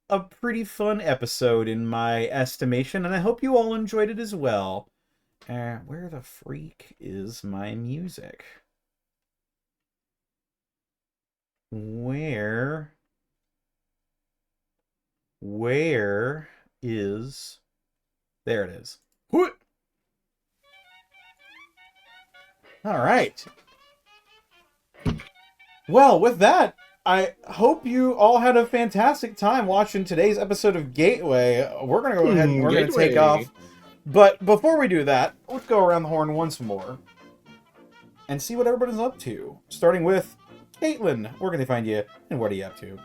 a pretty fun episode in my estimation, and I hope you all enjoyed it as well. Where the freak is my music? Where is... There it is. Whoop! All right. Well, with that, I hope you all had a fantastic time watching today's episode of Gateway. We're going to go ahead and we're going to take off. But before we do that, let's go around the horn once more and see what everybody's up to. Starting with Caitlin. Where can they find you, and what are you up to?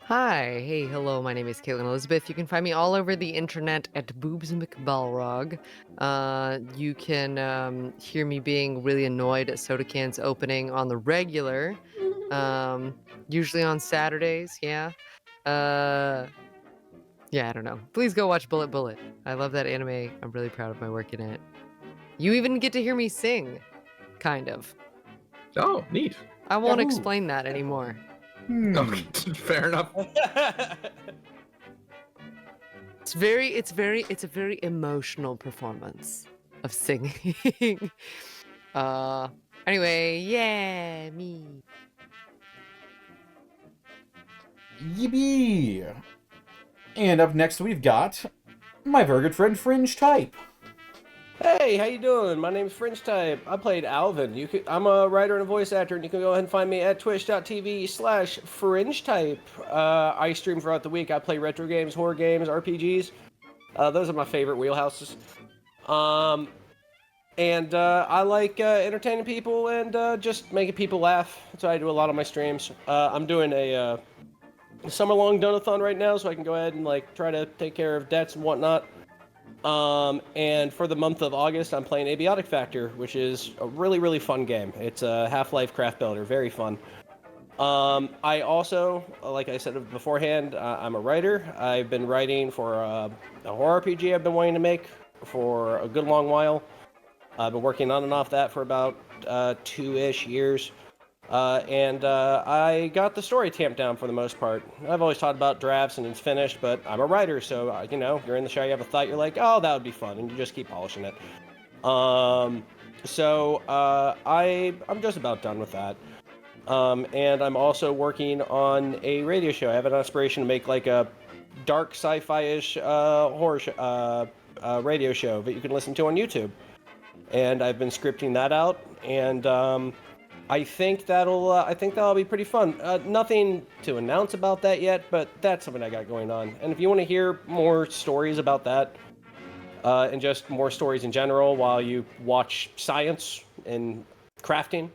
Hi, hey, hello, my name is Caitlin Elizabeth. You can find me all over the internet at Boobs McBalrog. You can hear me being really annoyed at soda cans opening on the regular, usually on Saturdays, yeah. Yeah, I don't know. Please go watch Bullet Bullet. I love that anime. I'm really proud of my work in it. You even get to hear me sing, kind of. Oh, neat. I won't Yahoo. explain that anymore. Okay, fair enough. It's a very emotional performance of singing. Anyway, yeah, me. Yippee! And up next we've got my very good friend Fringe Type. Hey, how you doing? My name's Fringe Type. I played Alvin. I'm a writer and a voice actor, and you can go ahead and find me at twitch.tv/FringeType. I stream throughout the week. I play retro games, horror games, RPGs. Those are my favorite wheelhouses. And I like entertaining people and just making people laugh. That's what I do a lot on my streams. I'm doing a summer-long donathon right now, so I can go ahead and try to take care of debts and whatnot. And for the month of August, I'm playing Abiotic Factor, which is a really, really fun game. It's a Half-Life craft builder, very fun. I also, like I said beforehand, I'm a writer. I've been writing for a horror RPG I've been wanting to make for a good long while. I've been working on and off that for about 2-ish years. And I got the story tamped down for the most part. I've always thought about drafts and it's finished, but I'm a writer, so, you're in the show, you have a thought, you're like, oh, that would be fun, and you just keep polishing it. I'm just about done with that. And I'm also working on a radio show. I have an aspiration to make a dark sci-fi-ish horror radio show that you can listen to on YouTube. And I've been scripting that out, and I think that'll be pretty fun. Nothing to announce about that yet, but that's something I got going on. And if you want to hear more stories about that, and just more stories in general while you watch science and crafting,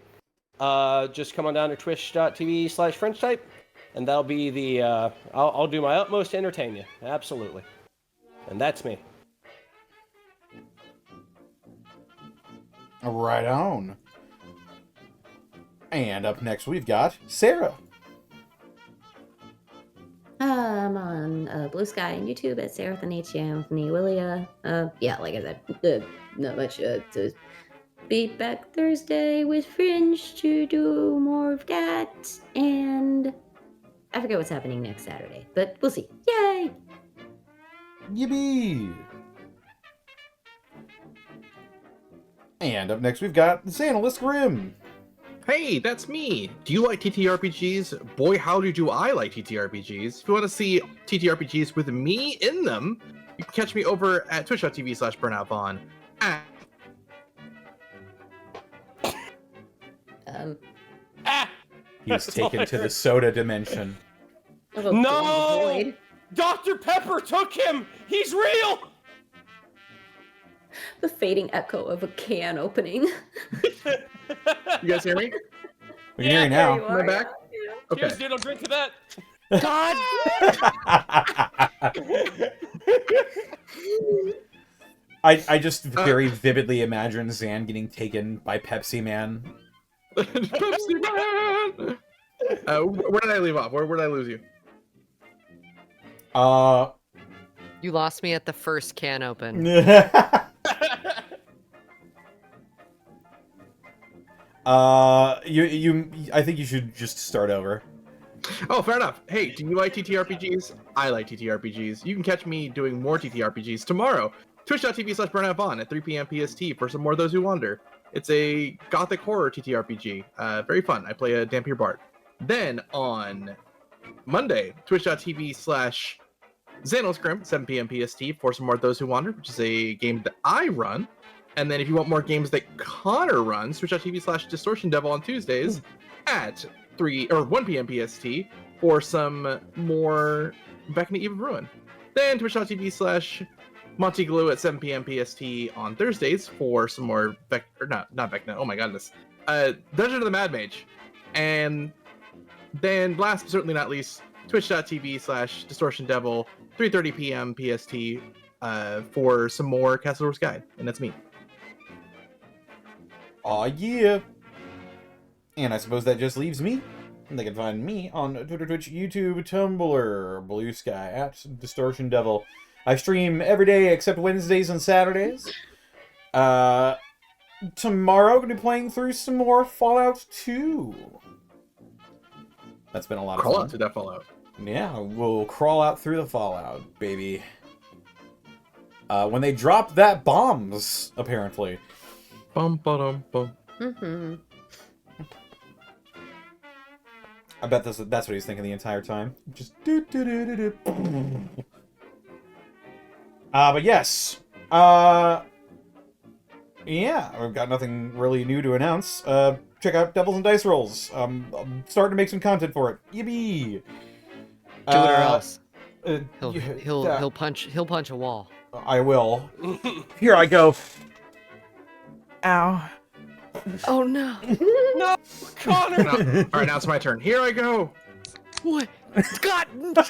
just come on down to twitch.tv/FrenchType, and that'll be the, I'll do my utmost to entertain you. Absolutely. And that's me. Right on. And up next we've got Sarah. I'm on Blue Sky and YouTube at Sarah with Anthony Willia. Yeah, like I said, not much to be back Thursday with Fringe to do more of that, and I forget what's happening next Saturday, but we'll see. Yay! Yippee! And up next we've got Xanalyst Grim. Hey, that's me! Do you like TTRPGs? Boy, howdy do I like TTRPGs. If you want to see TTRPGs with me in them, you can catch me over at twitch.tv/BurnoutVaughn. He was taken to the soda dimension. No! Dr. Pepper took him! He's real! The fading echo of a can opening. You guys hear me? We can hear you now. there you Am I are, back? yeah. Okay. Cheers, dude, I'll drink to that. God. I just very vividly imagine Zan getting taken by Pepsi Man. Pepsi Man! Where did I leave off? Where did I lose you? You lost me at the first can open. I think you should just start over. Oh, fair enough. Hey, do you like TTRPGs? I like TTRPGs. You can catch me doing more TTRPGs tomorrow. Twitch.tv/BurnoutVon at 3 p.m. PST for some more Those Who Wander. It's a gothic horror TTRPG. Very fun. I play a Dampier Bard. Then on Monday, Twitch.tv/Xanoscrim, 7 p.m. PST for some more Those Who Wander, which is a game that I run. And then if you want more games that Connor runs, Twitch.tv/Distortion Devil on Tuesdays at 1 p.m. PST for some more Vecna Eve of Ruin. Then Twitch.tv/Monty Glue at 7 p.m. PST on Thursdays for some more not Vecna. Oh my goodness. Dungeon of the Mad Mage. And then last but certainly not least, Twitch.tv/Distortion Devil, 3:30 p.m. PST for some more Castle Doors Guide. And that's me. Aw, yeah. And I suppose that just leaves me. They can find me on Twitter, Twitch, YouTube, Tumblr, Blue Sky, at Distortion Devil. I stream every day except Wednesdays and Saturdays. Tomorrow, going to be playing through some more Fallout 2. That's been a lot of fun. Crawl out to that Fallout. Yeah, we'll crawl out through the Fallout, baby. When they drop that bombs, apparently. Bum, ba-dum, bum. Mm-hmm. I bet that's what he's thinking the entire time. Just do. But yes. Yeah, we've got nothing really new to announce. Check out Devils and Dice Rolls. I'm starting to make some content for it. Yippee! Do it or else. He'll He'll punch a wall. I will. Here I go. Ow. Oh no. No, Connor! All right, now it's my turn. Here I go. What? God. The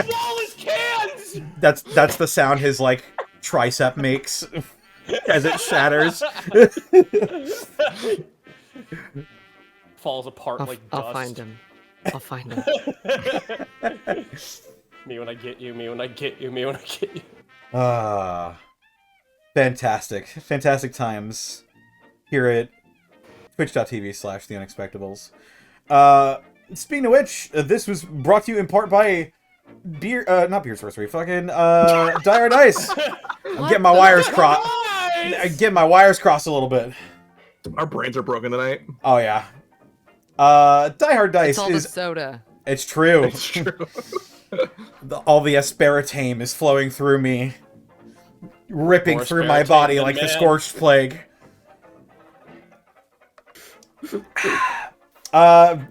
wall is cans! That's the sound his like tricep makes as it shatters. Falls apart like dust. I'll find him. I'll find him. Me when I get you, me when I get you, me when I get you. Fantastic times here at twitch.tv/the Unexpectables. Speaking of which, this was brought to you in part by not Beer Sorcery, fucking Dire Dice. I'm getting my wires crossed. I'm getting my wires crossed a little bit. Our brains are broken tonight. Oh yeah. Die Hard Dice It's all the is soda. It's true. It's true. All the aspartame is flowing through me, ripping More through my aspartame body than like the man. Scorched plague.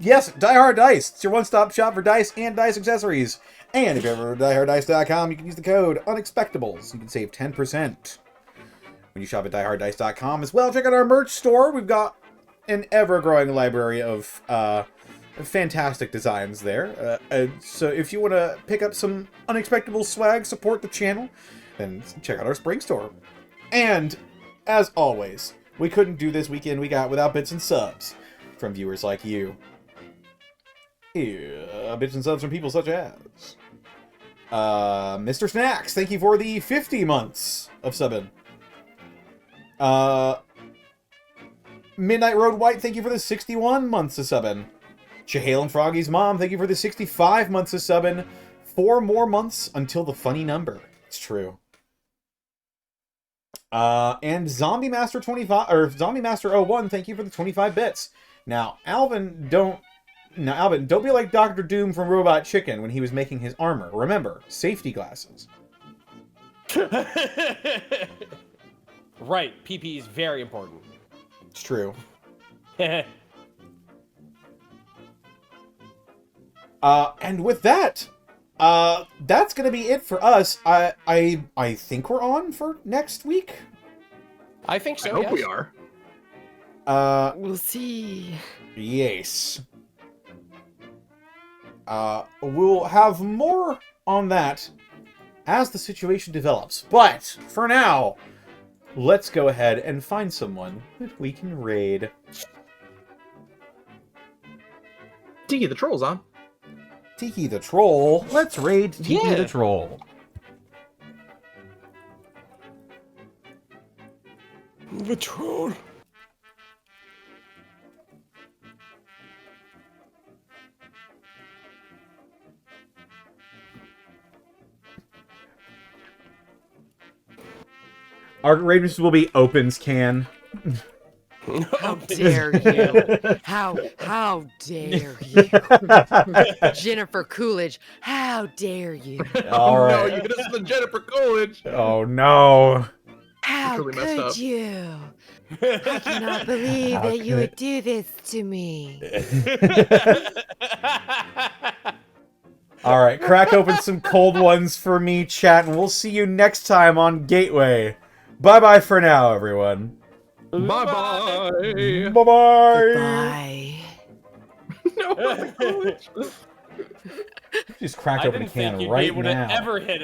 Yes, Die Hard Dice. It's your one-stop shop for dice and dice accessories. And if you ever go to dieharddice.com, you can use the code Unexpectables. You can save 10% when you shop at dieharddice.com. As well, check out our merch store. We've got an ever-growing library of fantastic designs there. So if you want to pick up some Unexpectable swag, support the channel, then check out our spring store. And, as always, we couldn't do this weekend we got without bits and subs from viewers like you. Bits and subs from people such as Mr. Snacks, thank you for the 50 months of subbing. Midnight Road White, thank you for the 61 months of subbing. Chahale and Froggy's mom, thank you for the 65 months of subbing. 4 more months until the funny number. It's true. And Zombie Master 25 or Zombie Master 01, thank you for the 25 bits. Now, Alvin, don't be like Dr. Doom from Robot Chicken when he was making his armor. Remember, safety glasses. Right, PP is very important. It's true. And with that, that's gonna be it for us. I think we're on for next week. I think so. I hope yes. we are. We'll see. Yes. We'll have more on that as the situation develops. But for now, let's go ahead and find someone that we can raid. Tiki the Troll's on. Tiki the Troll. Let's raid Tiki Yeah. the Troll. The troll. Our raiders will be opens can. How dare you? How dare you? Jennifer Coolidge, how dare you? All No, right. you hit us with the Jennifer Coolidge. Oh no. How really messed could up. you? I cannot believe How that you could- would do this to me. All right, crack open some cold ones for me, chat, and we'll see you next time on Gateway. Bye-bye for now, everyone. Bye-bye. Bye-bye. Bye. No, Coolidge. Just crack I open a didn't think can you'd be right able now. to ever hit